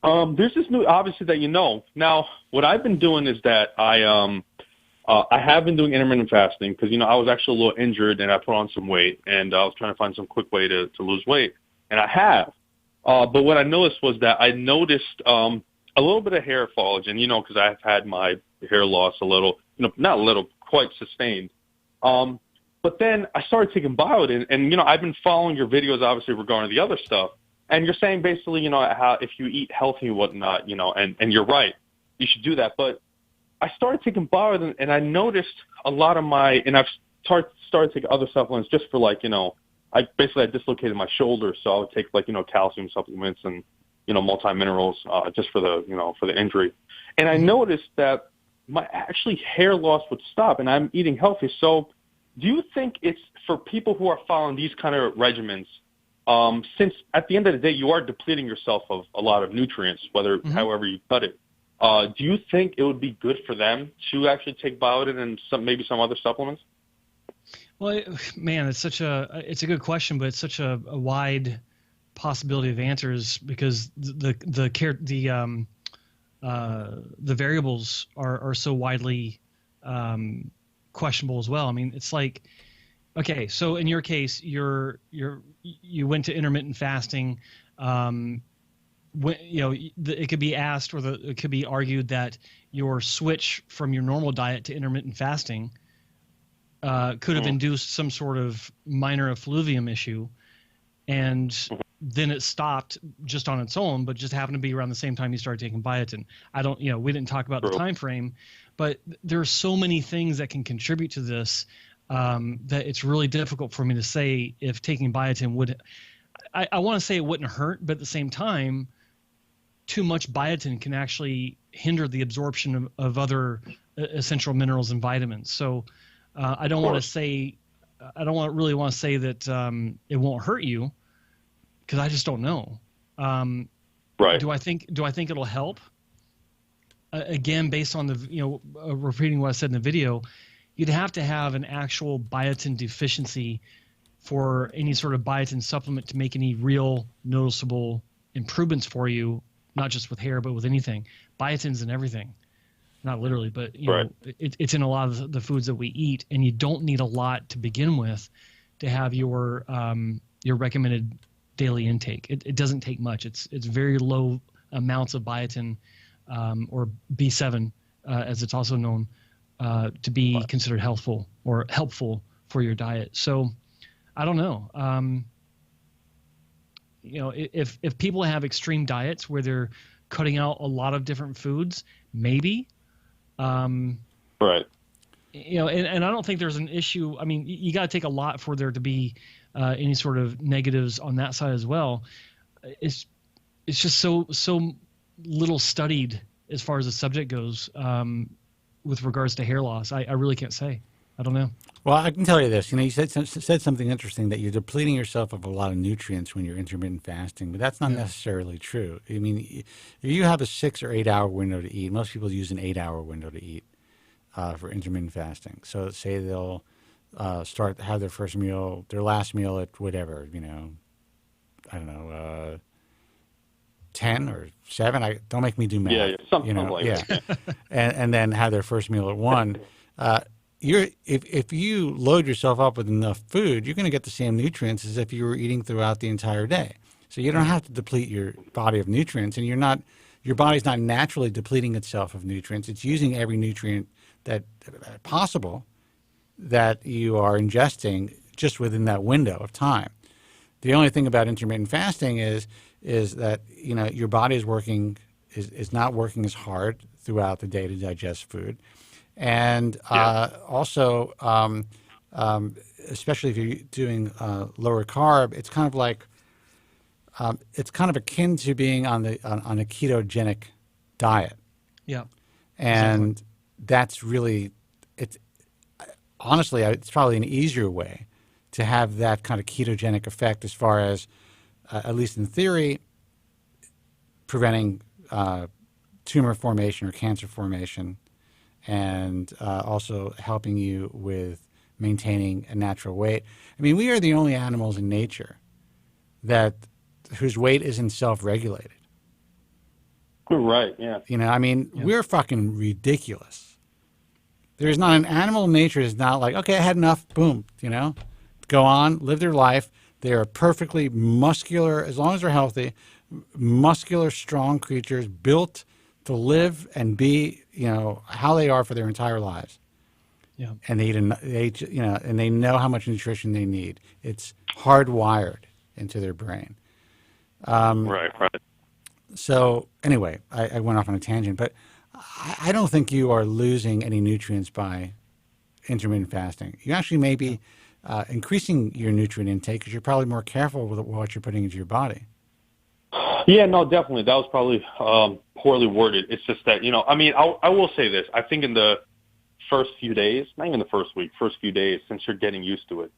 there's this new, obviously, that Now, what I've been doing is that I have been doing intermittent fasting because, I was actually a little injured and I put on some weight, and I was trying to find some quick way to lose weight, and I have. But what I noticed was that I noticed a little bit of hair fall, and because I've had my hair loss a little, not a little, quite sustained. But then I started taking biotin, and I've been following your videos, obviously, regarding the other stuff. And you're saying basically, how if you eat healthy and whatnot, and you're right, you should do that. But I started taking biotin, and I noticed a lot of and I've started taking other supplements just for like, I dislocated my shoulder, so I would take like, calcium supplements and, multi-minerals, just for the injury. And I noticed that my actually hair loss would stop, and I'm eating healthy. So do you think it's for people who are following these kind of regimens, since at the end of the day, you are depleting yourself of a lot of nutrients, however you cut it, do you think it would be good for them to actually take biotin and maybe some other supplements? Well, man, it's a good question, but it's such a wide possibility of answers because the variables are so widely questionable as well. I mean, it's like, okay, so in your case, you went to intermittent fasting. It could be asked, or it could be argued that your switch from your normal diet to intermittent fasting could have induced some sort of minor effluvium issue, and then it stopped just on its own, but just happened to be around the same time you started taking biotin. We didn't talk about the time frame, but there are so many things that can contribute to this that it's really difficult for me to say if taking biotin would. I want to say it wouldn't hurt, but at the same time, too much biotin can actually hinder the absorption of other essential minerals and vitamins. So I don't want to really want to say that it won't hurt you, because I just don't know. Right. Do I think it'll help? Again, based on the repeating what I said in the video, you'd have to have an actual biotin deficiency for any sort of biotin supplement to make any real noticeable improvements for you, not just with hair, but with anything. Biotin's in everything. Not literally, but it's in a lot of the foods that we eat, and you don't need a lot to begin with to have your recommended daily intake. It doesn't take much. It's very low amounts of biotin, or B7, as it's also known, to be considered helpful for your diet. So I don't know. If people have extreme diets where they're cutting out a lot of different foods, maybe. Right. And I don't think there's an issue. I mean, you got to take a lot for there to be any sort of negatives on that side as well. It's just so little studied as far as the subject goes with regards to hair loss. I really can't say. I don't know. Well, I can tell you this. You said something interesting, that you're depleting yourself of a lot of nutrients when you're intermittent fasting, but that's not necessarily true. I mean, if you have a 6 or 8 hour window to eat, most people use an 8 hour window to eat for intermittent fasting. So say they'll have their first meal, their last meal at whatever, I don't know, 10 or 7. Don't make me do math. Yeah, something like that. and then have their first meal at 1. If you load yourself up with enough food, you're going to get the same nutrients as if you were eating throughout the entire day. So you don't have to deplete your body of nutrients, and your body's not naturally depleting itself of nutrients. It's using every nutrient that possible that you are ingesting just within that window of time. The only thing about intermittent fasting is that your body is not working as hard throughout the day to digest food. And also, especially if you're doing lower carb, it's kind of like it's kind of akin to being on a ketogenic diet. Yeah, and that's really honestly, it's probably an easier way to have that kind of ketogenic effect, as far as at least in theory, preventing tumor formation or cancer formation. And also helping you with maintaining a natural weight. I mean, we are the only animals in nature whose weight isn't self-regulated. Right, yeah. We're fucking ridiculous. There's not an animal in nature that's not like, okay, I had enough, boom, go on, live their life. They are perfectly muscular, as long as they're healthy, muscular, strong creatures built to live and be, how they are for their entire lives. Yeah. And and they know how much nutrition they need. It's hardwired into their brain. Right. So anyway, I went off on a tangent, but I don't think you are losing any nutrients by intermittent fasting. You actually may be increasing your nutrient intake because you're probably more careful with what you're putting into your body. Yeah, no, definitely. That was probably poorly worded. It's just that, I will say this. I think in the first few days, not even the first week, first few days, since you're getting used to it,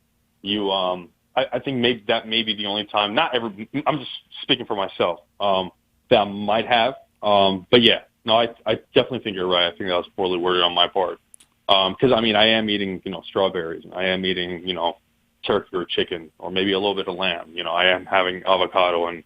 I think maybe that may be the only time, I'm just speaking for myself, that I might have. But yeah, no, I definitely think you're right. I think that was poorly worded on my part. Because, I am eating, strawberries, and I am eating, turkey or chicken, or maybe a little bit of lamb. I am having avocado, and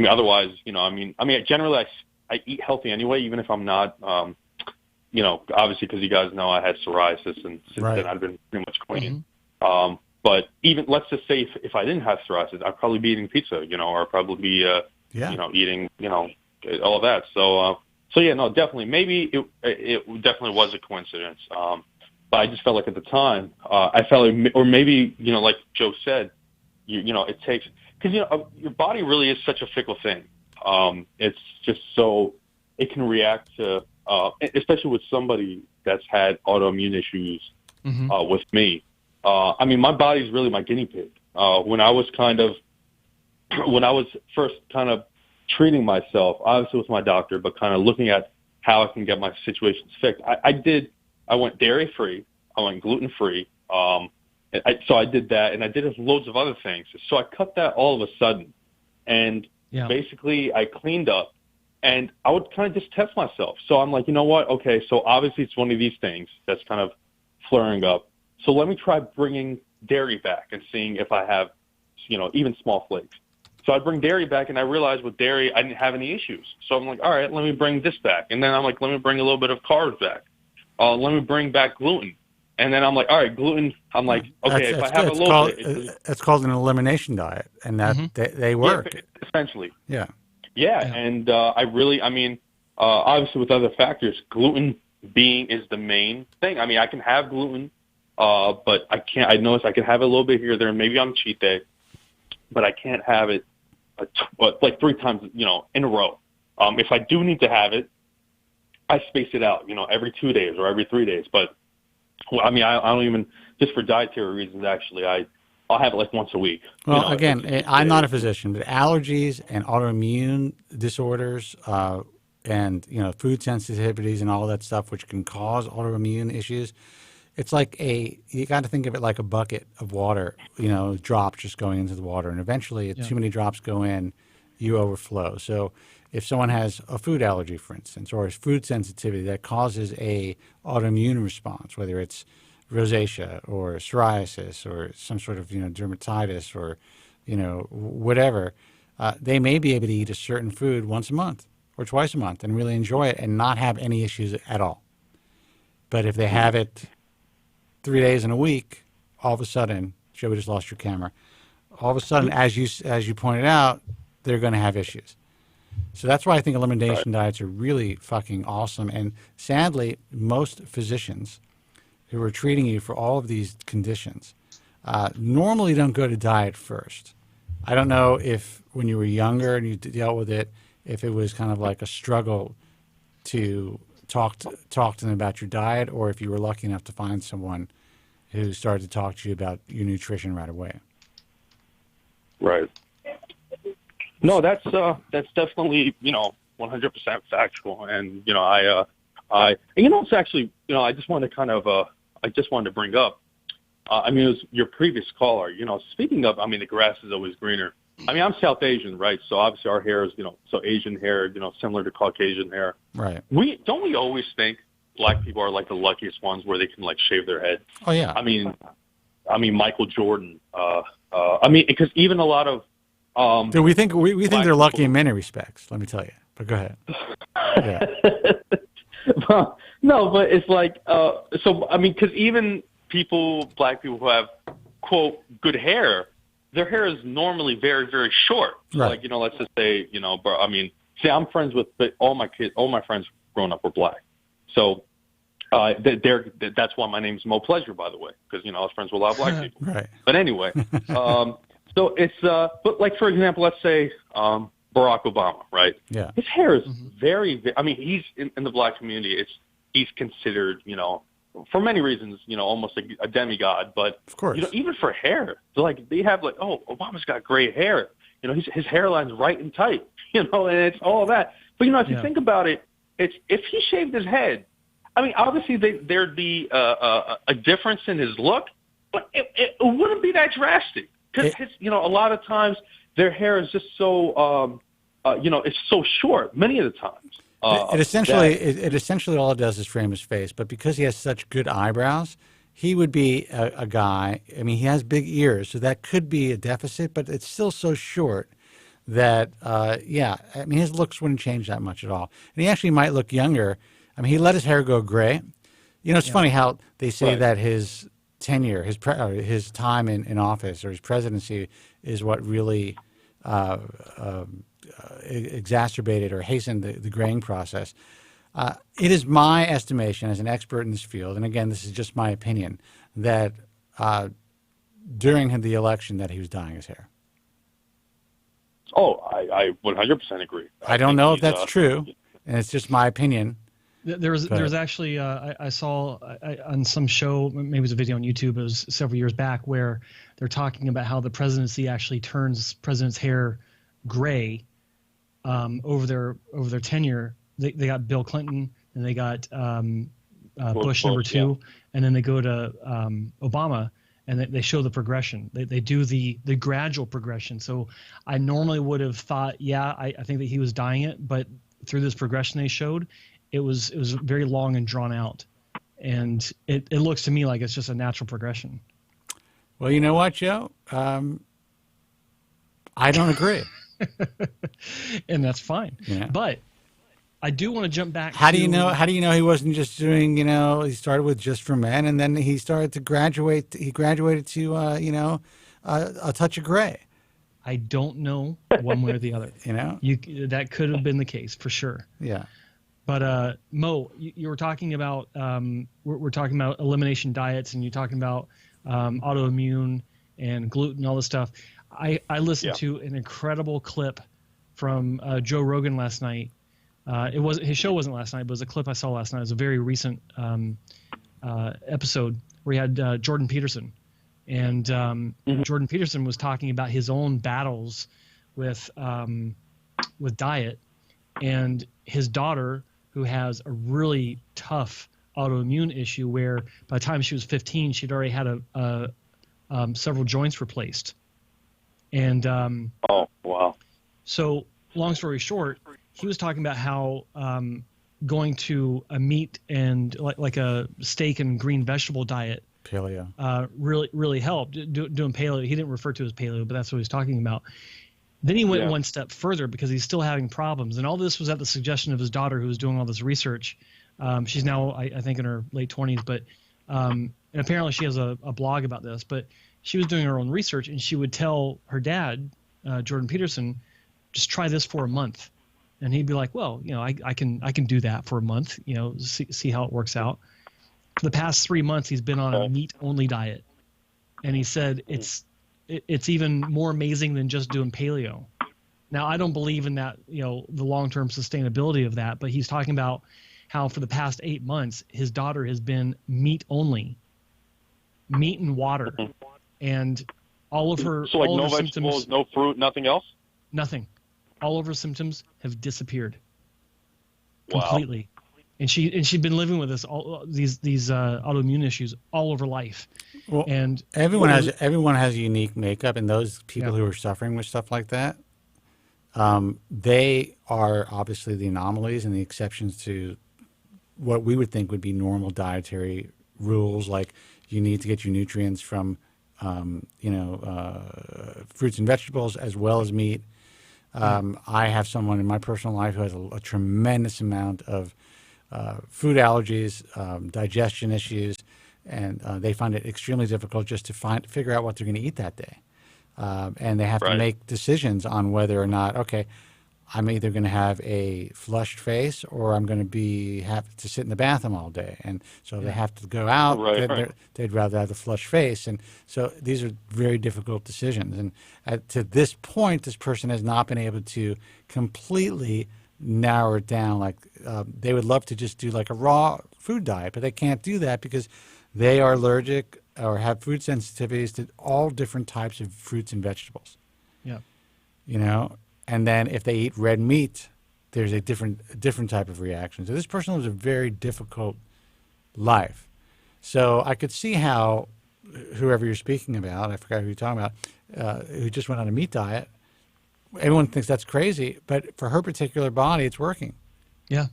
otherwise, generally I eat healthy anyway, even if I'm not, obviously because you guys know I had psoriasis, and since then I've been pretty much clean. Mm-hmm. But even, let's just say if I didn't have psoriasis, I'd probably be eating pizza, or I'd probably be, eating, all of that. So yeah, no, definitely. Maybe it definitely was a coincidence. But I just felt like at the time, I felt like, or maybe, like Joe said, it takes, because, your body really is such a fickle thing. It's just so, it can react to, especially with somebody that's had autoimmune issues with me. My body's really my guinea pig. When I was first kind of treating myself, obviously with my doctor, but kind of looking at how I can get my situations fixed, I went dairy-free, I went gluten-free, so I did that, and I did loads of other things. So I cut that all of a sudden, and basically I cleaned up, and I would kind of just test myself. So I'm like, you know what? Okay, so obviously it's one of these things that's kind of flaring up. So let me try bringing dairy back and seeing if I have, even small flakes. So I bring dairy back, and I realized with dairy I didn't have any issues. So I'm like, all right, let me bring this back. And then I'm like, let me bring a little bit of carbs back. Let me bring back gluten. And then I'm like, all right, gluten. I'm like, okay, if I have a little bit. It's called an elimination diet, and that they work. Yeah, essentially. Yeah. Yeah, and obviously with other factors, gluten is the main thing. I can have gluten, but I notice I can have it a little bit here or there, maybe on a cheat day, but I can't have it like 3 times, in a row. If I do need to have it, I space it out, every 2 days or every 3 days. But I don't even, just for dietary reasons, actually, I'll have it like once a week. Again, I'm not a physician, but allergies and autoimmune disorders and food sensitivities and all that stuff, which can cause autoimmune issues. It's like you got to think of it like a bucket of water, drops just going into the water. And eventually, if too many drops go in, you overflow. So if someone has a food allergy, for instance, or a food sensitivity that causes a autoimmune response, whether it's rosacea or psoriasis or some sort of, dermatitis or, whatever, they may be able to eat a certain food once a month or twice a month and really enjoy it and not have any issues at all. But if they have it 3 days in a week, all of a sudden, Joe, we just lost your camera. All of a sudden, as you pointed out, they're going to have issues. So that's why I think elimination diets are really fucking awesome. And sadly, most physicians who are treating you for all of these conditions normally don't go to diet first. I don't know if when you were younger and you dealt with it, if it was kind of like a struggle to talk to them about your diet, or if you were lucky enough to find someone who started to talk to you about your nutrition right away. Right. No, that's definitely 100% factual, and it's actually I just wanted to bring up. It was your previous caller. Speaking of, the grass is always greener. I'm South Asian, right? So obviously our hair is, so Asian hair, similar to Caucasian hair. Right. We always think black people are like the luckiest ones where they can like shave their head. Oh yeah. Michael Jordan. Because even a lot of dude, we think they're lucky in many respects. Let me tell you. But go ahead. Yeah. No, but it's like because even black people who have quote good hair, their hair is normally very, very short. Right. Like, let's just say, I'm friends with all my friends growing up were black. So that's why my name's Mo Pleasure, by the way, because, I was friends with a lot of black people. Right. But anyway, so it's, but like, for example, let's say Barack Obama, right? Yeah. His hair is very, he's in the black community, he's considered, for many reasons, almost a demigod. But of course, even for hair, they have Obama's got great hair. His hairline's right and tight. And it's all that. But if you think about it, it's if he shaved his head. Obviously there'd be a difference in his look, but it wouldn't be that drastic because a lot of times their hair is just so it's so short. Many of the times. It essentially all it does is frame his face, but because he has such good eyebrows, he would be a guy. He has big ears, so that could be a deficit, but it's still so short that his looks wouldn't change that much at all. And he actually might look younger. He let his hair go gray. It's funny how they say that his tenure, his time in office or his presidency is what really exacerbated or hastened the graying process. It is my estimation as an expert in this field, and again, this is just my opinion, that during the election that he was dyeing his hair. Oh, I 100% agree. I don't know if that's true, and it's just my opinion. There's actually I saw on some show, maybe it was a video on YouTube, it was several years back, where they're talking about how the presidency actually turns president's hair gray over their tenure. They got Bill Clinton, and they got Bush number 2, and then they go to Obama, and they show the progression. They do the gradual progression. So I normally would have thought, I think that he was dyeing it, but through this progression they showed, it was very long and drawn out, and it looks to me like it's just a natural progression. Well, you know what, Joe? I don't agree. And that's fine. Yeah. But I do want to jump back. How do you know he wasn't just doing, he started with Just for Men, and then he started to graduate. He graduated to, a touch of gray. I don't know one way or the other. That could have been the case for sure. Yeah. But Mo, you were talking about we're talking about elimination diets, and you're talking about autoimmune and gluten, all this stuff. I listened to an incredible clip from Joe Rogan last night. His show wasn't last night, but it was a clip I saw last night. It was a very recent episode where he had Jordan Peterson, and Jordan Peterson was talking about his own battles with diet. and his daughter, who has a really tough autoimmune issue, where by the time she was 15, she'd already had several joints replaced. And oh wow! So long story short, he was talking about how going to a meat and like a steak and green vegetable diet, paleo, really helped. Doing paleo, he didn't refer to it as paleo, but that's what he was talking about. Then he went one step further because he's still having problems, and all this was at the suggestion of his daughter, who was doing all this research. She's now, I think, in her late 20s, but and apparently she has a blog about this. But she was doing her own research, and she would tell her dad, Jordan Peterson, just try this for a month. And he'd be like, well, I can do that for a month, see how it works out. For the past 3 months, he's been on a meat-only diet. And he said it's even more amazing than just doing paleo. Now, I don't believe in that, the long-term sustainability of that, but he's talking about how for the past 8 months, his daughter has been meat-only, meat and water. And all of her So like all no of her vegetables, symptoms, no fruit, nothing else? nothing. All of her symptoms have disappeared Wow. completely. And she'd been living with this these autoimmune issues all of her life. Well, and everyone has unique makeup, and those people who are suffering with stuff like that, they are obviously the anomalies and the exceptions to what we would think would be normal dietary rules, like you need to get your nutrients from fruits and vegetables as well as meat. I have someone in my personal life who has a tremendous amount of food allergies, digestion issues, and they find it extremely difficult just to figure out what they're going to eat that day. And they have to make decisions on whether or not, okay, I'm either going to have a flushed face or I'm going to have to sit in the bathroom all day. And so they have to go out. They'd rather have the flushed face. And so these are very difficult decisions. And to this point, this person has not been able to completely narrow it down. Like they would love to just do like a raw food diet, but they can't do that because they are allergic or have food sensitivities to all different types of fruits and vegetables. Yeah. And then if they eat red meat, there's a different type of reaction. So this person lives a very difficult life. So I could see how whoever you're speaking about, I forgot who you're talking about, who just went on a meat diet, everyone thinks that's crazy, but for her particular body, it's working. Yeah.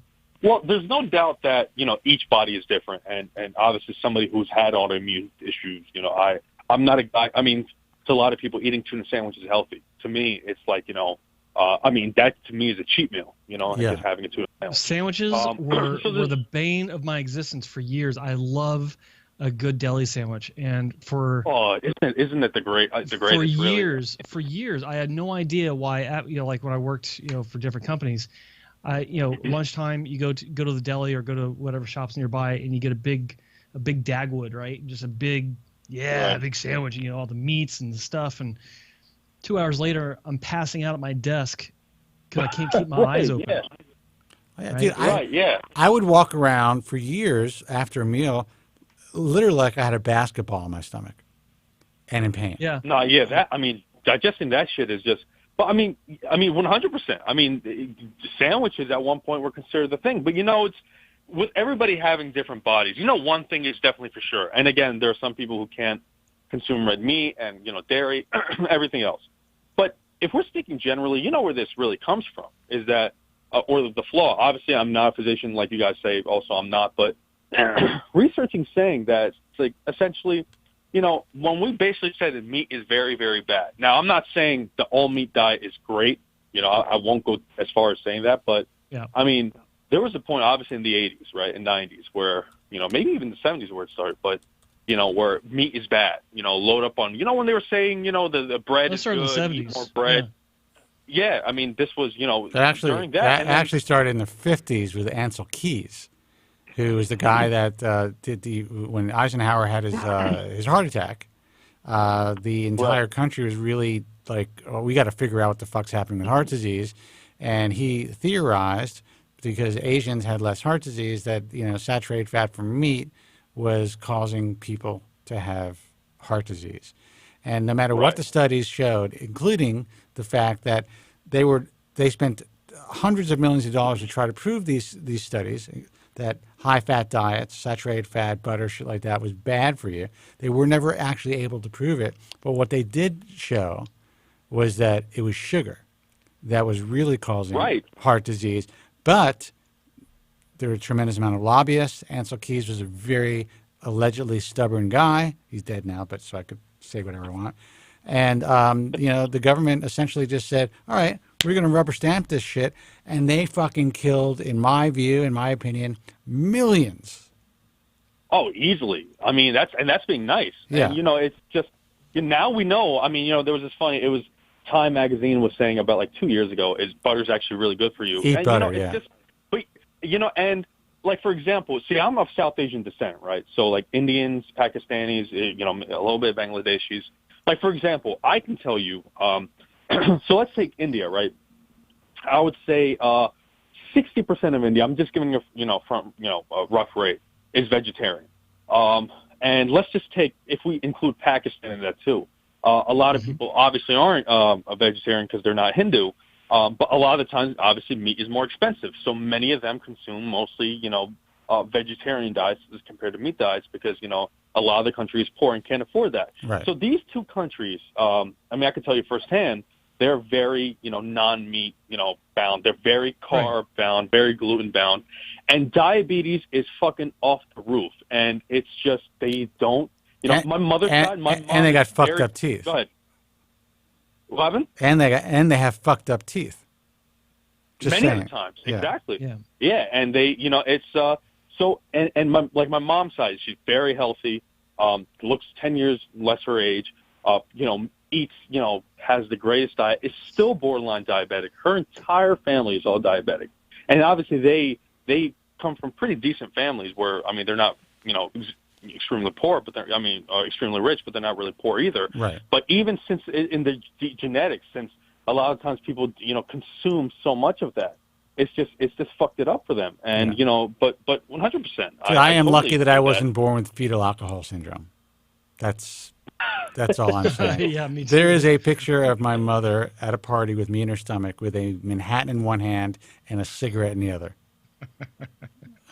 Well, there's no doubt that, each body is different. And obviously somebody who's had autoimmune issues, I'm not a guy. I mean, to a lot of people, eating tuna sandwich is healthy. To me, it's like, that to me is a cheat meal, just having a tuna sandwich. Sandwiches were the bane of my existence for years. I love a good deli sandwich, and isn't it the greatest? For years, I had no idea why. Like when I worked, for different companies, lunchtime you go to the deli or go to whatever shops nearby, and you get a big Dagwood, right? Just a big sandwich, all the meats and the stuff, and 2 hours later, I'm passing out at my desk because I can't keep my eyes open. I would walk around for years after a meal, literally like I had a basketball in my stomach, and in pain. Yeah. No, digesting that shit is just. But I mean, 100%. I mean, sandwiches at one point were considered the thing, but it's with everybody having different bodies. One thing is definitely for sure. And again, there are some people who can't consume red meat and dairy, everything else. But if we're speaking generally, where this really comes from is that, or the flaw. Obviously, I'm not a physician like you guys say. Also, I'm not. But researching saying that it's like essentially, when we basically say that meat is very, very bad. Now, I'm not saying the all meat diet is great. I won't go as far as saying that. But I mean, there was a point, obviously, in the 80s, right, and 90s, where maybe even the 70s where it started, but. Where meat is bad, load up on, when they were saying, the bread is good, eat more bread. Yeah, I mean, this was, during that. That actually started in the 50s with Ansel Keys, who was the guy that when Eisenhower had his heart attack, the entire country was really like, oh, we got to figure out what the fuck's happening with heart disease. And he theorized, because Asians had less heart disease, that, saturated fat from meat was causing people to have heart disease. And no matter what the studies showed, including the fact that they spent hundreds of millions of dollars to try to prove these studies that high-fat diets, saturated fat, butter, shit like that was bad for you. They were never actually able to prove it. But what they did show was that it was sugar that was really causing heart disease. But there were a tremendous amount of lobbyists. Ansel Keys was a very allegedly stubborn guy. He's dead now, but so I could say whatever I want. And, the government essentially just said, all right, we're going to rubber stamp this shit. And they fucking killed, in my view, in my opinion, millions. Oh, easily. I mean, that's being nice. Yeah. And, it's just, now we know. I mean, there was this funny, it was Time magazine was saying about like 2 years ago, is butter's actually really good for you. Eat and, butter, it's just, but, and like, for example, see, I'm of South Asian descent, right? So like Indians, Pakistanis, a little bit of Bangladeshis. Like, for example, I can tell you, so let's take India, right? I would say 60% of India, I'm just giving a rough rate, is vegetarian. And let's just take, if we include Pakistan in that too, a lot of people obviously aren't a vegetarian because they're not Hindu, but a lot of the times, obviously, meat is more expensive. So many of them consume mostly, vegetarian diets as compared to meat diets because, a lot of the country is poor and can't afford that. Right. So these two countries, I can tell you firsthand, they're very, non-meat, bound. They're very carb bound, very gluten bound. And diabetes is fucking off the roof. And it's just, they don't, my mother's side, my mom. And they got fucked up teeth. Go ahead. What happened? And they have fucked up teeth. Just Many saying. of the times, Yeah. exactly. Yeah, and they, it's so, and my mom's side, she's very healthy, looks 10 years less her age, eats, has the greatest diet, is still borderline diabetic. Her entire family is all diabetic, and obviously they come from pretty decent families where, I mean, they're not, extremely poor, but they're, extremely rich, but they're not really poor either. Right. But even since in the genetics, since a lot of times people, consume so much of that, it's just fucked it up for them. And, but 100%. I am totally lucky that I think wasn't born with fetal alcohol syndrome. That's all I'm saying. Yeah, me too. There is a picture of my mother at a party with me in her stomach with a Manhattan in one hand and a cigarette in the other.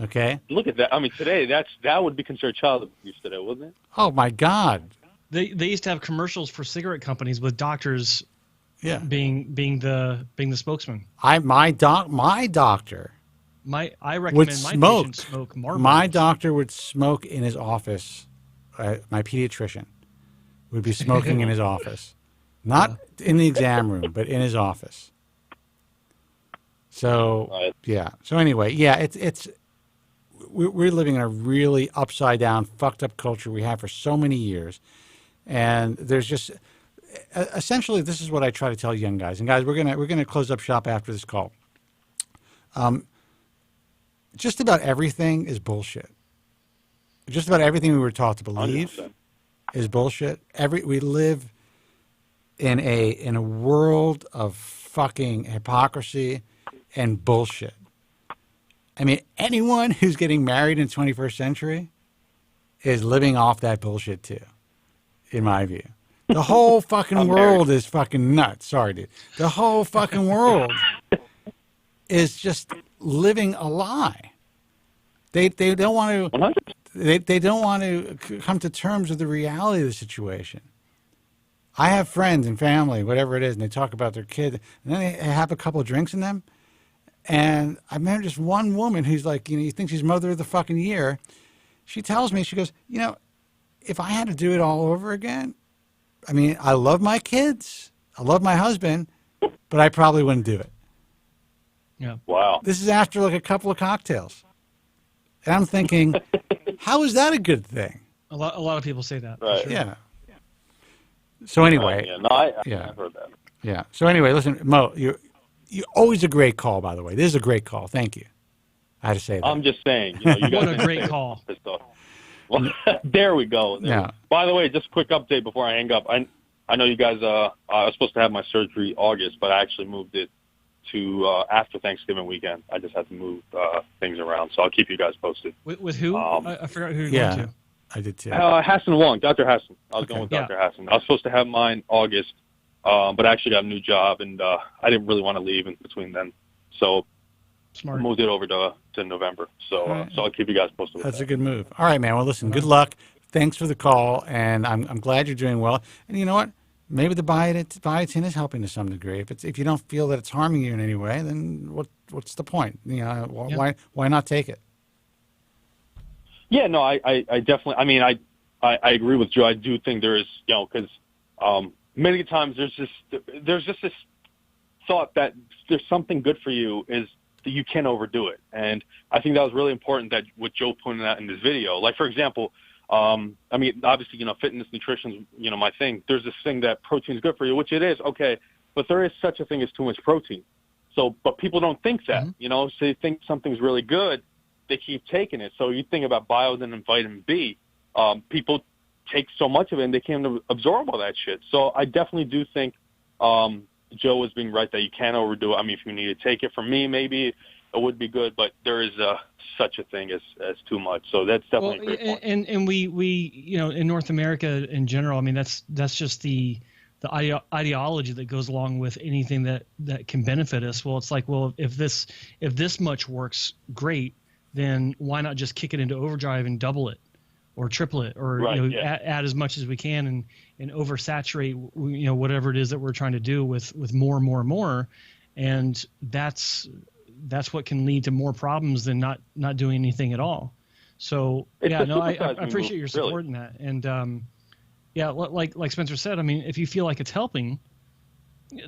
Okay? Look at that. I mean, today, that would be considered child abuse today, wouldn't it? Oh, my God. They used to have commercials for cigarette companies with doctors being the spokesman. My doctor I recommend would my smoke. patients smoke Marlboros. My doctor would smoke in his office. My pediatrician would be smoking in his office. Not in the exam room, but in his office. So, yeah. So anyway, we're living in a really upside down, fucked up culture we have for so many years. And there's just, essentially, this is what I try to tell young guys. And guys, we're gonna close up shop after this call. Just about everything is bullshit. Just about everything we were taught to believe 100%. Is bullshit. We live in a world of fucking hypocrisy and bullshit. I mean, anyone who's getting married in the 21st century is living off that bullshit too, in my view. The whole fucking world is fucking nuts. Sorry, dude. The whole fucking world is just living a lie. They don't want to. They don't want to come to terms with the reality of the situation. I have friends and family, whatever it is, and they talk about their kid, and then they have a couple of drinks in them. And I remember just one woman who's like, you think she's mother of the fucking year. She tells me, she goes, if I had to do it all over again, I mean, I love my kids, I love my husband, but I probably wouldn't do it. Yeah. Wow. This is after like a couple of cocktails. And I'm thinking, how is that a good thing? A lot of people say that. Right. Sure. Yeah. So anyway. I've heard that. Yeah. So anyway, listen, Mo, you're always a great call, by the way. This is a great call. Thank you. I had to say that. I'm just saying. You guys what a great call. Well, there we go. Yeah. By the way, just a quick update before I hang up. I know you guys, I was supposed to have my surgery August, but I actually moved it to after Thanksgiving weekend. I just had to move things around, so I'll keep you guys posted. With who? I forgot who you're going to. I did too. Hassan Wong, Dr. Hassan. I was going with Dr. Hassan. I was supposed to have mine August, but I actually got a new job, and I didn't really want to leave in between then. So Smart. I moved it over to November. So so I'll keep you guys posted. That's a good move. All right, man. Well, listen, good luck. Thanks for the call, and I'm glad you're doing well. And you know what? Maybe the biotin is helping to some degree. If you don't feel that it's harming you in any way, then what's the point? You know, why not take it? Yeah, no, I definitely. I mean, I agree with Joe. I do think there is, you know, because many times there's just this thought that there's something good for you is that you can't overdo it, and I think that was really important that what Joe pointed out in this video. Like for example, I mean, obviously, you know, fitness, nutrition's, you know, my thing. There's this thing that protein is good for you, which it is, okay, but there is such a thing as too much protein. So, but people don't think that, you know, so they think something's really good, they keep taking it. So you think about biotin and vitamin B, people take so much of it and they can't absorb all that shit. So I definitely do think Joe was being right that you can't overdo it. I mean, if you need to take it from me, maybe it would be good, but there is such a thing as too much. So that's definitely a great point. And we you know, in North America in general, I mean, that's just the ideology that goes along with anything that can benefit us. Well, it's like, well, if this much works great, then why not just kick it into overdrive and double it or triple it, or add as much as we can and oversaturate, you know, whatever it is that we're trying to do with more and more and more. And that's what can lead to more problems than not doing anything at all. So yeah, no, I appreciate your support in that. And yeah, like Spencer said, I mean, if you feel like it's helping,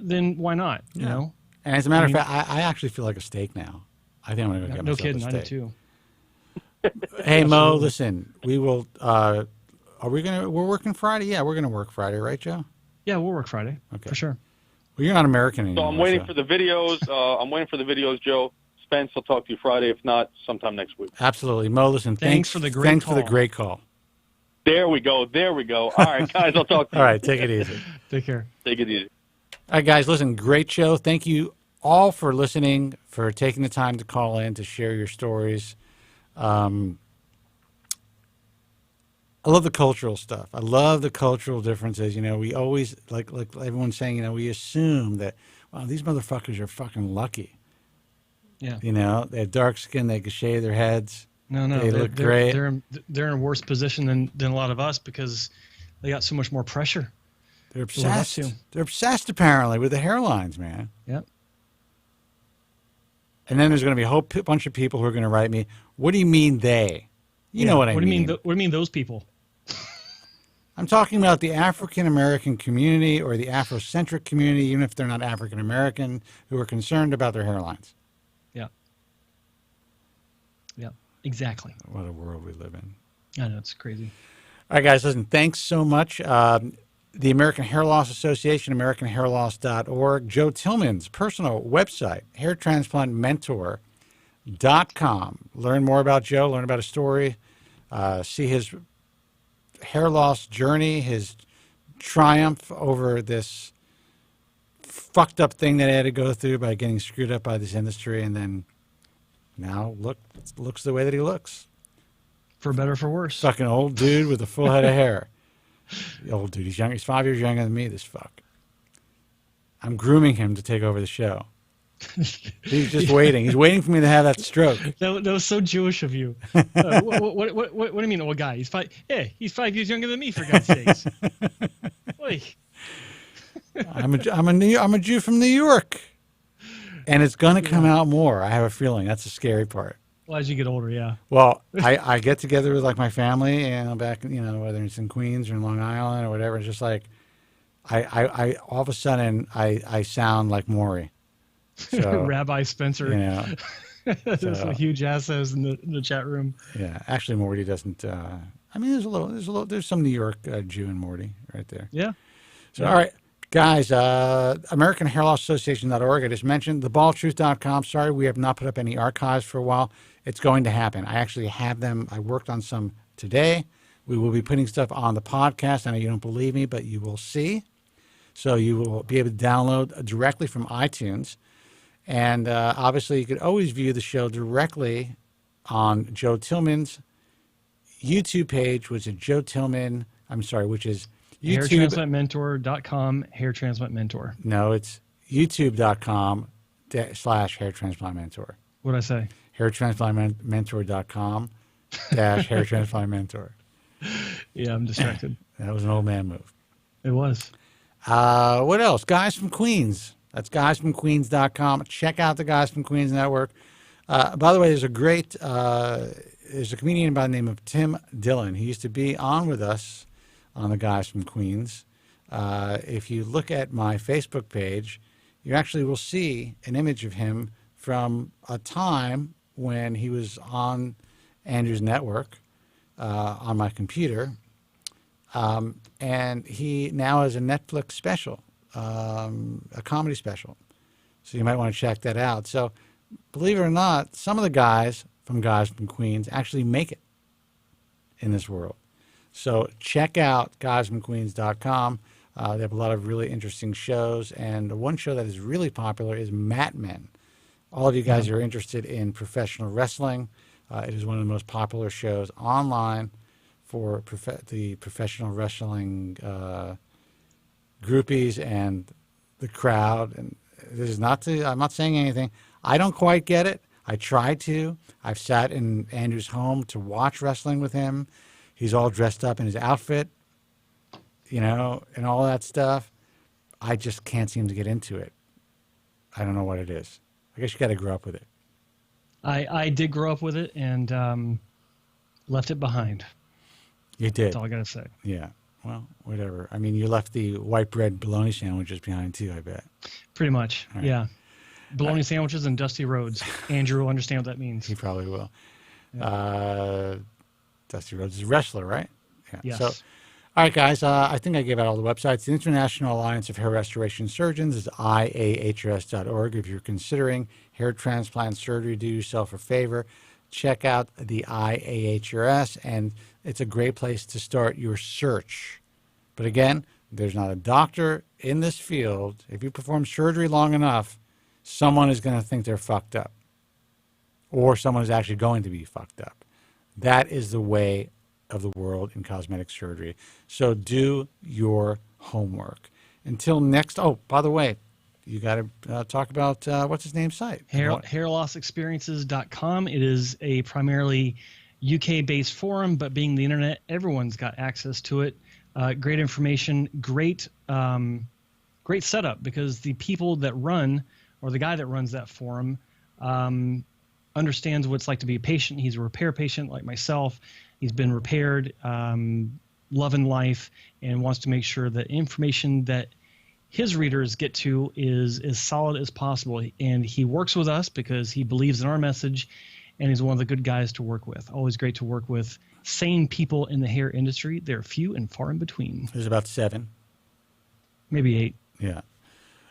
then why not? You know. And as a matter of fact, I actually feel like a steak now. I think I'm going to go get myself a steak. No kidding, I do too. Hey, Mo, listen, we will, we're working Friday? Yeah, we're going to work Friday, right, Joe? Yeah, we'll work Friday, for sure. Well, you're not American anymore. So I'm waiting for the videos, Joe. Spence, I'll talk to you Friday. If not, sometime next week. Absolutely. Mo, listen, thanks for the great call. There we go. All right, guys, I'll talk to you. All right, take it easy. Take care. Take it easy. All right, guys, listen, great show. Thank you all for listening, for taking the time to call in, to share your stories. I love the cultural stuff. I love the cultural differences. You know, we always, like everyone's saying, you know, we assume that, wow, these motherfuckers are fucking lucky. Yeah. You know, they have dark skin, they can shave their heads. No, they look great. They're in a worse position than a lot of us because they got so much more pressure. They're obsessed. They're obsessed, apparently, with the hairlines, man. Yep. And then there's going to be a whole bunch of people who are going to write me, what do you mean they? You know what I mean. What do you mean those people? I'm talking about the African-American community or the Afrocentric community, even if they're not African-American, who are concerned about their hairlines. Yeah. Yeah, exactly. What a world we live in. I know, it's crazy. All right, guys, listen, thanks so much. The American Hair Loss Association, AmericanHairLoss.org. Joe Tillman's personal website, hairtransplantmentor.com. Learn more about Joe, learn about his story, see his hair loss journey, his triumph over this fucked up thing that he had to go through by getting screwed up by this industry, and then now looks the way that he looks. For better or for worse. Fucking old dude with a full head of hair. The old dude, he's 5 years younger than me, this fuck. I'm grooming him to take over the show. He's just waiting. He's waiting for me to have that stroke. That was so Jewish of you. What do you mean, old guy? He's 5 years younger than me, for God's sakes. Oy. I'm a Jew from New York, and it's gonna come out more. I have a feeling. That's the scary part. Well, as you get older, yeah. Well, I get together with like my family, and back, you know, whether it's in Queens or in Long Island or whatever. It's just like I all of a sudden I sound like Maury. So, Rabbi Spencer. You know, there's a huge asses in the chat room. Yeah, actually, Morty doesn't. I mean, there's some New York Jew in Morty right there. Yeah. So all right, guys, AmericanHairLossAssociation.org. I just mentioned thebaldtruth.com. Sorry, we have not put up any archives for a while. It's going to happen. I actually have them. I worked on some today. We will be putting stuff on the podcast. I know you don't believe me, but you will see. So you will be able to download directly from iTunes. And obviously, you could always view the show directly on Joe Tillman's YouTube page, which is Joe Tillman. I'm sorry, which is YouTube. HairTransplantMentor.com, HairTransplantMentor. No, it's YouTube.com/. / hair transplant mentor. What'd I say? hairtransplantmentor.com / hair transplant mentor. Yeah, I'm distracted. That was an old man move. It was. What else? Guys from Queens. That's guysfromqueens.com. Check out the Guys from Queens Network. By the way, there's a comedian by the name of Tim Dillon. He used to be on with us on the Guys from Queens. If you look at my Facebook page, you actually will see an image of him from a time when he was on Andrew's network on my computer. And he now has a Netflix special, a comedy special. So you might want to check that out. So believe it or not, some of the guys from Queens actually make it in this world. So check out guysfromqueens.com. They have a lot of really interesting shows. And the one show that is really popular is Mat Men. All of you guys are interested in professional wrestling. It is one of the most popular shows online for the professional wrestling groupies and the crowd. And this is not to, I'm not saying anything. I don't quite get it. I try to. I've sat in Andrew's home to watch wrestling with him. He's all dressed up in his outfit, you know, and all that stuff. I just can't seem to get into it. I don't know what it is. I guess you got to grow up with it. I did grow up with it and left it behind. You did. That's all I got to say. Yeah. Well, whatever. I mean, you left the white bread bologna sandwiches behind too, I bet. Pretty much. Right. Yeah. Bologna sandwiches and dusty roads. Andrew will understand what that means. He probably will. Yeah. Dusty Rhodes is a wrestler, right? Yeah. Yes. So, all right, guys. I think I gave out all the websites. The International Alliance of Hair Restoration Surgeons is IAHRS.org. If you're considering hair transplant surgery, do yourself a favor. Check out the IAHRS, and it's a great place to start your search. But again, there's not a doctor in this field. If you perform surgery long enough, someone is going to think they're fucked up, or someone is actually going to be fucked up. That is the way of the world in cosmetic surgery. So do your homework. Until next, oh, by the way, you got to talk about, what's his name site? Hairlossexperiences.com. It is a primarily UK-based forum, but being the internet, everyone's got access to it. Great information, great setup, because the people that run, or the guy that runs that forum, understands what it's like to be a patient. He's a repair patient like myself. He's been repaired, loving life, and wants to make sure that information that his readers get to is as solid as possible. And he works with us because he believes in our message, and he's one of the good guys to work with. Always great to work with sane people in the hair industry. They're few and far in between. There's about 7. Maybe 8. Yeah.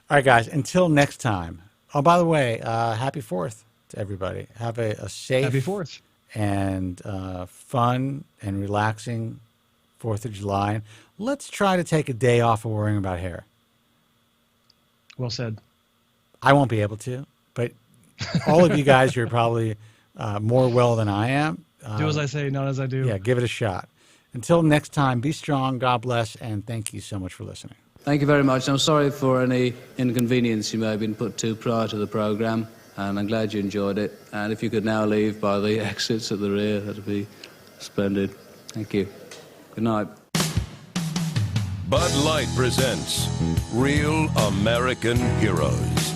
All right, guys, until next time. Oh, by the way, happy 4th to everybody. Have a safe happy 4th and fun and relaxing 4th of July. Let's try to take a day off of worrying about hair. Well said. I won't be able to, but all of you guys who are probably more well than I am. Do as I say, not as I do. Yeah, give it a shot. Until next time, be strong, God bless, and thank you so much for listening. Thank you very much. I'm sorry for any inconvenience you may have been put to prior to the programme, and I'm glad you enjoyed it. And if you could now leave by the exits at the rear, that would be splendid. Thank you. Good night. Bud Light presents Real American Heroes.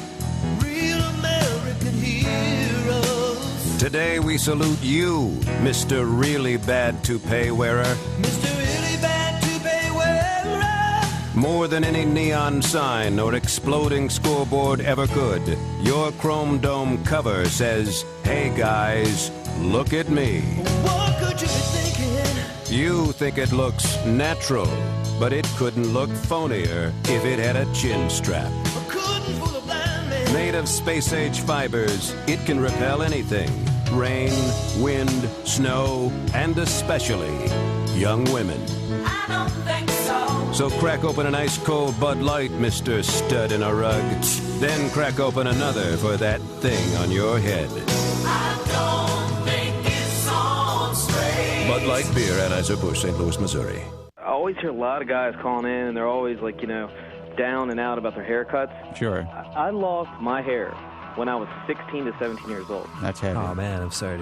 Real American heroes. Today we salute you, Mr. Really Bad Toupee Wearer. Mr. Really Bad Toupee Wearer. More than any neon sign or exploding scoreboard ever could, your chrome dome cover says, "Hey guys, look at me." What could you be thinking? You think it looks natural, but it couldn't look phonier if it had a chin strap. Made of space-age fibers, it can repel anything. Rain, wind, snow, and especially young women. I don't think so. So crack open an ice-cold Bud Light, Mr. Stud in a Rug. Then crack open another for that thing on your head. I don't think it's on straight. Bud Light Beer, Anheuser-Busch, St. Louis, Missouri. I always hear a lot of guys calling in, and they're always like, down and out about their haircuts. Sure. I lost my hair when I was 16 to 17 years old. That's heavy. Oh man, I'm sorry to hear